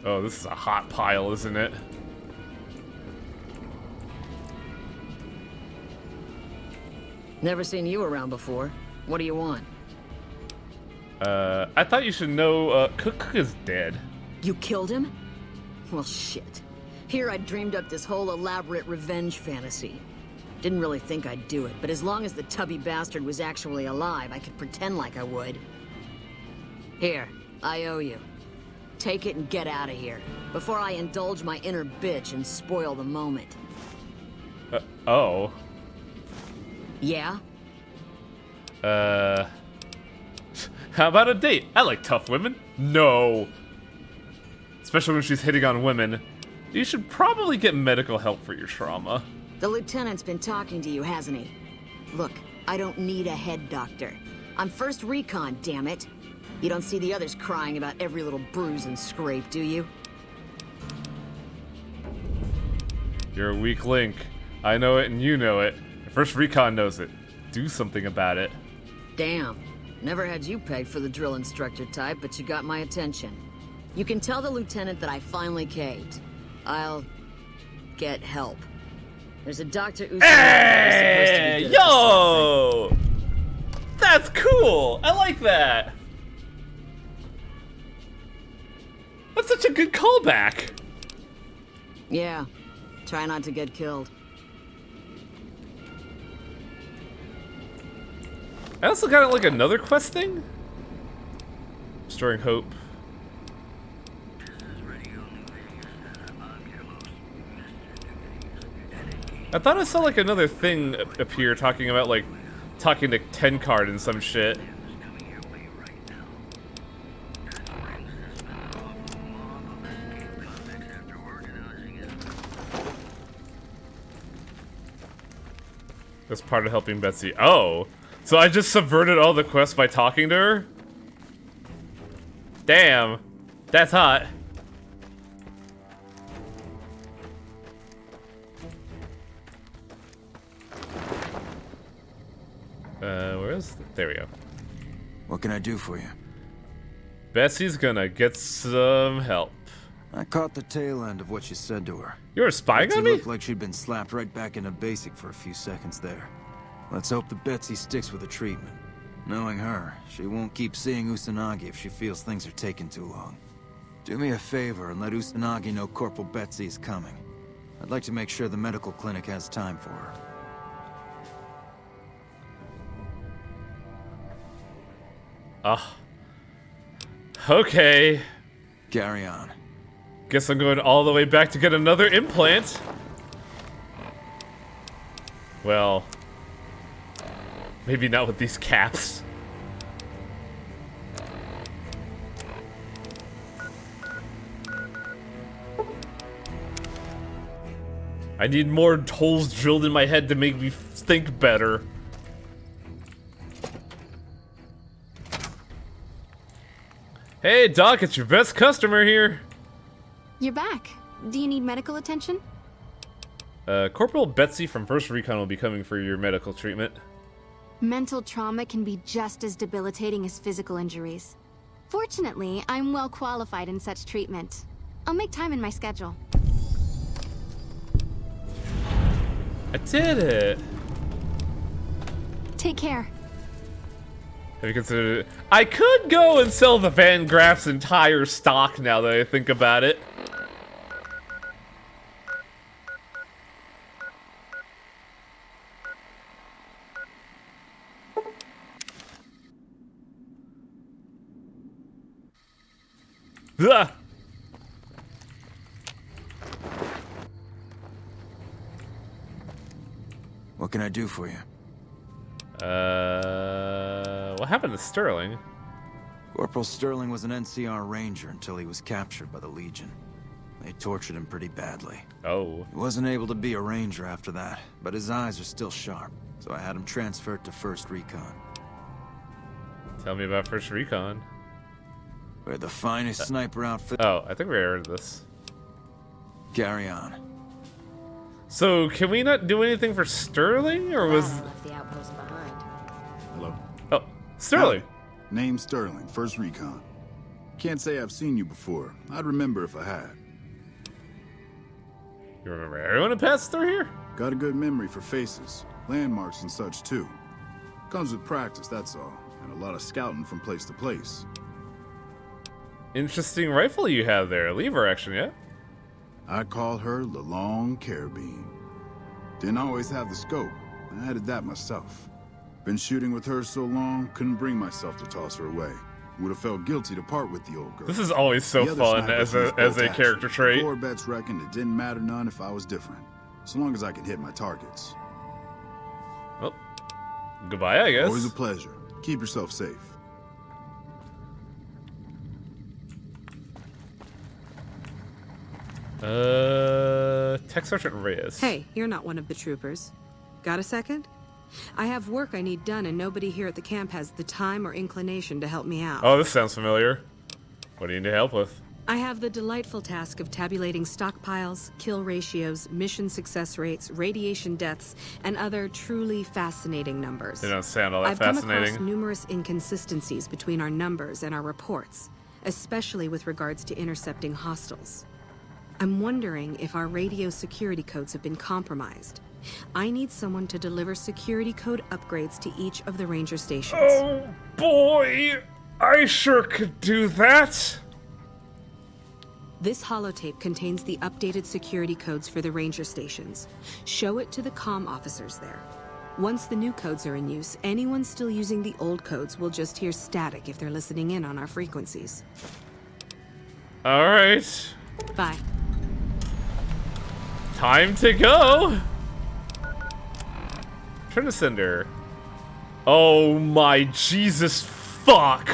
Oh, this is a hot pile, isn't it? Never seen you around before. What do you want? I thought you should know, Cook is dead. You killed him? Well, shit. Here I dreamed up this whole elaborate revenge fantasy. Didn't really think I'd do it, but as long as the tubby bastard was actually alive, I could pretend like I would. Here, I owe you. Take it and get out of here, before I indulge my inner bitch and spoil the moment. Oh. Yeah? How about a date? I like tough women. No. Especially when she's hitting on women. You should probably get medical help for your trauma. The lieutenant's been talking to you, hasn't he? Look, I don't need a head doctor. I'm First Recon, damn it. You don't see the others crying about every little bruise and scrape, do you? You're a weak link. I know it and you know it. First Recon knows it. Do something about it. Damn. Never had you pegged for the drill instructor type, but you got my attention. You can tell the lieutenant that I finally caved. I'll get help. There's a Dr. Usman. Hey! Yo! That's cool! I like that! That's such a good callback! Yeah. Try not to get killed. I also got like another quest thing? Restoring hope. I thought I saw like another thing appear talking about like talking to Tencard and some shit. That's part of helping Betsy. Oh, so I just subverted all the quests by talking to her? Damn, that's hot. Where is there we go. What can I do for you? Betsy's gonna get some help. I caught the tail end of what you said to her. You were spying Betsy on me? Looked like she'd been slapped right back into basic for a few seconds there. Let's hope that Betsy sticks with the treatment. Knowing her, she won't keep seeing Usanagi if she feels things are taking too long. Do me a favor and let Usanagi know Corporal Betsy is coming. I'd like to make sure the medical clinic has time for her. Okay. Carry on. Guess I'm going all the way back to get another implant. Well, maybe not with these caps. I need more holes drilled in my head to make me think better. Hey, Doc, it's your best customer here. You're back. Do you need medical attention? Corporal Betsy from 1st Recon will be coming for your medical treatment. Mental trauma can be just as debilitating as physical injuries. Fortunately, I'm well qualified in such treatment. I'll make time in my schedule. I did it. Take care. Have you considered it? I could go and sell the Van Graff's entire stock now that I think about it. Ugh. What can I do for you? What happened to Sterling? Corporal Sterling was an NCR Ranger until he was captured by the Legion. They tortured him pretty badly. Oh. He wasn't able to be a Ranger after that, but his eyes are still sharp, so I had him transferred to 1st Recon. Tell me about 1st Recon. We're the finest sniper outfit. Oh, I think we heard of this. Carry on. So, can we not do anything for Sterling, or was... left the outpost behind. Hello? Oh, Sterling. Name Sterling, 1st Recon. Can't say I've seen you before. I'd remember if I had. You remember everyone who passed through here? Got a good memory for faces, landmarks and such too. Comes with practice, that's all. And a lot of scouting from place to place. Interesting rifle you have there. Lever action, yeah? I call her the Long Carabine. Didn't always have the scope. I added that myself. Been shooting with her so long, couldn't bring myself to toss her away. Would have felt guilty to part with the old girl. This is always so fun as a character trait. Poor Bets reckoned it didn't matter none if I was different, so long as I could hit my targets. Well, goodbye, I guess. Always a pleasure. Keep yourself safe. Tech Sergeant Reyes. Hey, you're not one of the troopers. Got a second? I have work I need done, and nobody here at the camp has the time or inclination to help me out. Oh, this sounds familiar. What do you need help with? I have the delightful task of tabulating stockpiles, kill ratios, mission success rates, radiation deaths, and other truly fascinating numbers. They don't sound all that I've come fascinating. across numerous inconsistencies between our numbers and our reports, especially with regards to intercepting hostiles. I'm wondering if our radio security codes have been compromised. I need someone to deliver security code upgrades to each of the ranger stations. Oh boy, I sure could do that. This holotape contains the updated security codes for the ranger stations. Show it to the comm officers there. Once the new codes are in use, anyone still using the old codes will just hear static if they're listening in on our frequencies. All right. Bye. Time to go. Turn to sender. Oh my Jesus fuck!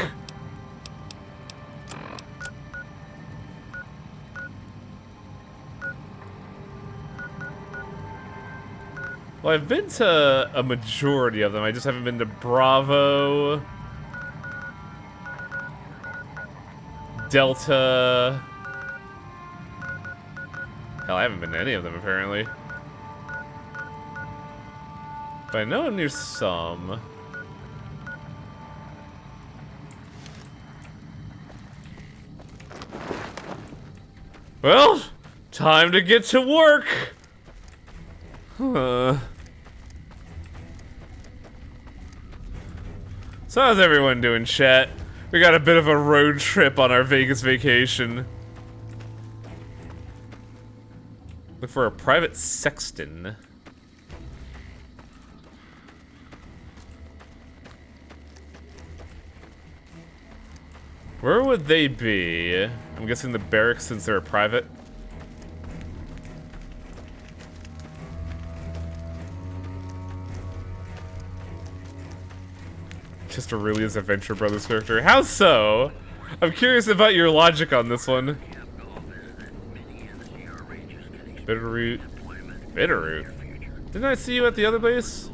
Well, I've been to a majority of them. I just haven't been to Bravo, Delta. Hell, I haven't been to any of them, apparently. But I know there's some. Well, time to get to work! So how's everyone doing, chat? We got a bit of a road trip on our Vegas vacation. Look for a private sexton. Where would they be? I'm guessing the barracks since they're a private. Just Aurelia's Adventure Brothers character. How so? I'm curious about your logic on this one. Bitterroot. Bitterroot? Didn't I see you at the other base?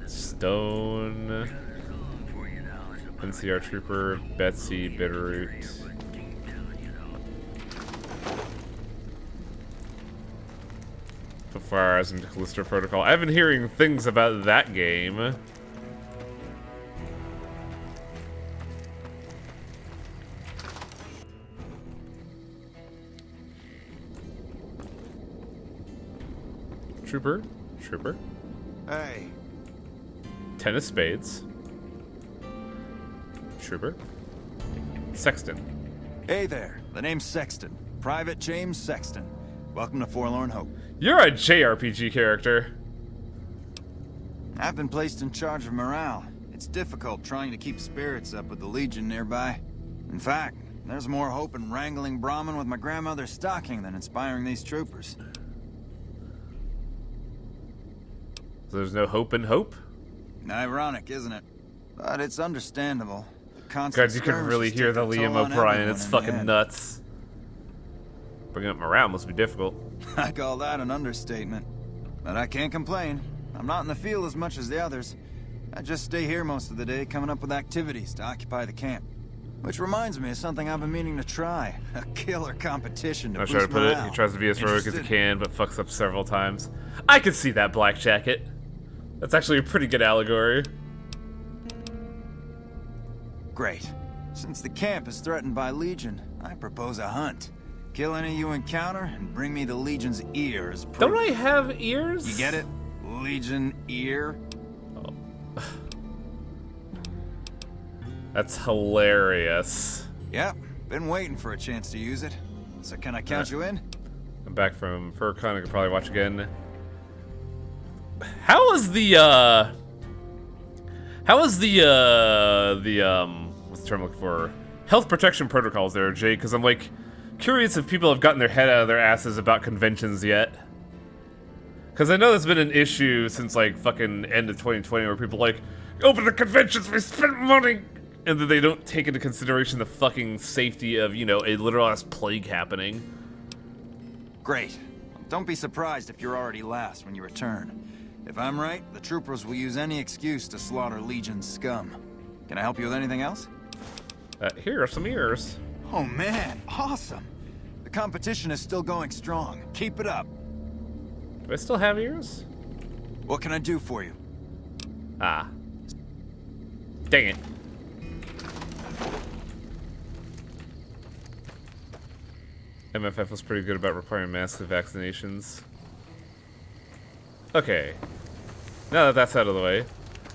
Stone. NCR Trooper, Betsy, Bitterroot. So far as into Callisto Protocol. I've been hearing things about that game. Trooper. Hey. 10 of spades. Trooper. Sexton. Hey there. The name's Sexton. Private James Sexton. Welcome to Forlorn Hope. You're a JRPG character. I've been placed in charge of morale. It's difficult trying to keep spirits up with the Legion nearby. In fact, there's more hope in wrangling Brahmin with my grandmother's stocking than inspiring these troopers. So there's no hope in hope? Ironic, isn't it? But it's understandable. God, you can really hear the Liam O'Brien. It's fucking nuts. Bringing up morale must be difficult. I call that an understatement. But I can't complain. I'm not in the field as much as the others. I just stay here most of the day, coming up with activities to occupy the camp. Which reminds me of something I've been meaning to try. A killer competition to I'm boost trying to put morale. it. He tries to be as heroic as he can, but fucks up several times. I could see that, Black Jacket. That's actually a pretty good allegory. Great. Since the camp is threatened by Legion, I propose a hunt. Kill any you encounter and bring me the Legion's ear as proof. Don't I have ears? You get it? Legion ear? Oh. That's hilarious. Yep, been waiting for a chance to use it. So can I count you in? I'm back from FurCon. I could probably watch again. How is the what's the term I'm looking for? Health protection protocols there, Jay? Because I'm like curious if people have gotten their head out of their asses about conventions yet. Because I know that's been an issue since like fucking end of 2020 where people are like, open the conventions, we spent money! And then they don't take into consideration the fucking safety of, you know, a literal ass plague happening. Great. Don't be surprised if you're already last when you return. If I'm right, the troopers will use any excuse to slaughter Legion's scum. Can I help you with anything else? Here are some ears. Oh man, awesome! The competition is still going strong. Keep it up. Do I still have ears? What can I do for you? Ah. Dang it. MFF was pretty good about requiring masks and vaccinations. Okay. Now that that's out of the way,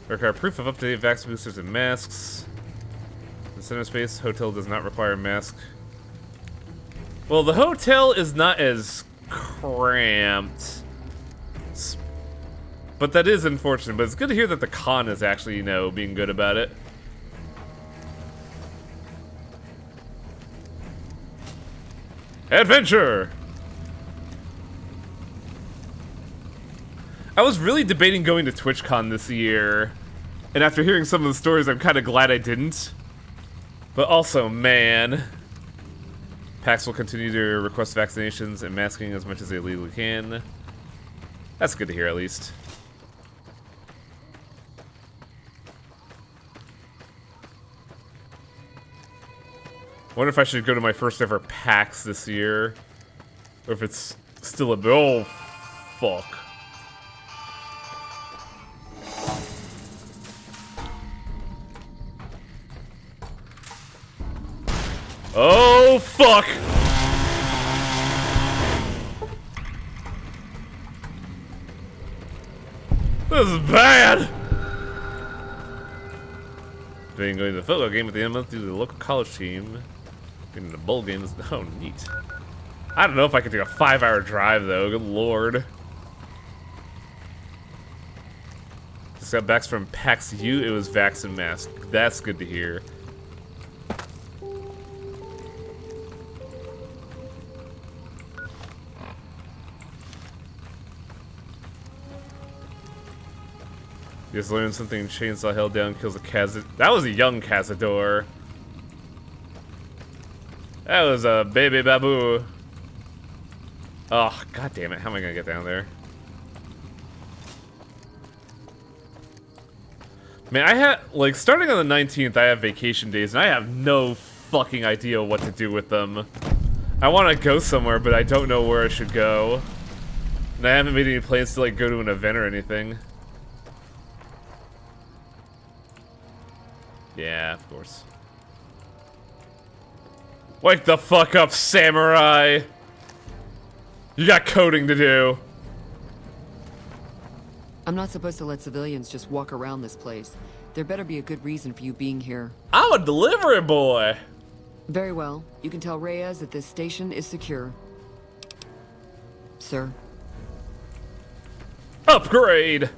require proof of up-to-date vax boosters and masks. The Center Space Hotel does not require a mask. Well, the hotel is not as cramped. But that is unfortunate, but it's good to hear that the con is actually, you know, being good about it. Adventure! I was really debating going to TwitchCon this year, and after hearing some of the stories, I'm kind of glad I didn't. But also, man, PAX will continue to request vaccinations and masking as much as they legally can. That's good to hear, at least. Wonder if I should go to my first ever PAX this year, or if it's still a oh fuck. Oh fuck! This is bad! Going to the football game at the end of the month due to the local college team. Getting the bowl games. Oh, neat. I don't know if I could do a 5-hour drive, though. Good lord. Just got back from PAX U. It was Vax and Mask. That's good to hear. You just learned something. Chainsaw held down, kills a Cazador. That was a young Cazador. That was a baby babu. Oh, god damn it. How am I gonna get down there? Man, I had, like, starting on the 19th, I have vacation days, and I have no fucking idea what to do with them. I want to go somewhere, but I don't know where I should go. And I haven't made any plans to, like, go to an event or anything. Yeah, of course. Wake the fuck up, samurai! You got coding to do. I'm not supposed to let civilians just walk around this place. There better be a good reason for you being here. I'm a delivery boy! Very well. You can tell Reyes that this station is secure. Sir. Upgrade!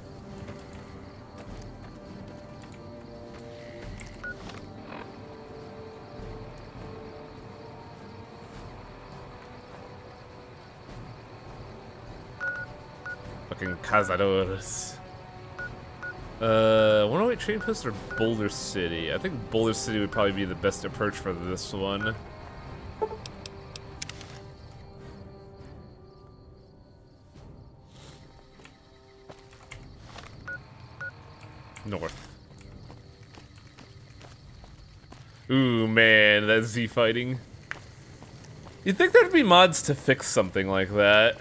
Fucking Cazadores. 108 Train Post or Boulder City? I think Boulder City would probably be the best approach for this one. North. Ooh, man, that Z fighting. You'd think there'd be mods to fix something like that.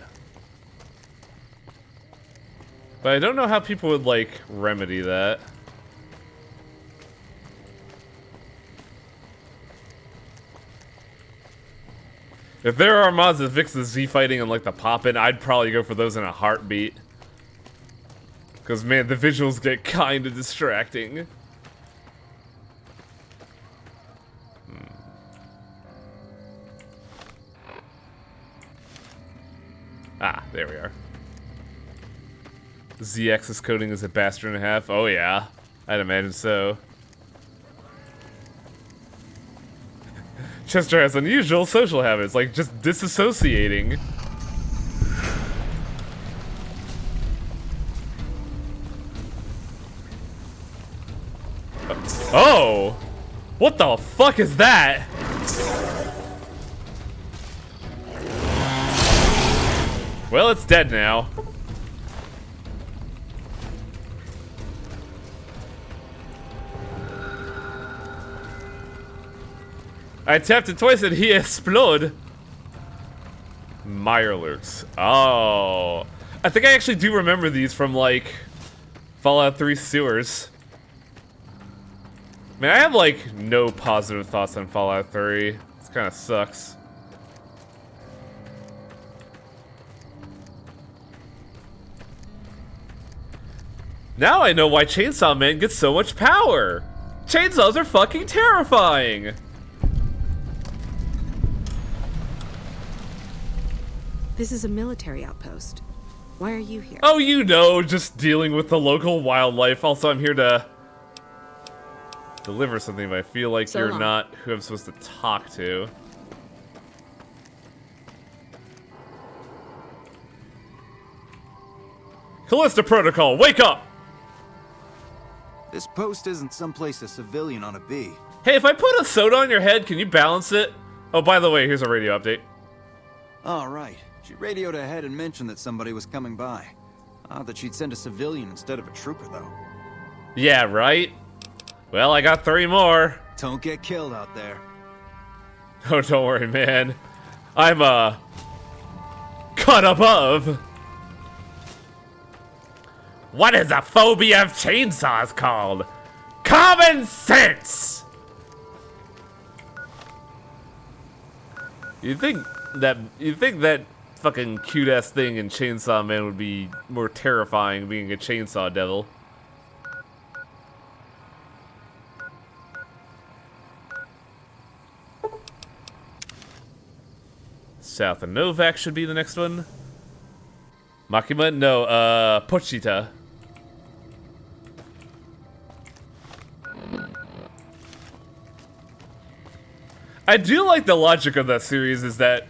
But I don't know how people would, like, remedy that. If there are mods that fix the Z fighting and, like, the pop-in, I'd probably go for those in a heartbeat. Because, man, the visuals get kind of distracting. Ah, there we are. ZX's coding is a bastard and a half. Oh yeah, I'd imagine so. Chester has unusual social habits, like just disassociating. Oh! What the fuck is that? Well, it's dead now. I tapped it twice and he exploded. Mirelurks. Oh. I think I actually do remember these from, like, Fallout 3 sewers. Man, I have, like, no positive thoughts on Fallout 3. This kind of sucks. Now I know why Chainsaw Man gets so much power. Chainsaws are fucking terrifying. This is a military outpost. Why are you here? Oh, you know, just dealing with the local wildlife. Also, I'm here to deliver something, but I feel like you're not who I'm supposed to talk to. Callista Protocol, wake up! This post isn't someplace a civilian ought to be. Hey, if I put a soda on your head, can you balance it? Oh, by the way, here's a radio update. All right. She radioed ahead and mentioned that somebody was coming by. Odd that she'd send a civilian instead of a trooper, though. Yeah, right? Well, I got 3 more. Don't get killed out there. Oh, don't worry, man. I'm, caught above. What is a phobia of chainsaws called? Common sense! You'd think that fucking cute-ass thing in Chainsaw Man would be more terrifying being a chainsaw devil. South of Novak should be the next one. Makima? No, Pochita. I do like the logic of that series is that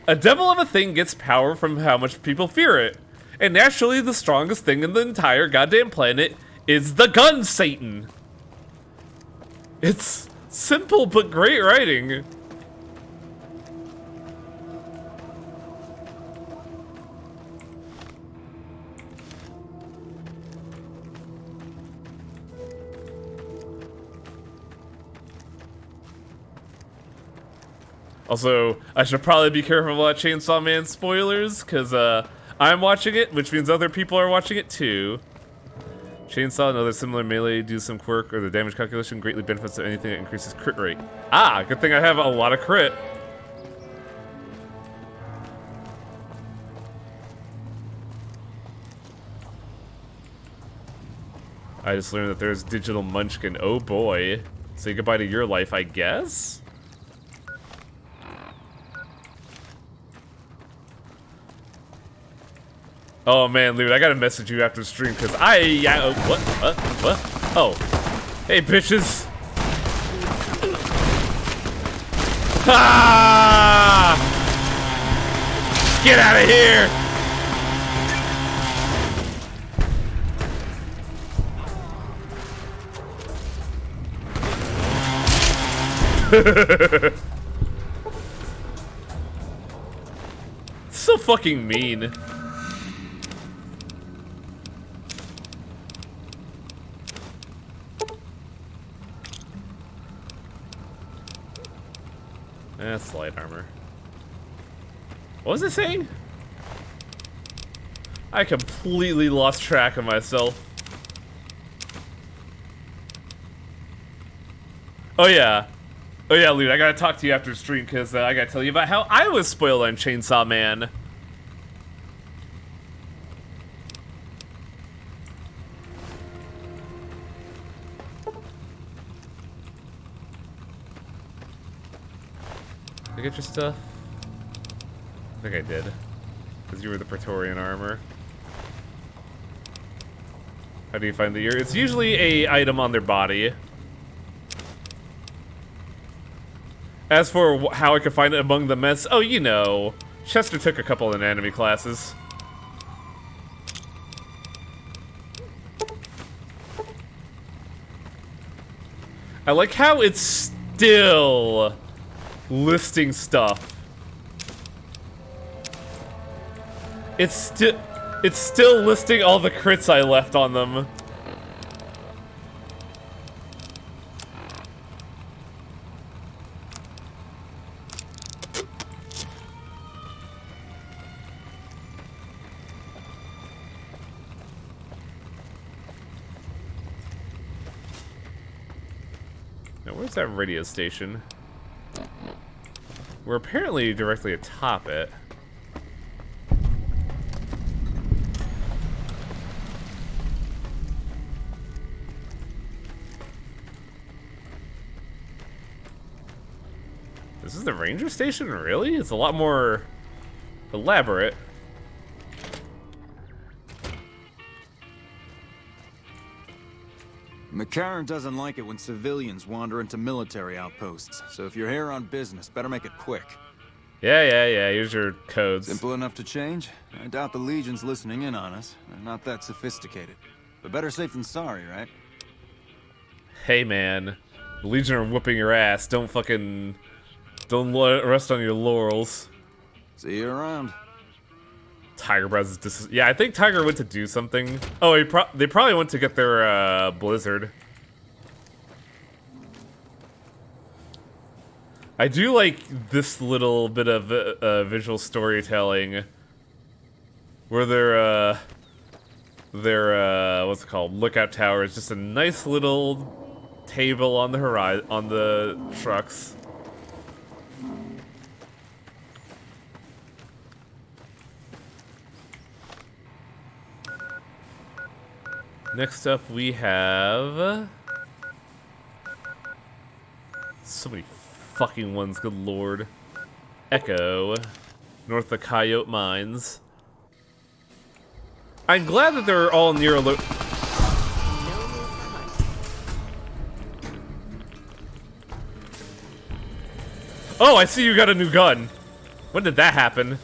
a devil of a thing gets power from how much people fear it. And naturally the strongest thing in the entire goddamn planet is the gun Satan. It's simple but great writing. Also, I should probably be careful about Chainsaw Man spoilers, because I'm watching it, which means other people are watching it too. Chainsaw and other similar melee do some quirk or the damage calculation greatly benefits of anything that increases crit rate. Ah, good thing I have a lot of crit. I just learned that there's Digital Munchkin. Oh boy. Say goodbye to your life, I guess? Oh man, Lude, I gotta message you after the stream because what? Oh. Hey, bitches. Ah! Get out of here! So fucking mean. That's light armor. What was it saying? I completely lost track of myself. Oh yeah. Oh yeah, Lude, I gotta talk to you after the stream because I gotta tell you about how I was spoiled on Chainsaw Man. Did I get your stuff? I think I did. Because you were the Praetorian armor. How do you find the ear? It's usually a item on their body. As for how I could find it among the mess, oh, you know. Chester took a couple of anatomy classes. I like how it's still listing stuff. It's still listing all the crits I left on them. Now, where's that radio station? We're apparently directly atop it. This is the ranger station? Really? It's a lot more elaborate. McCarran doesn't like it when civilians wander into military outposts, so if you're here on business, better make it quick. Yeah. Here's your codes. Simple enough to change? I doubt the Legion's listening in on us. They're not that sophisticated. But better safe than sorry, right? Hey, man. The Legion are whooping your ass. Don't rest on your laurels. See you around. Tiger Bros is yeah, I think Tiger went to do something. Oh, they probably went to get their blizzard. I do like this little bit of visual storytelling where their what's it called, lookout tower is just a nice little table on the horizon, on the trucks. Next up we have so many fucking ones, good lord. Echo, north of Coyote Mines. I'm glad that they're all near a Oh, I see you got a new gun. When did that happen?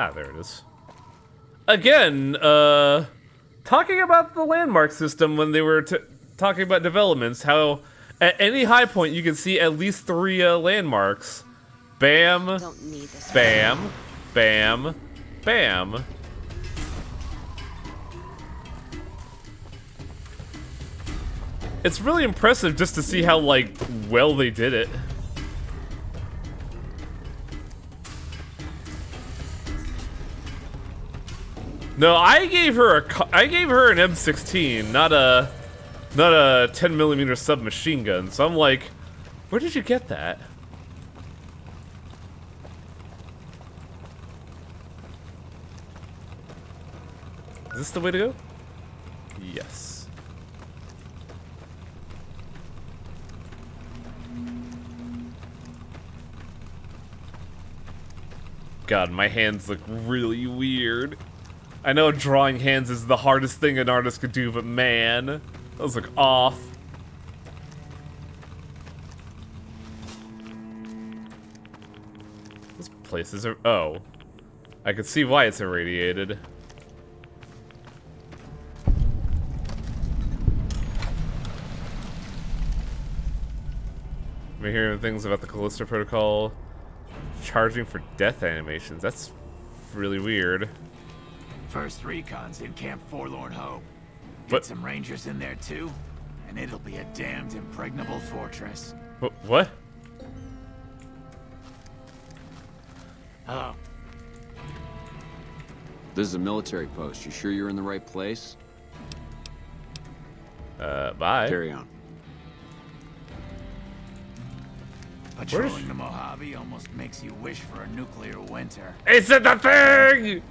Ah, there it is. Again, talking about the landmark system when they were talking about developments, how at any high point you can see at least 3 landmarks. Bam, bam, bam, bam. It's really impressive just to see how, like, well they did it. No, I gave her an M16, not a 10mm submachine gun. So I'm like, where did you get that? Is this the way to go? Yes. God, my hands look really weird. I know drawing hands is the hardest thing an artist could do, but man, those look off. This place is oh. I can see why it's irradiated. I'm hearing things about the Callisto Protocol charging for death animations. That's really weird. First recon's in Camp Forlorn Hope. Get some rangers in there too, and it'll be a damned impregnable fortress. What? Hello. This is a military post. You sure you're in the right place? Bye. Carry on. Patrolling the Mojave almost makes you wish for a nuclear winter. It's the thing!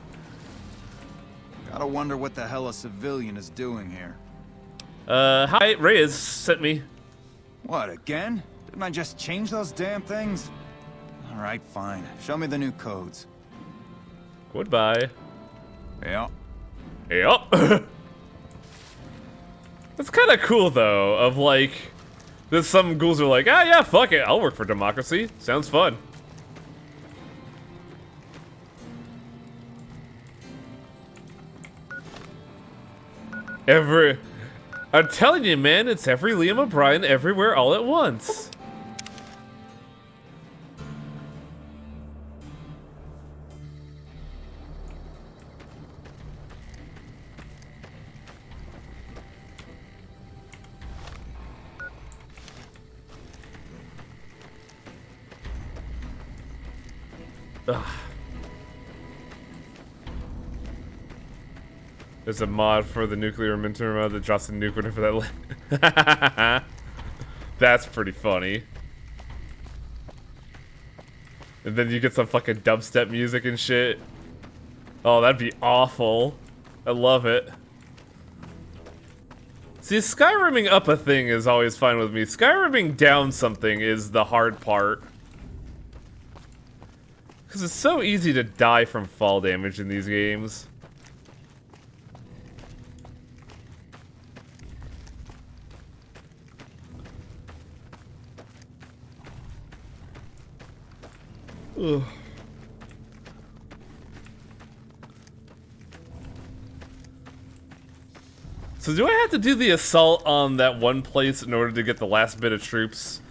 Gotta wonder what the hell a civilian is doing here. Hi, Reyes sent me. What, again? Didn't I just change those damn things? Alright, fine. Show me the new codes. Goodbye. Yeah. Yep. That's kind of cool, though, of like, there's some ghouls are like, ah, yeah, fuck it, I'll work for democracy. Sounds fun. I'm telling you, man, it's every Liam O'Brien everywhere all at once. Ugh. There's a mod for the nuclear momentum mod that drops a nuke whenever that. That's pretty funny. And then you get some fucking dubstep music and shit. Oh, that'd be awful. I love it. See, Skyrimming up a thing is always fine with me. Skyrimming down something is the hard part. Because it's so easy to die from fall damage in these games. Ugh. So do I have to do the assault on that one place in order to get the last bit of troops?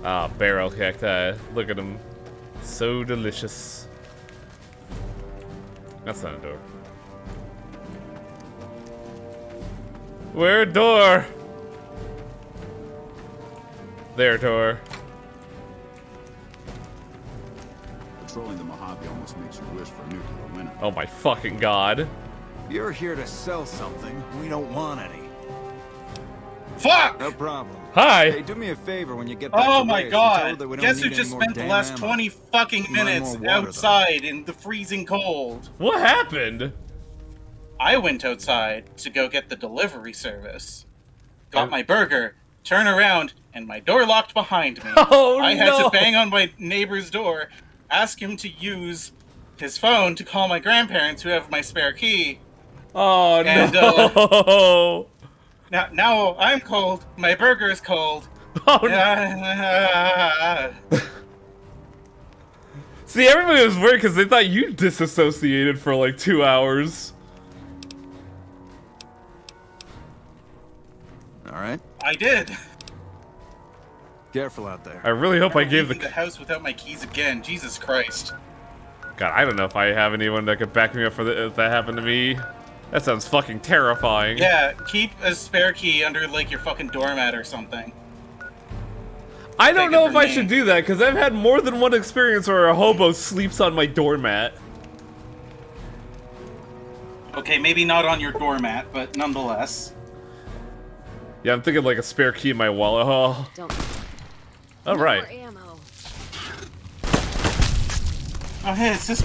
Ah, barrel cacti. Look at them. So delicious. That's not a door. Where door? There, door. Patrolling the Mojave almost makes you wish for a nuclear winter. Oh my fucking god. You're here to sell something. We don't want any. Fuck! No problem. Hi! Hey, do me a favor when you get back Oh to my base, and tell her god! that we don't Guess need who any just more spent the damn last ammo. 20 fucking Run minutes more water, outside in the freezing cold? What happened? I went outside to go get the delivery service. Got my burger, turn around, and my door locked behind me. Oh, I had no. to bang on my neighbor's door, ask him to use his phone to call my grandparents who have my spare key. Oh, And, no. Now I'm cold, my burger is cold. Oh, no. See, everybody was worried because they thought you disassociated for like 2 hours. All right. I did. Careful out there. I really hope I gave Leaving the house without my keys again. Jesus Christ. God, I don't know if I have anyone that could back me up for if that happened to me. That sounds fucking terrifying. Yeah, keep a spare key under like your fucking doormat or something. I don't Take it know from if I me. should do that because I've had more than one experience where a hobo sleeps on my doormat. Okay, maybe not on your doormat, but nonetheless. Yeah, I'm thinking like a spare key in my wallet. Oh. All right. Oh, hey, it's just.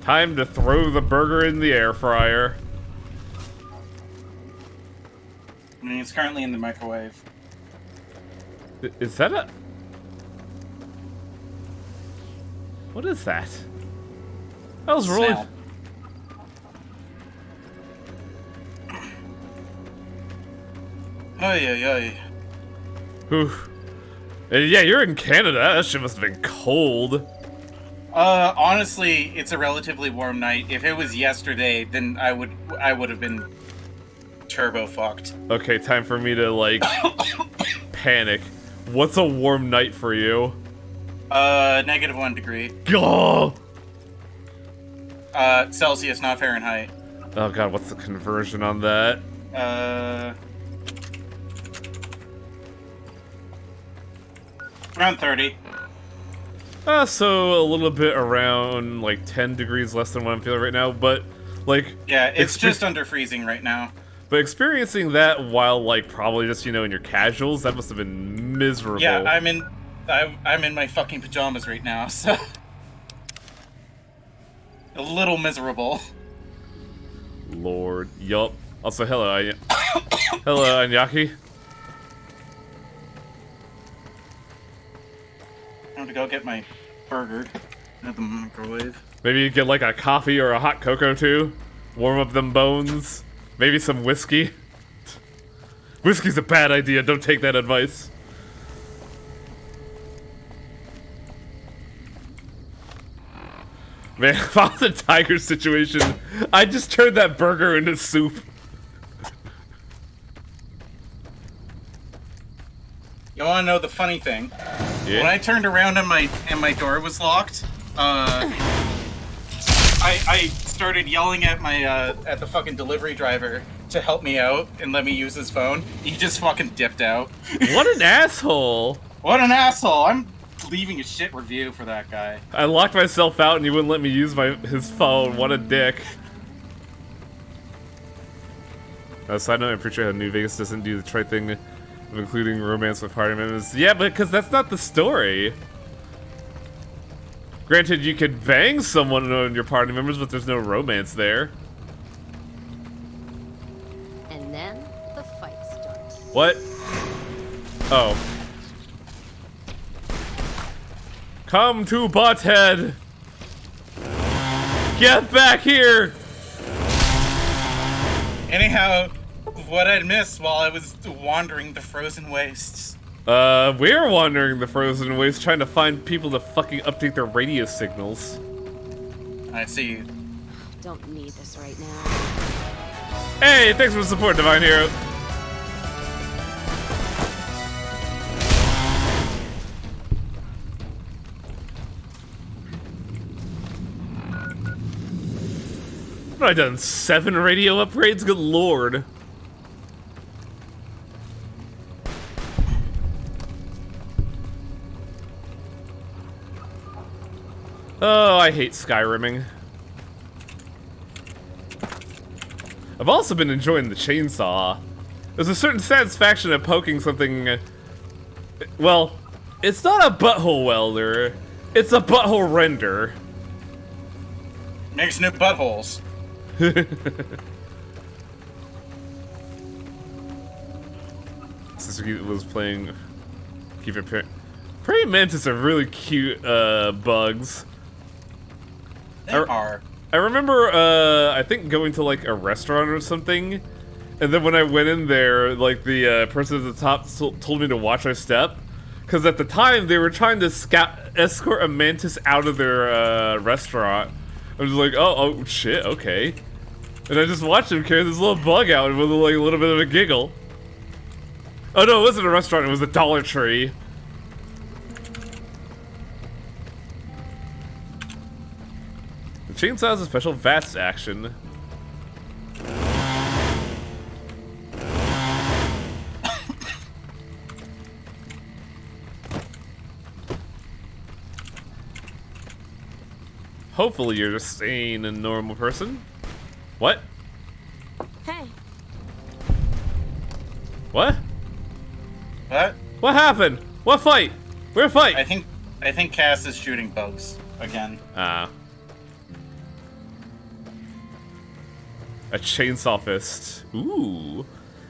Time to throw the burger in the air fryer. I mean, it's currently in the microwave. Is that a... What is that? That was really... Snail. Oy, oy, oy. Whew. Yeah, you're in Canada. That shit must have been cold. Honestly, it's a relatively warm night. If it was yesterday, then I would have been turbo fucked. Okay, time for me to, like, panic. What's a warm night for you? -1 degree. Go! Celsius, not Fahrenheit. Oh god, what's the conversion on that? Around 30. So a little bit around, like, 10 degrees less than what I'm feeling right now, but, like... Yeah, it's just under freezing right now. But experiencing that while, like, probably just, you know, in your casuals, that must have been miserable. Yeah, I'm in my fucking pajamas right now, so... A little miserable. Lord. Yup. Also, hello, hello, Anyaki. I'm gonna go get my burger at the microwave. Maybe you get, like, a coffee or a hot cocoa, too. Warm up them bones. Maybe some whiskey. Whiskey's a bad idea. Don't take that advice. Man, if I was in a tiger situation, I'd just turn that burger into soup. You wanna know the funny thing? Yeah. When I turned around and my door was locked, I started yelling at my at the fucking delivery driver to help me out and let me use his phone. He just fucking dipped out. What an asshole! What an asshole! I'm leaving a shit review for that guy. I locked myself out and he wouldn't let me use his phone. What a dick. Side note, I'm pretty sure how New Vegas doesn't do the trite thing of including romance with party members. Yeah, but because that's not the story. Granted, you could bang someone on your party members, but there's no romance there. And then the fight starts. What? Oh. Come to Butthead! Get back here! Anyhow, what I'd missed while I was wandering the frozen wastes. We're wandering the frozen wastes trying to find people to fucking update their radio signals. I see. Don't need this right now. Hey, thanks for the support, Divine Hero. What have I done? 7 radio upgrades? Good lord. Oh, I hate Skyrimming. I've also been enjoying the chainsaw. There's a certain satisfaction of poking something... Well, it's not a butthole welder. It's a butthole render. Makes new buttholes. Since we was playing... Keep it... Praying Mantis are really cute, bugs. They are. I remember, I think going to, like, a restaurant or something, and then when I went in there, like, the person at the top told me to watch my step, because at the time, they were trying to escort a mantis out of their, restaurant. I was like, oh, shit, okay. And I just watched him carry this little bug out with, like, a little bit of a giggle. Oh, no, it wasn't a restaurant, it was a Dollar Tree. The chainsaw has a special VATS action. Hopefully you're just sane and normal person. What? Hey. What? What? What happened? What fight? Where fight? I think Cass is shooting bugs again. Ah. A chainsaw fist. Ooh.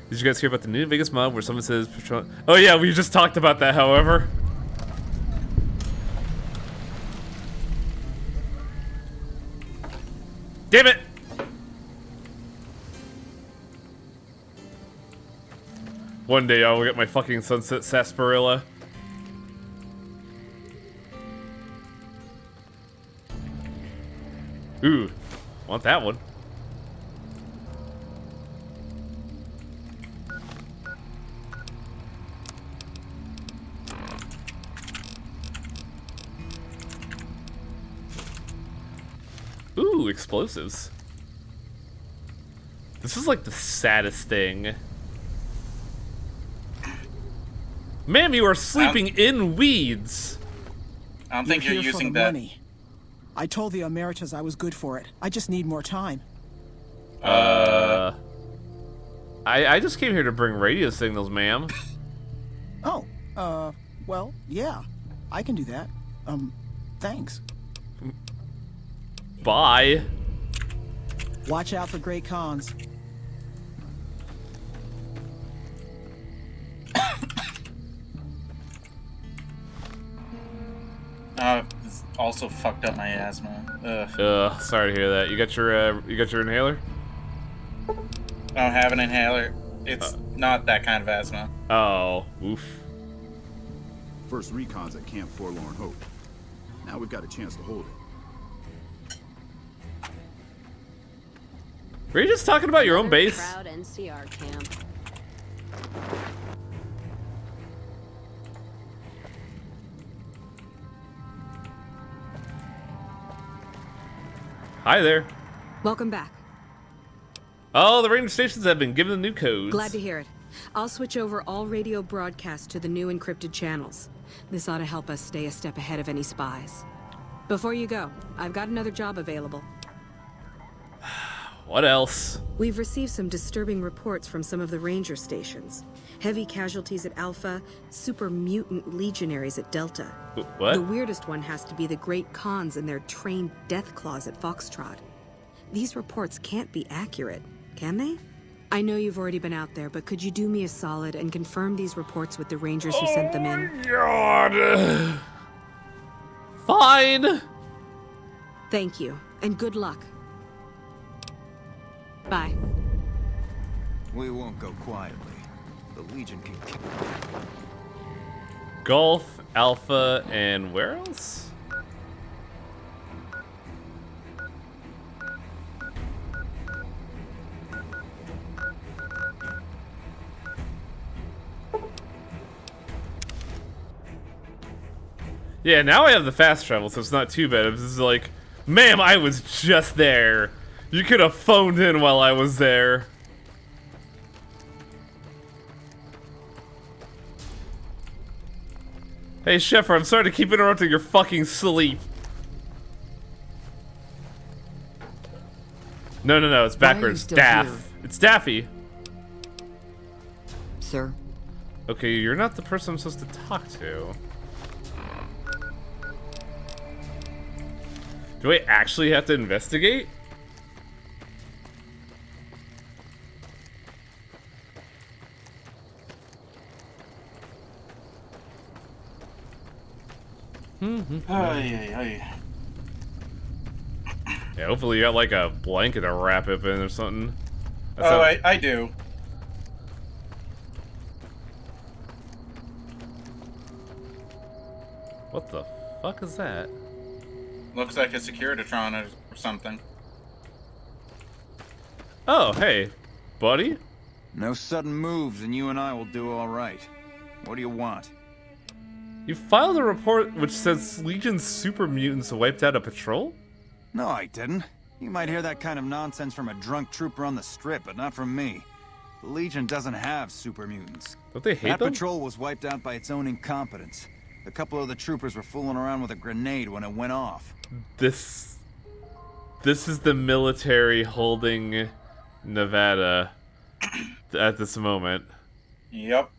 Did you guys hear about the new Vegas mod where someone says patrol? Oh yeah, we just talked about that, however. Damn it! One day I will get my fucking Sunset Sarsaparilla. Ooh, want that one. Ooh, explosives. This is like the saddest thing. Ma'am, you are sleeping in weeds. I don't think you're here for using the that. money. I told the Emeritus I was good for it. I just need more time. I just came here to bring radio signals, ma'am. Oh, well, yeah. I can do that. Thanks. Bye. Watch out for Great Khans. This also fucked up my asthma. Ugh, sorry to hear that. You got your inhaler? I don't have an inhaler. It's not that kind of asthma. Oh, oof. First recon's at Camp Forlorn Hope. Now we've got a chance to hold it. Were you just talking about your own base? Proud NCR camp. Hi there. Welcome back. Oh, the radio stations have been given the new codes. Glad to hear it. I'll switch over all radio broadcasts to the new encrypted channels. This ought to help us stay a step ahead of any spies. Before you go, I've got another job available. What else? We've received some disturbing reports from some of the ranger stations. Heavy casualties at Alpha, super mutant legionaries at Delta. What? The weirdest one has to be the Great Khans and their trained death claws at Foxtrot. These reports can't be accurate, can they? I know you've already been out there, but could you do me a solid and confirm these reports with the rangers who sent them in? God. Fine. Thank you, and good luck. Bye. We won't go quietly. The Legion can kill. Golf, Alpha, and where else? Yeah, now I have the fast travel, so it's not too bad. It's just like, ma'am, I was just there. You could have phoned in while I was there. Hey, Sheffer, I'm sorry to keep interrupting your fucking sleep. No, it's backwards. still Daff. here? It's Daffy. Sir? Okay, you're not the person I'm supposed to talk to. Do I actually have to investigate? Yeah, hopefully you got like a blanket to wrap it in or something. I do. What the fuck is that? Looks like a Securitron or something. Oh, hey, buddy. No sudden moves and you and I will do all right. What do you want? You filed a report which says Legion's super mutants wiped out a patrol? No, I didn't. You might hear that kind of nonsense from a drunk trooper on the strip, but not from me. The Legion doesn't have super mutants. Don't they hate that them? patrol was wiped out by its own incompetence. A couple of the troopers were fooling around with a grenade when it went off. This is the military holding Nevada at this moment. Yep.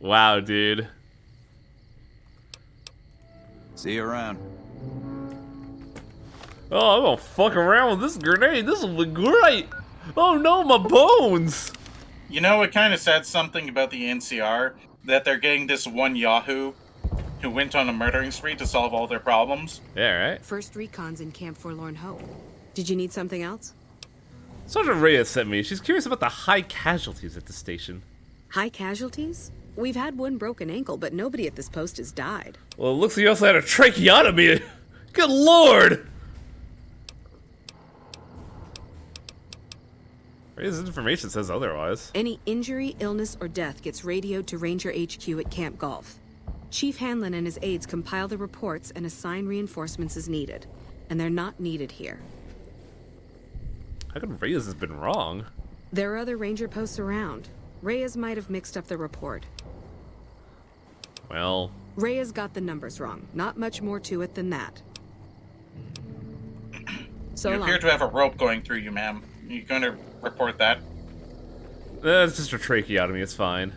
Wow, dude. See you around. Oh, I'm gonna fuck around with this grenade. This will be great. Oh no, my bones. You know, it kind of said something about the NCR, that they're getting this one Yahoo who went on a murdering spree to solve all their problems. Yeah, right. First recon's in Camp Forlorn Hope. Did you need something else? Sergeant Reyes sent me. She's curious about the high casualties at the station. High casualties? We've had one broken ankle, but nobody at this post has died. Well, it looks like you also had a tracheotomy. Good lord! Reyes' information says otherwise. Any injury, illness, or death gets radioed to Ranger HQ at Camp Golf. Chief Hanlon and his aides compile the reports and assign reinforcements as needed. And they're not needed here. How come Reyes has been wrong? There are other Ranger posts around. Reyes might have mixed up the report. Well... Reyes got the numbers wrong. Not much more to it than that. So you appear to have a rope going through you, ma'am. You going to report that? It's just a tracheotomy, it's fine.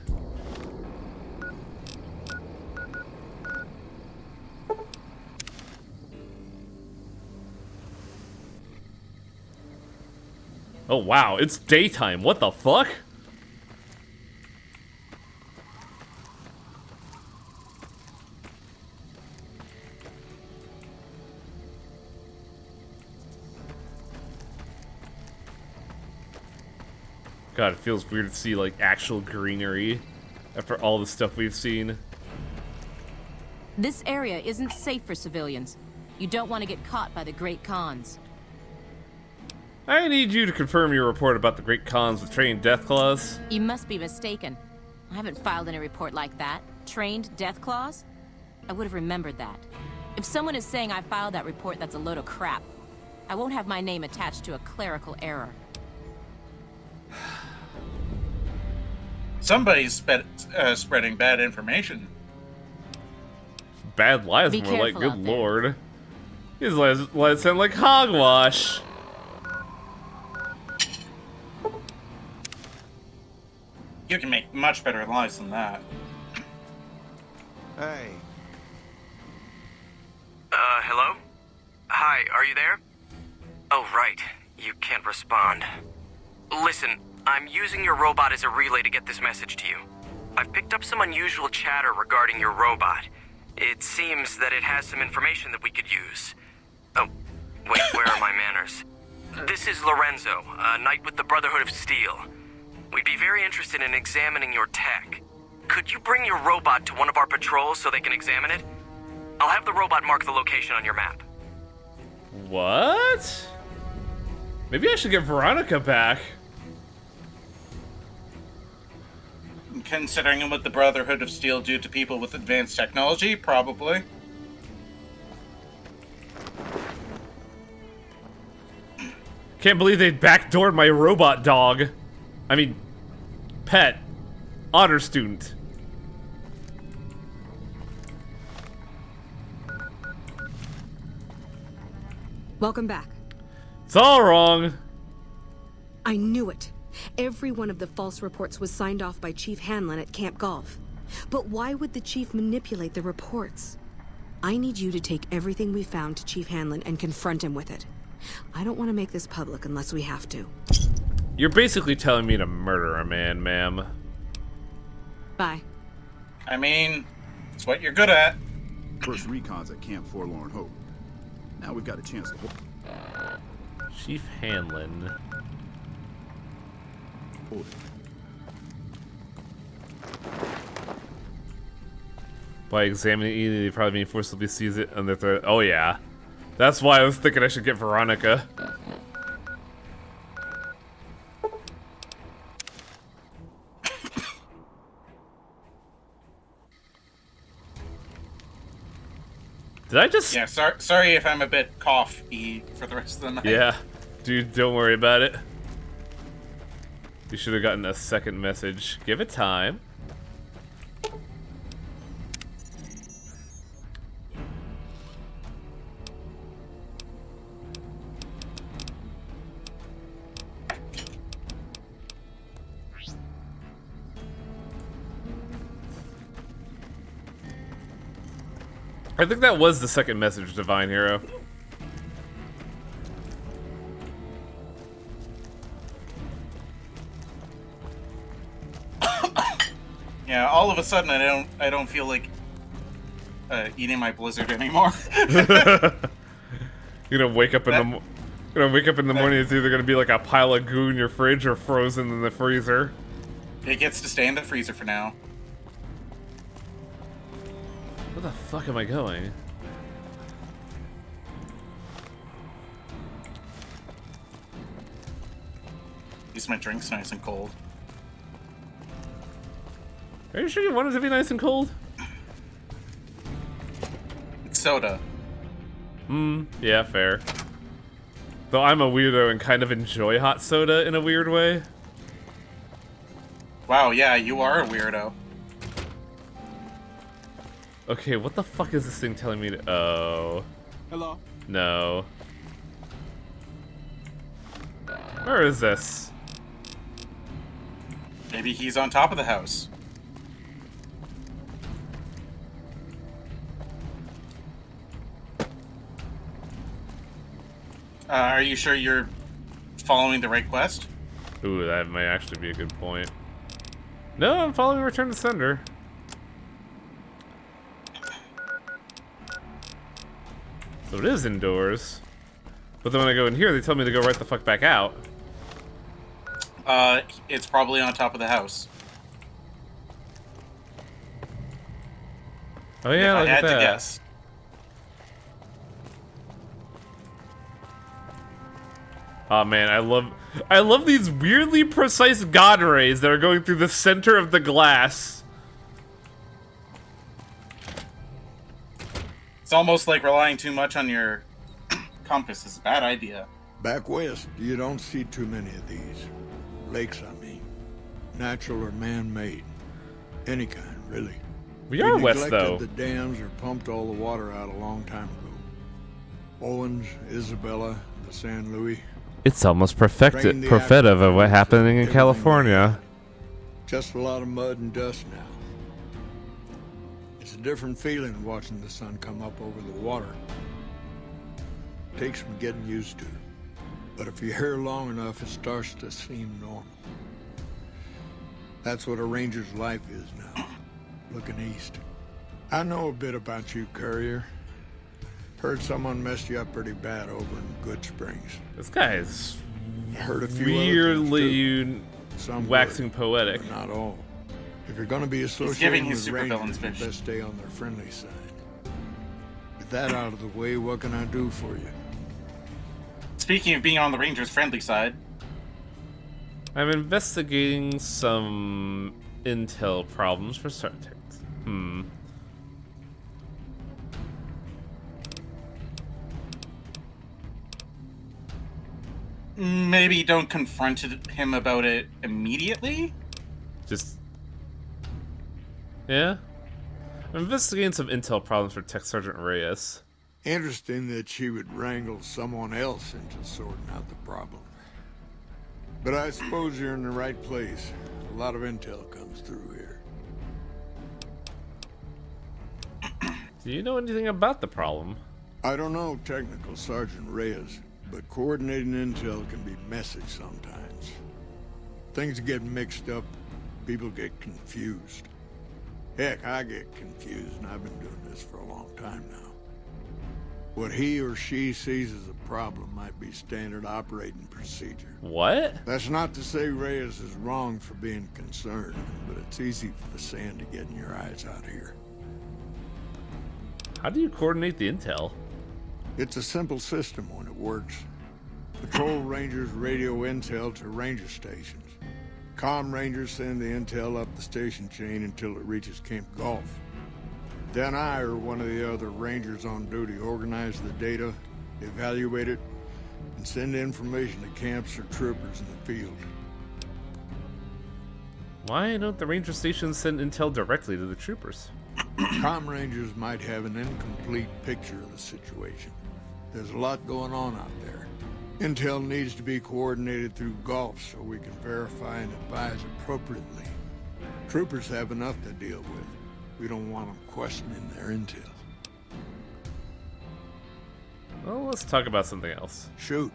Oh wow, it's daytime, what the fuck? God, it feels weird to see, like, actual greenery after all the stuff we've seen. This area isn't safe for civilians. You don't want to get caught by the Great Khans. I need you to confirm your report about the Great Khans with trained death claws. You must be mistaken. I haven't filed any report like that. Trained death claws? I would have remembered that. If someone is saying I filed that report, that's a load of crap. I won't have my name attached to a clerical error. Somebody's spreading bad information. Bad lies, Be more like, careful good out there. lord. These lies sound like hogwash. You can make much better lies than that. Hey. Hello? Hi, are you there? Oh, right. You can't respond. Listen, I'm using your robot as a relay to get this message to you. I've picked up some unusual chatter regarding your robot. It seems that it has some information that we could use. Oh, wait, where are my manners? This is Lorenzo, a knight with the Brotherhood of Steel. We'd be very interested in examining your tech. Could you bring your robot to one of our patrols so they can examine it? I'll have the robot mark the location on your map. What? Maybe I should get Veronica back. Considering what the Brotherhood of Steel do to people with advanced technology, probably. Can't believe they backdoored my robot dog. I mean, pet. Honor student. Welcome back. It's all wrong. I knew it. Every one of the false reports was signed off by Chief Hanlon at Camp Golf. But why would the Chief manipulate the reports? I need you to take everything we found to Chief Hanlon and confront him with it. I don't want to make this public unless we have to. You're basically telling me to murder a man, ma'am. Bye. I mean, it's what you're good at. First recon's at Camp Forlorn Hope. Now we've got a chance to... Chief Hanlon. Hold it. By examining it, they probably mean forcibly seize it on their threat. Oh yeah. That's why I was thinking I should get Veronica. Did I just... Yeah, sorry if I'm a bit cough-y for the rest of the night. Yeah. Dude, don't worry about it. You should have gotten a second message. Give it time. I think that was the second message, Divine Hero. Yeah, all of a sudden I don't feel like eating my Blizzard anymore. You're gonna wake up in the morning. It's either gonna be like a pile of goo in your fridge or frozen in the freezer. It gets to stay in the freezer for now. Where the fuck am I going? At least my drink's nice and cold. Are you sure you want it to be nice and cold? It's soda. Yeah, fair. Though I'm a weirdo and kind of enjoy hot soda in a weird way. Wow, yeah, you are a weirdo. Okay, what the fuck is this thing telling me to... Oh. Hello? No. Where is this? Maybe he's on top of the house. Are you sure you're following the right quest? Ooh, that might actually be a good point. No, I'm following Return to Sender. So it is indoors. But then when I go in here, they tell me to go right the fuck back out. It's probably on top of the house. Oh yeah, if I look at had that. to guess. Oh man, I love these weirdly precise god rays that are going through the center of the glass. It's almost like relying too much on your compass is a bad idea. Back west, you don't see too many of these. Lakes, I mean. Natural or man-made. Any kind, really. We are west, though. The dams or pumped all the water out a long time ago. Owens, Isabella, the San Luis. It's almost prophetic of what happening in California. Just a lot of mud and dust now. It's a different feeling watching the sun come up over the water. Takes some getting used to. But if you're here long enough, it starts to seem normal. That's what a ranger's life is now, looking east. I know a bit about you, Courier. Heard someone messed you up pretty bad over in Good Springs. This guy is heard a few weirdly waxing poetic. But not all. If you're going to be associated giving his with supervillain Rangers, you speech. best stay on their friendly side. With that out of the way, what can I do for you? Speaking of being on the Rangers' friendly side, I'm investigating some intel problems for Sartek. maybe don't confront him about it immediately? Yeah? I'm investigating some intel problems for Tech Sergeant Reyes. Interesting that she would wrangle someone else into sorting out the problem. But I suppose you're in the right place. A lot of intel comes through here. Do you know anything about the problem? I don't know technical Sergeant Reyes, but coordinating intel can be messy sometimes. Things get mixed up, people get confused. Heck, I get confused, and I've been doing this for a long time now. What he or she sees as a problem might be standard operating procedure. What? That's not to say Reyes is wrong for being concerned, but it's easy for the sand to get in your eyes out here. How do you coordinate the intel? It's a simple system when it works. Patrol Rangers radio intel to ranger stations. Comm Rangers send the intel up the station chain until it reaches Camp Golf. Then I or one of the other Rangers on duty organize the data, evaluate it, and send information to camps or troopers in the field. Why don't the ranger stations send intel directly to the troopers? Comm Rangers might have an incomplete picture of the situation. There's a lot going on out there. Intel needs to be coordinated through Golf so we can verify and advise appropriately. Troopers have enough to deal with. We don't want them questioning their intel. Well, let's talk about something else. Shoot.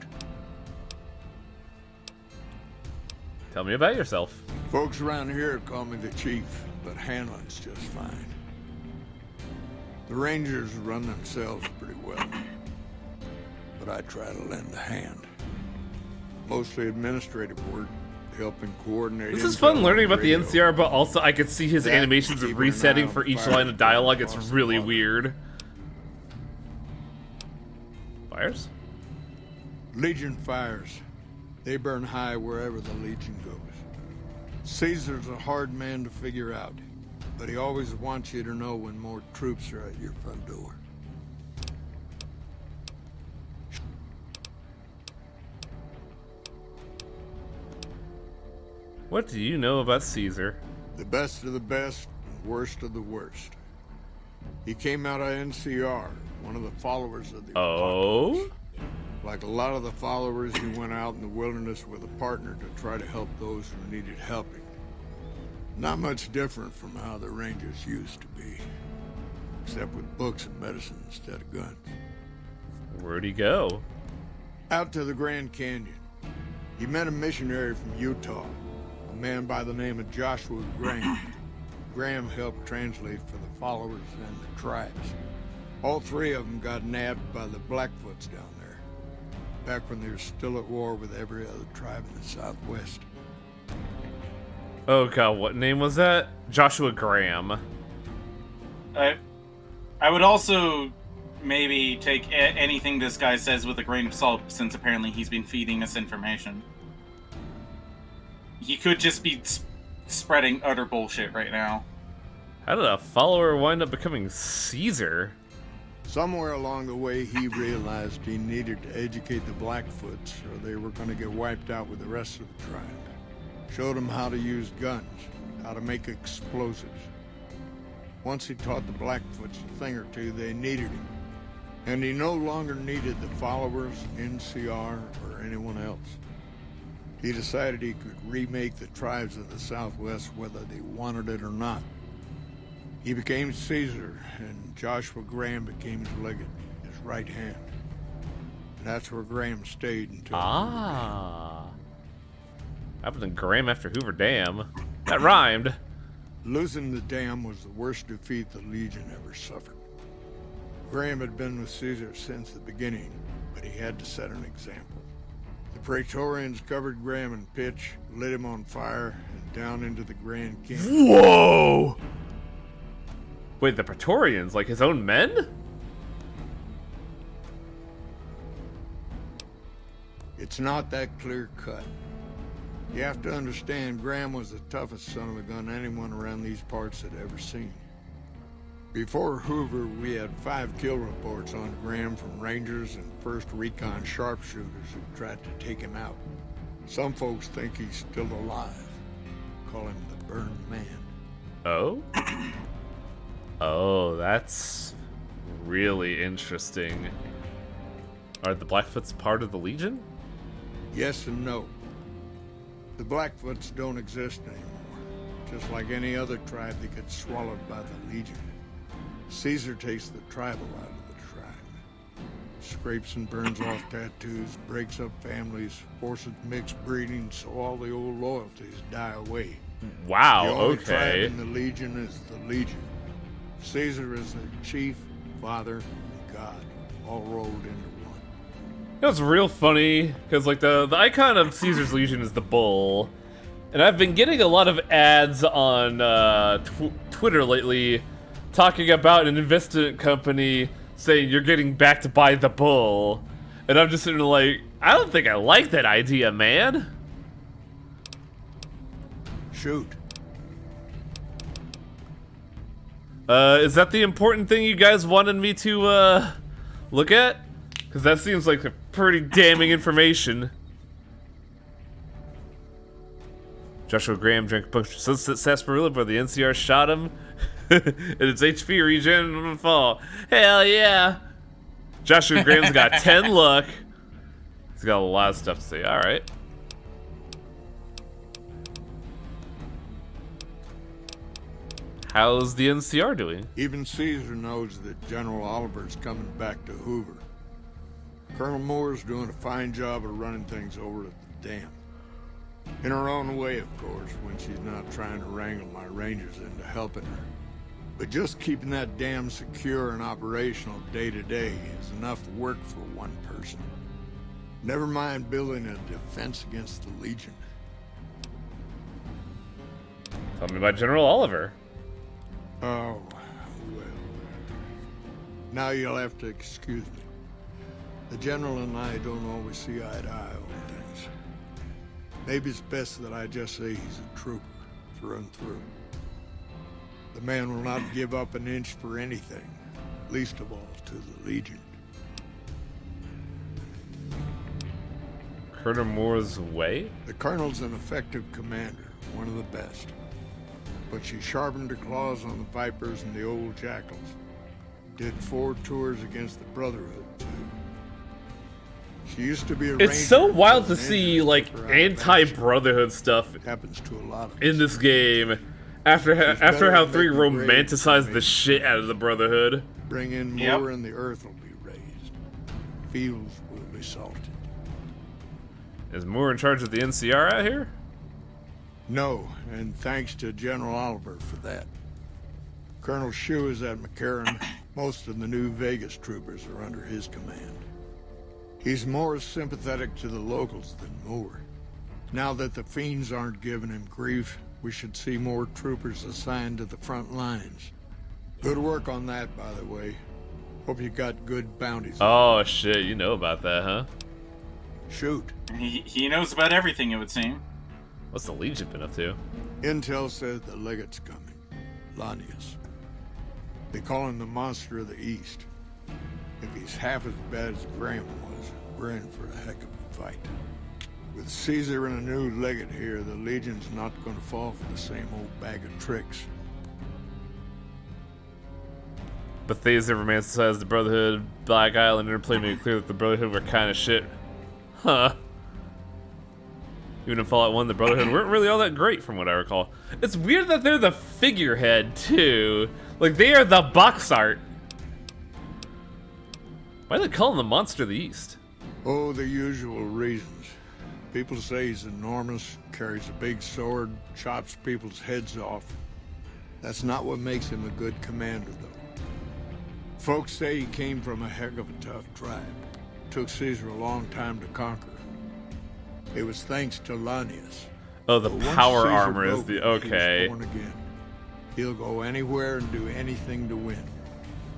Tell me about yourself. Folks around here call me the Chief, but handling's just fine. The Rangers run themselves pretty well, but I try to lend a hand. Mostly administrative work, helping coordinate. This is fun learning about the radio. NCR, but also I could see his animations keeping an resetting eye on for each fires line of dialogue. It's across the really water. weird. Fires? Legion fires. They burn high wherever the Legion goes. Caesar's a hard man to figure out, but he always wants you to know when more troops are at your front door. What do you know about Caesar? The best of the best, and worst of the worst. He came out of NCR, one of the followers of the Oh? Like a lot of the followers, he went out in the wilderness with a partner to try to help those who needed helping. Not much different from how the Rangers used to be. Except with books and medicine instead of guns. Where'd he go? Out to the Grand Canyon. He met a missionary from Utah, a man by the name of Joshua Graham. Graham helped translate for the followers and the tribes. All three of them got nabbed by the Blackfoots down there, back when they were still at war with every other tribe in the Southwest. Oh god, what name was that? Joshua Graham. I would also maybe take anything this guy says with a grain of salt, since apparently he's been feeding us information. He could just be spreading utter bullshit right now. How did a follower wind up becoming Caesar? Somewhere along the way, he realized he needed to educate the Blackfoots, or they were going to get wiped out with the rest of the tribe. Showed them how to use guns, how to make explosives. Once he taught the Blackfoots a thing or two, they needed him. And he no longer needed the followers, NCR, or anyone else. He decided he could remake the tribes of the Southwest whether they wanted it or not. He became Caesar, and Joshua Graham became his legate, his right hand. And that's where Graham stayed until... Happened to Graham after Hoover Dam. That rhymed. Losing the dam was the worst defeat the Legion ever suffered. Graham had been with Caesar since the beginning, but he had to set an example. The Praetorians covered Graham in pitch, lit him on fire, and down into the Grand Canyon. Whoa! Wait, the Praetorians? Like his own men? It's not that clear cut. You have to understand, Graham was the toughest son of a gun anyone around these parts had ever seen. Before Hoover, we had 5 kill reports on Graham from Rangers and 1st Recon sharpshooters who tried to take him out. Some folks think he's still alive. Call him the Burned Man. Oh? Oh, that's really interesting. Are the Blackfoots part of the Legion? Yes and no. The Blackfoots don't exist anymore. Just like any other tribe that gets swallowed by the Legion. Caesar takes the tribal out of the tribe. Scrapes and burns off tattoos, breaks up families, forces mixed breeding so all the old loyalties die away. Wow, the only okay. tribe in the Legion is the Legion. Caesar is the chief, father, and god, all rolled into one. It was real funny, because like the icon of Caesar's Legion is the bull. And I've been getting a lot of ads on Twitter lately talking about an investment company saying you're getting backed by the bull. And I'm just sitting there like, I don't think I like that idea, man. Shoot. Is that the important thing you guys wanted me to look at? Because that seems like a pretty damning information. Joshua Graham drank a bunch of sunset sarsaparilla, but the NCR shot him. And its HP regen on the fall. Hell yeah! Joshua Graham's got 10 luck. He's got a lot of stuff to say. Alright. How's the NCR doing? Even Caesar knows that General Oliver's coming back to Hoover. Colonel Moore's doing a fine job of running things over at the dam. In her own way, of course, when she's not trying to wrangle my Rangers into helping her. But just keeping that dam secure and operational day to day is enough work for one person. Never mind building a defense against the Legion. Tell me about General Oliver. Oh, well. Now you'll have to excuse me. The General and I don't always see eye to eye on things. Maybe it's best that I just say he's a trooper, through and through. The man will not give up an inch for anything, least of all to the Legion. Colonel Moore's way? The Colonel's an effective commander, one of the best. But she sharpened her claws on the Vipers and the old Jackals. Did 4 tours against the Brotherhood, too. She used to be a It's so ranger, wild to an see engine like for anti-Brotherhood stuff happens to a lot of in this game. After how 3 romanticized the shit out of the Brotherhood. Bring in more and the earth will be raised. Fields will be salted. Is Moore in charge of the NCR out here? No, and thanks to General Oliver for that. Colonel Shue is at McCarran. Most of the new Vegas troopers are under his command. He's more sympathetic to the locals than Moore. Now that the Fiends aren't giving him grief, we should see more troopers assigned to the front lines. Good work on that, by the way. Hope you got good bounties. Oh shit, you know about that, huh? Shoot. He knows about everything, it would seem. What's the Legion been up to? Intel says the legate's coming. Lanius. They call him the Monster of the East. If he's half as bad as Graham was, we're in for a heck of a fight. With Caesar and a new legate here, the Legion's not going to fall for the same old bag of tricks. Bethesda romanticized the Brotherhood. Black Island Interplay made it clear that the Brotherhood were kind of shit. Huh. Even in Fallout 1, the Brotherhood weren't really all that great from what I recall. It's weird that they're the figurehead, too. Like, they are the box art. Why do they call him the Monster of the East? Oh, the usual reasons. People say he's enormous, carries a big sword, chops people's heads off. That's not what makes him a good commander, though. Folks say he came from a heck of a tough tribe. Took Caesar a long time to conquer. It was thanks to Lanius. Oh, the But once power Caesar armor is broke the... it, Okay. He was born again. He'll go anywhere and do anything to win.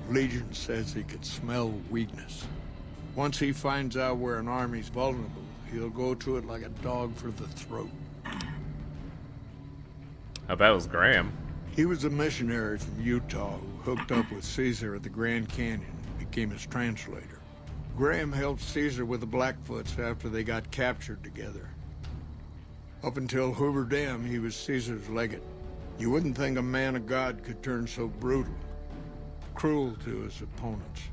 Legion says he could smell weakness. Once he finds out where an army's vulnerable, he'll go to it like a dog for the throat. How bad was Graham? He was a missionary from Utah who hooked up with Caesar at the Grand Canyon, became his translator. Graham helped Caesar with the Blackfoots after they got captured together. Up until Hoover Dam, he was Caesar's legate. You wouldn't think a man of God could turn so brutal, cruel to his opponents.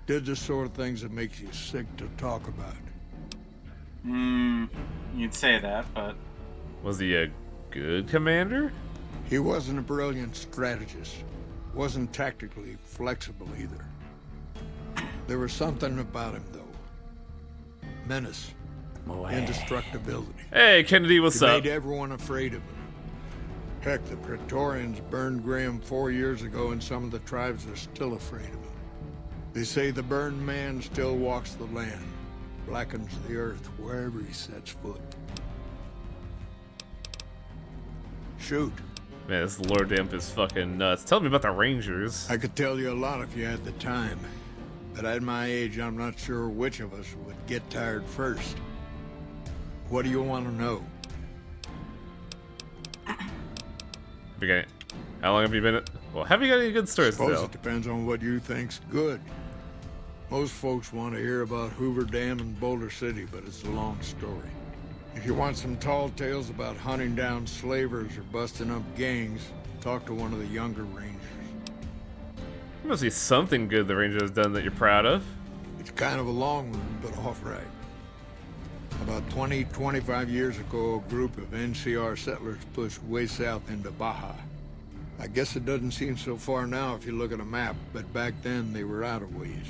Did the sort of things that makes you sick to talk about. You'd say that, but... Was he a good commander? He wasn't a brilliant strategist. Wasn't tactically flexible either. There was something about him, though. Menace. Indestructibility. Hey, Kennedy, what's he up? Made everyone afraid of him. Heck, the Praetorians burned Graham 4 years ago, and some of the tribes are still afraid of him. They say the burned man still walks the land, blackens the earth wherever he sets foot. Shoot. Man, this Lord Damp is fucking nuts. Tell me about the Rangers. I could tell you a lot if you had the time, but at my age, I'm not sure which of us would get tired first. What do you want to know? How long have you been at... Well, have you got any good stories to Suppose tell? it depends on what you think's good. Most folks want to hear about Hoover Dam and Boulder City, but it's a long story. If you want some tall tales about hunting down slavers or busting up gangs, talk to one of the younger Rangers. There must be something good the Ranger has done that you're proud of. It's kind of a long one, but all right. About 25 years ago, a group of NCR settlers pushed way south into Baja. I guess it doesn't seem so far now if you look at a map, but back then they were out of ways.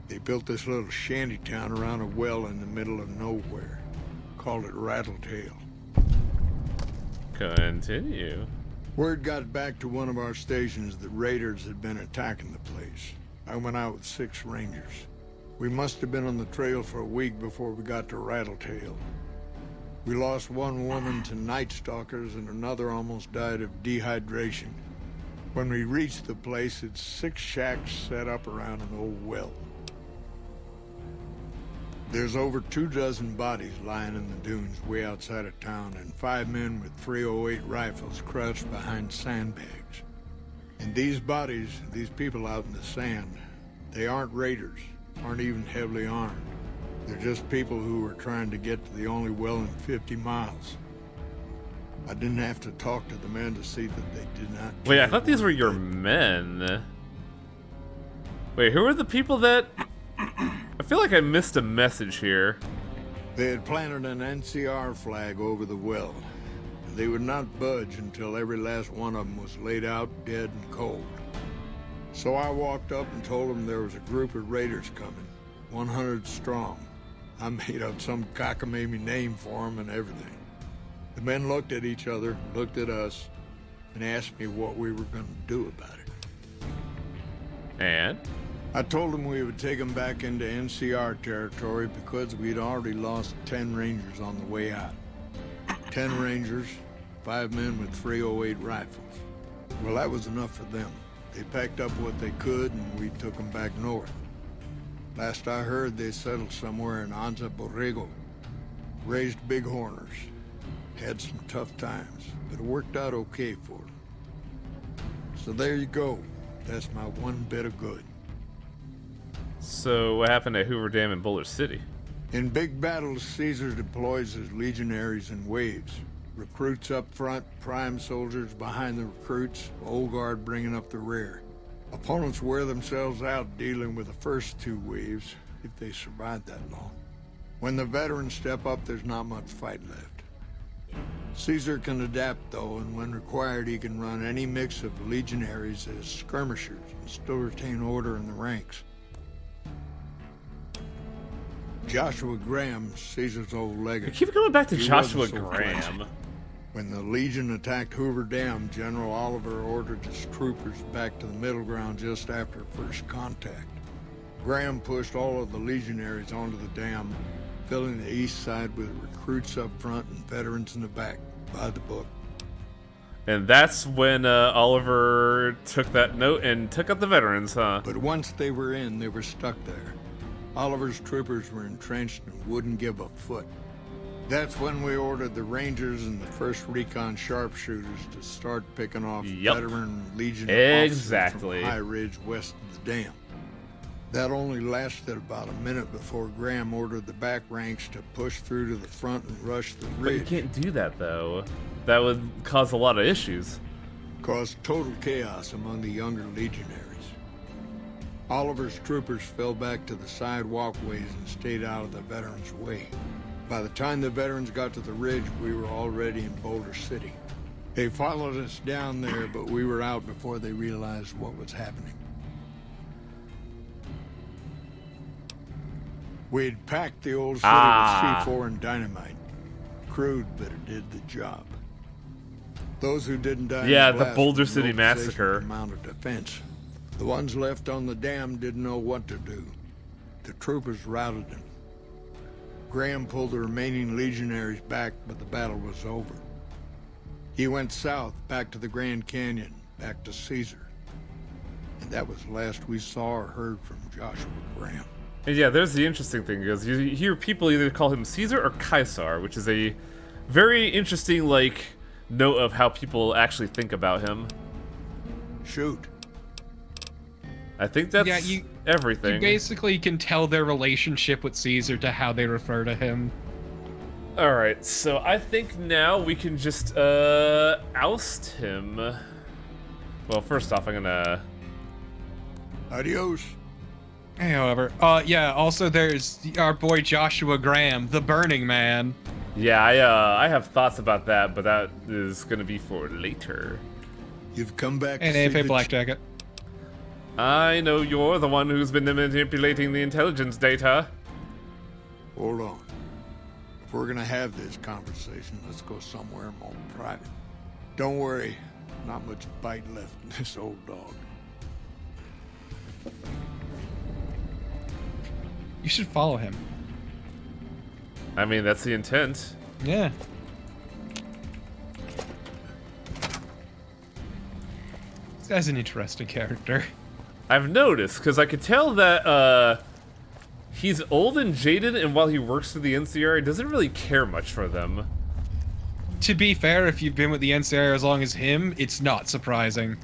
They built this little shanty town around a well in the middle of nowhere. Called it Rattletail. Continue. Word got back to one of our stations that raiders had been attacking the place. I went out with 6 Rangers. We must have been on the trail for a week before we got to Rattletail. We lost one woman to night stalkers and another almost died of dehydration. When we reached the place, it's 6 shacks set up around an old well. There's over 24 bodies lying in the dunes way outside of town, and 5 men with .308 rifles crouched behind sandbags. And these bodies, these people out in the sand, they aren't raiders, aren't even heavily armed. They're just people who were trying to get to the only well in 50 miles. I didn't have to talk to the men to see that they did not... Wait, I thought these were your men. Wait, who are the people that... I feel like I missed a message here. They had planted an NCR flag over the well. They would not budge until every last one of them was laid out dead and cold. So I walked up and told them there was a group of raiders coming, 100 strong. I made up some cockamamie name for them and everything. The men looked at each other, looked at us, and asked me what we were going to do about it. And? I told them we would take them back into NCR territory because we'd already lost 10 Rangers on the way out. 10 Rangers, 5 men with .308 rifles. Well, that was enough for them. They packed up what they could and we took them back north. Last I heard, they settled somewhere in Anza Borrego. Raised bighorners. Had some tough times, but it worked out okay for them. So there you go. That's my one bit of good. So what happened at Hoover Dam and Boulder City? In big battles, Caesar deploys his legionaries in waves. Recruits up front, prime soldiers behind the recruits, old guard bringing up the rear. Opponents wear themselves out dealing with the first 2 waves, if they survive that long. When the veterans step up, there's not much fight left. Caesar can adapt, though, and when required, he can run any mix of legionaries as skirmishers and still retain order in the ranks. Joshua Graham, Caesar's old legate. I keep going back to He Joshua wasn't so Graham. flashy. When the Legion attacked Hoover Dam, General Oliver ordered his troopers back to the middle ground just after first contact. Graham pushed all of the legionaries onto the dam, filling the east side with recruits up front and veterans in the back, by the book. And that's when Oliver took that note and took out the veterans, huh? But once they were in, they were stuck there. Oliver's troopers were entrenched and wouldn't give a foot. That's when we ordered the Rangers and the 1st Recon sharpshooters to start picking off veteran Legion officers from High Ridge west of the dam. That only lasted about a minute before Graham ordered the back ranks to push through to the front and rush the But you ridge. can't do that, though. That would cause a lot of issues. Caused total chaos among the younger legionaries. Oliver's troopers fell back to the side walkways and stayed out of the veterans' way. By the time the veterans got to the ridge, we were already in Boulder City. They followed us down there, but we were out before they realized what was happening. We'd packed the old city with C4 and dynamite. Crude, but it did the job. Those who didn't die Yeah, in the the blast Boulder were in City no position massacre. to mount a defense. The ones left on the dam didn't know what to do. The troopers routed them. Graham pulled the remaining legionaries back, but the battle was over. He went south, back to the Grand Canyon, back to Caesar. And that was the last we saw or heard from Joshua Graham. And yeah, there's the interesting thing, because you hear people either call him Caesar or Caesar, which is a very interesting, like, note of how people actually think about him. Shoot. I think that's everything. You basically can tell their relationship with Caesar to how they refer to him. Alright, so I think now we can just, oust him. Well, first off, I'm gonna... Adios. However, yeah, also there's our boy Joshua Graham, the Burning Man. Yeah, I have thoughts about that, but that is gonna be for later. You've come back And to see AFA the Blackjacket. I know you're the one who's been manipulating the intelligence data. Hold on. If we're gonna have this conversation, let's go somewhere more private. Don't worry, not much bite left in this old dog. You should follow him. I mean, that's the intent. Yeah. This guy's an interesting character. I've noticed, because I could tell that, he's old and jaded, and while he works for the NCR, he doesn't really care much for them. To be fair, if you've been with the NCR as long as him, it's not surprising.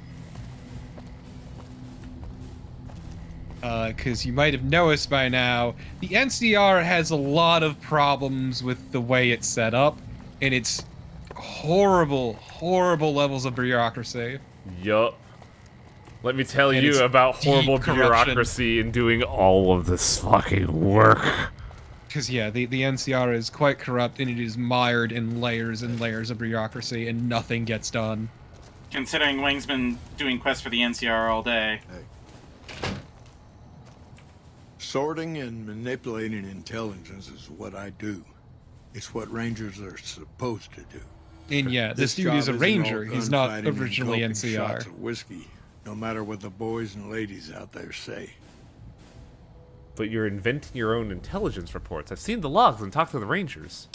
Because you might have noticed by now, the NCR has a lot of problems with the way it's set up, and it's horrible, horrible levels of bureaucracy. Yup. Let me tell And you it's about deep horrible corruption. bureaucracy in doing all of this fucking work. Because, yeah, the NCR is quite corrupt, and it is mired in layers and layers of bureaucracy, and nothing gets done. Considering Wang's been doing quests for the NCR all day. Sorting and manipulating intelligence is what I do. It's what Rangers are supposed to do. And yeah, this dude job is a isn't ranger. all He's not gunfighting and originally gulping NCR. shots of whiskey, no matter what the boys and ladies out there say. But you're inventing your own intelligence reports. I've seen the logs and talked to the Rangers.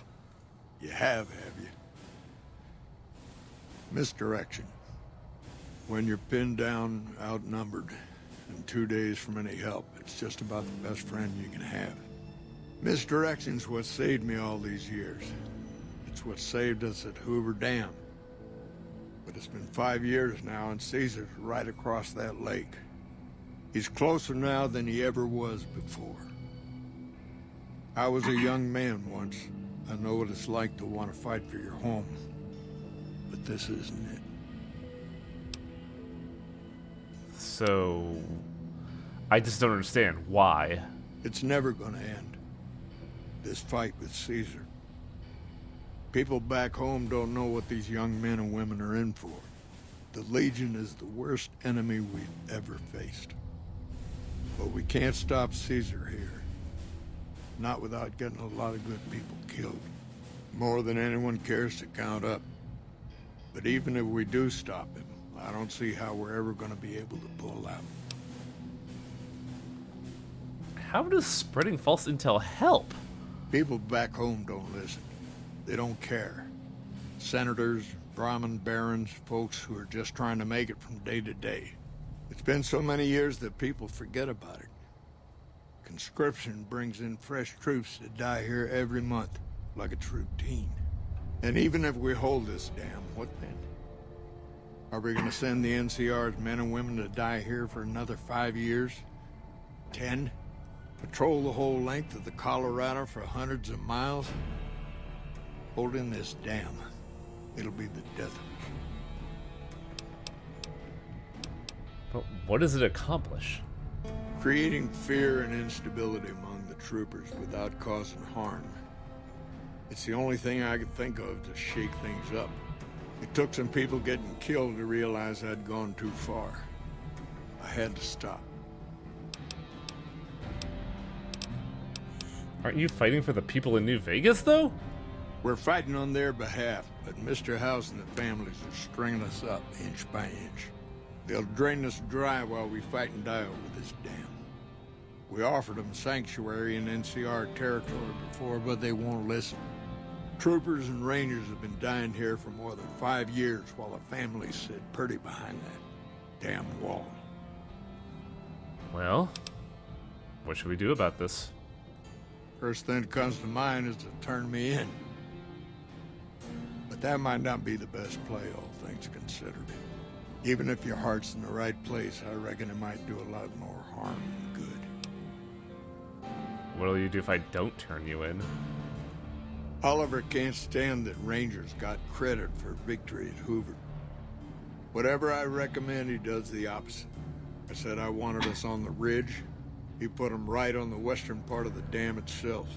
You have you? Misdirection. When you're pinned down, outnumbered, and 2 days from any help, it's just about the best friend you can have. Misdirection's what saved me all these years. It's what saved us at Hoover Dam. But it's been 5 years now, and Caesar's right across that lake. He's closer now than he ever was before. I was a young man once. I know what it's like to want to fight for your home. But this isn't it. So... I just don't understand. Why? It's never gonna end. this fight with Caesar. People back home don't know what these young men and women are in for. The Legion is the worst enemy we've ever faced. But we can't stop Caesar here. Not without getting a lot of good people killed. More than anyone cares to count up. But even if we do stop him, I don't see how we're ever going to be able to pull out. How does spreading false intel help? People back home don't listen. They don't care. Senators, Brahmin barons, folks who are just trying to make it from day to day. It's been so many years that people forget about it. Conscription brings in fresh troops that die here every month, like it's routine. And even if we hold this dam, what then? Are we gonna send the NCR's men and women to die here for another 5 years? 10? Patrol the whole length of the Colorado for hundreds of miles? Holding this dam, it'll be the death of me. But what does it accomplish? Creating fear and instability among the troopers without causing harm. It's the only thing I could think of to shake things up. It took some people getting killed to realize I'd gone too far. I had to stop. Aren't you fighting for the people in New Vegas, though? We're fighting on their behalf, but Mr. House and the families are stringing us up inch by inch. They'll drain us dry while we fight and die over this dam. We offered them sanctuary in NCR territory before, but they won't listen. Troopers and rangers have been dying here for more than 5 years while the families sit pretty behind that damn wall. Well, what should we do about this? First thing that comes to mind is to turn me in. But that might not be the best play, all things considered. Even if your heart's in the right place, I reckon it might do a lot more harm than good. What'll you do if I don't turn you in? Oliver can't stand that Rangers got credit for victory at Hoover. Whatever I recommend, he does the opposite. I said I wanted us on the ridge. He put them right on the western part of the dam itself.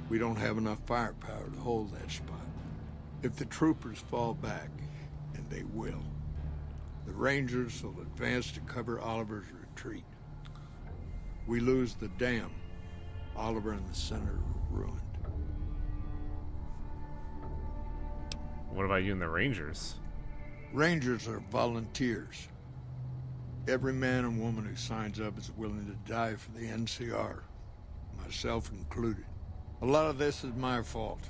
We don't have enough firepower to hold that spot. If the troopers fall back, and they will, the Rangers will advance to cover Oliver's retreat. We lose the dam. Oliver and the center are ruined. What about you and the Rangers? Rangers are volunteers. Every man and woman who signs up is willing to die for the NCR, myself included. A lot of this is my fault.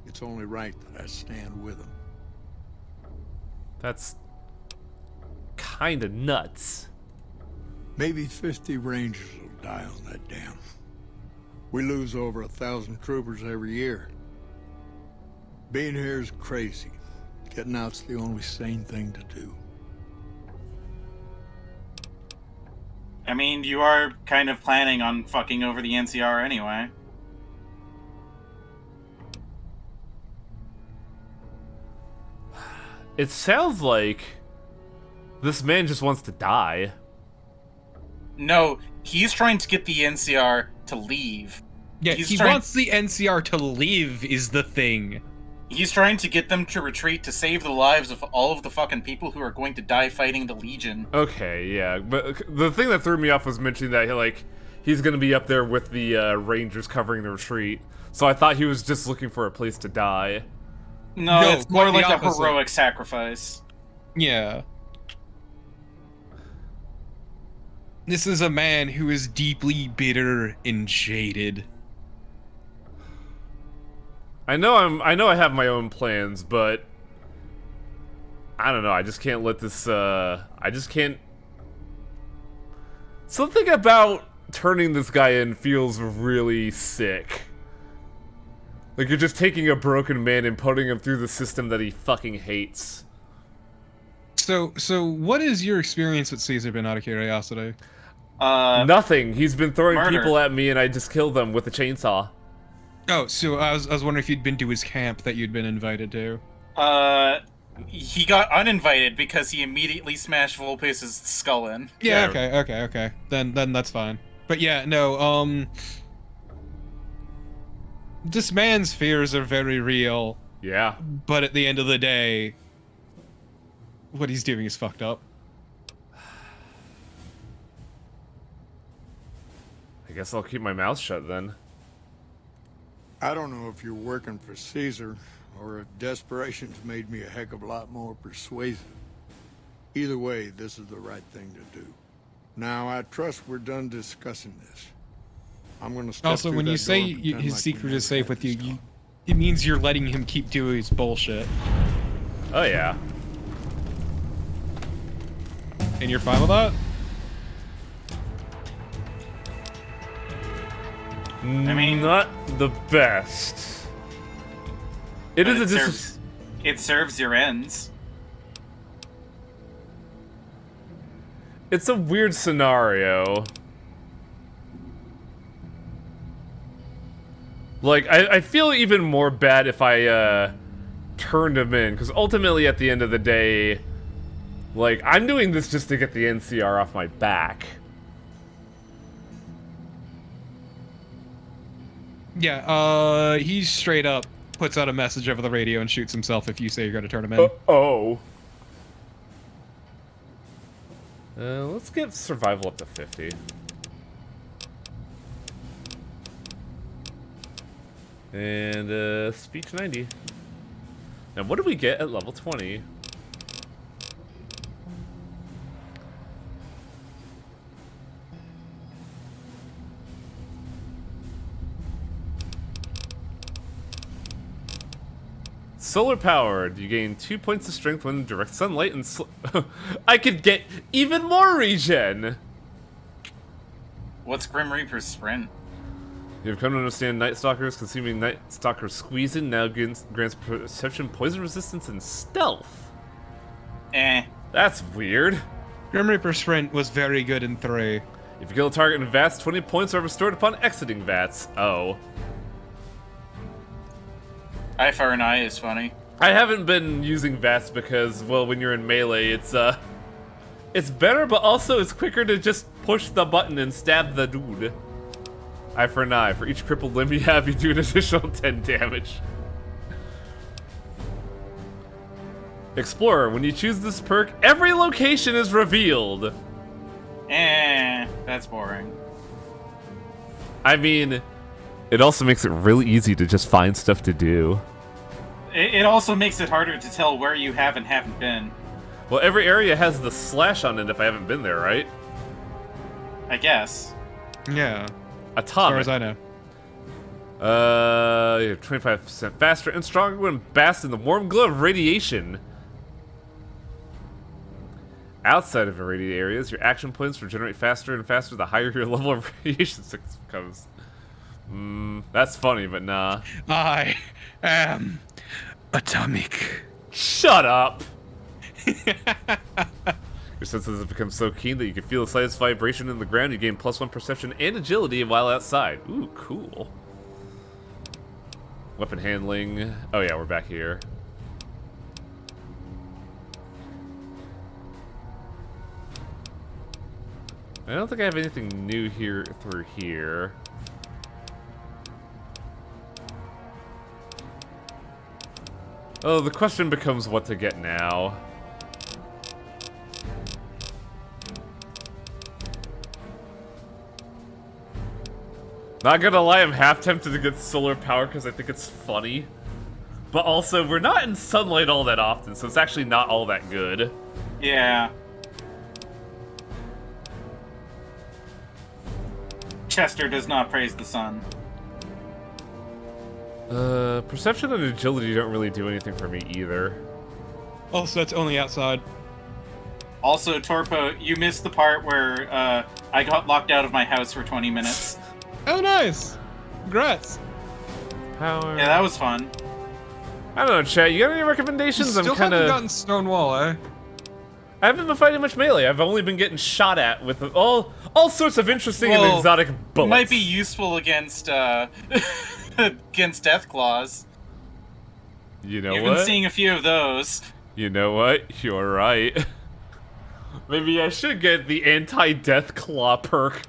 It's only right that I stand with them. That's kinda nuts. Maybe 50 Rangers will die on that dam. We lose over 1,000 troopers every year. Being here is crazy. Getting out's the only sane thing to do. I mean, you are kind of planning on fucking over the NCR anyway. It sounds like this man just wants to die. No, he's trying to get the NCR to leave. Yeah, he wants the NCR to leave is the thing. He's trying to get them to retreat to save the lives of all of the fucking people who are going to die fighting the Legion. Okay, yeah, but the thing that threw me off was mentioning that he's gonna be up there with the Rangers covering the retreat. So I thought he was just looking for a place to die. No, it's more like a heroic sacrifice. Yeah. This is a man who is deeply bitter and jaded. I know I have my own plans, but I don't know, I just can't let this I just can't. Something about turning this guy in feels really sick. Like you're just taking a broken man and putting him through the system that he fucking hates. So what is your experience with Caesar, been out of curiosity? Nothing. He's been throwing murder. people at me and I just killed them with a chainsaw. Oh, so I was wondering if you'd been to his camp that you'd been invited to. He got uninvited because he immediately smashed Volpez's skull in. Yeah, okay. Then that's fine. But yeah, no, this man's fears are very real. Yeah. But at the end of the day, what he's doing is fucked up. I guess I'll keep my mouth shut then. I don't know if you're working for Caesar, or if desperation's made me a heck of a lot more persuasive. Either way, this is the right thing to do. Now, I trust we're done discussing this. I'm gonna step Also, through when that you say door and pretend his like secret we is never safe had with this you, it means you're letting him keep doing his bullshit. Oh, yeah. And you're fine with that? I mean, not the best. It But is it serves your ends. It's a weird scenario. Like, I feel even more bad if I turned him in, because ultimately at the end of the day, like, I'm doing this just to get the NCR off my back. Yeah, he straight up puts out a message over the radio and shoots himself if you say you're going to turn him in. Let's get survival up to 50. And, speech 90. Now, what do we get at level 20? Solar powered. You gain 2 points of strength when in direct sunlight and I could get even more regen! What's Grim Reaper's sprint? You've come to understand Night Stalkers. Consuming Night Stalker Squeezing now grants perception, poison resistance, and stealth. That's weird. Grim Reaper Sprint was very good in 3. If you kill a target in VATS, 20 points are restored upon exiting VATS. Oh. Eye for an eye is funny. I haven't been using VATS because, well, when you're in melee, it's better, but also it's quicker to just push the button and stab the dude. Eye for an eye. For each crippled limb you have, you do an additional 10 damage. Explorer. When you choose this perk, every location is revealed. That's boring. I mean, it also makes it really easy to just find stuff to do. It also makes it harder to tell where you have and haven't been. Well, every area has the slash on it if I haven't been there, right? I guess. Yeah. Atomic. As far as I know. You're 25% faster and stronger when basked in the warm glow of radiation. Outside of irradiated areas, your action points regenerate faster and faster the higher your level of radiation becomes. That's funny, but nah. I am atomic. Shut up! Your senses have become so keen that you can feel the slightest vibration in the ground. You gain +1 perception and agility while outside. Ooh, cool. Weapon handling. Oh yeah, we're back here. I don't think I have anything new here through here. Oh, the question becomes what to get now. Not gonna lie, I'm half tempted to get solar power because I think it's funny. But also, we're not in sunlight all that often, so it's actually not all that good. Yeah. Chester does not praise the sun. Perception and agility don't really do anything for me either. Also, that's only outside. Also, Torpo, you missed the part where I got locked out of my house for 20 minutes. Oh, nice! Congrats! Power. Yeah, that was fun. I don't know, chat. You got any recommendations? You still haven't gotten Stonewall, eh? I haven't been fighting much melee. I've only been getting shot at with all sorts of interesting and exotic bullets. Might be useful against against Deathclaws. You know You've what? been seeing a few of those. You know what? You're right. Maybe I should get the anti-Deathclaw perk.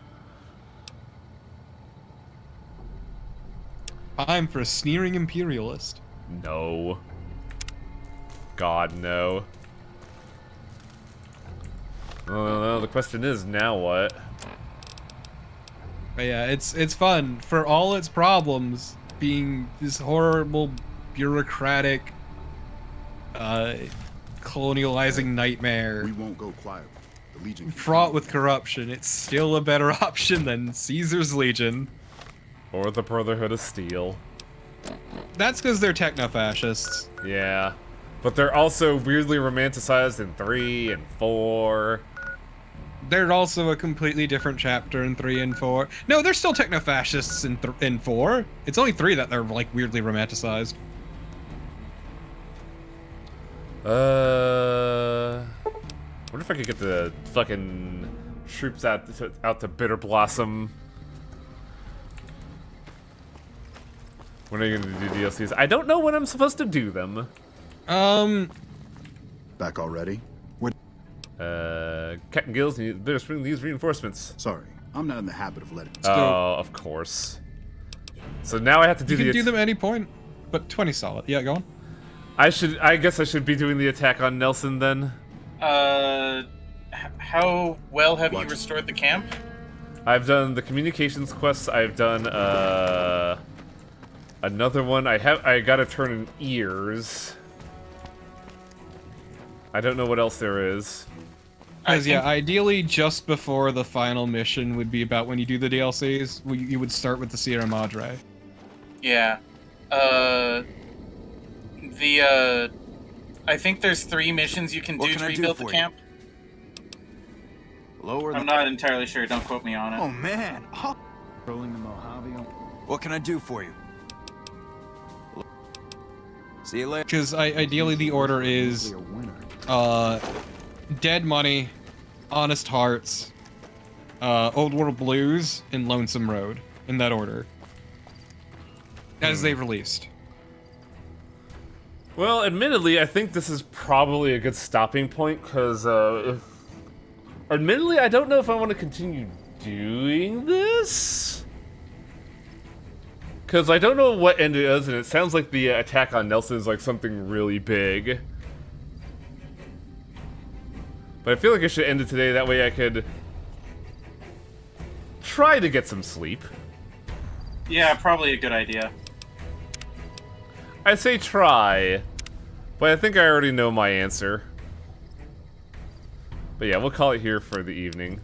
I'm for a sneering imperialist. No. God, no. Well, the question is, now what? But yeah, it's fun. For all its problems, being this horrible, bureaucratic, colonializing nightmare. We won't go quiet. The Legion. Fraught with corruption, it's still a better option than Caesar's Legion. Or the Brotherhood of Steel. That's because they're techno-fascists. Yeah. But they're also weirdly romanticized in 3 and 4. They're also a completely different chapter in 3 and 4. No, they're still techno-fascists in 4. It's only 3 that they're, like, weirdly romanticized. Wonder if I could get the fucking troops out to Bitter Blossom. When are you gonna do DLCs? I don't know when I'm supposed to do them. Back already? What? Captain Gills better spring these reinforcements. Sorry, I'm not in the habit of letting. Oh, of course. So now I have to do You can do them at any point, but 20 solid. Yeah, go on. I guess I should be doing the attack on Nelson then. How well have you restored the camp? I've done the communications quests. I've done another one. I gotta turn in ears. I don't know what else there is. Because yeah, ideally just before the final mission would be about when you do the DLCs. You would start with the Sierra Madre. Yeah. I think there's 3 missions you can do to rebuild the camp. I'm not entirely sure. Don't quote me on it. Oh man! Rolling the Mojave. What can I do for you? See you later. Because ideally the order is Dead Money, Honest Hearts, Old World Blues, and Lonesome Road, in that order. As they've released. Well, admittedly, I think this is probably a good stopping point, because, admittedly, I don't know if I want to continue doing this. Because I don't know what end it is, and it sounds like the attack on Nelson is like something really big. But I feel like I should end it today, that way I could try to get some sleep. Yeah, probably a good idea. I say try, but I think I already know my answer. But yeah, we'll call it here for the evening.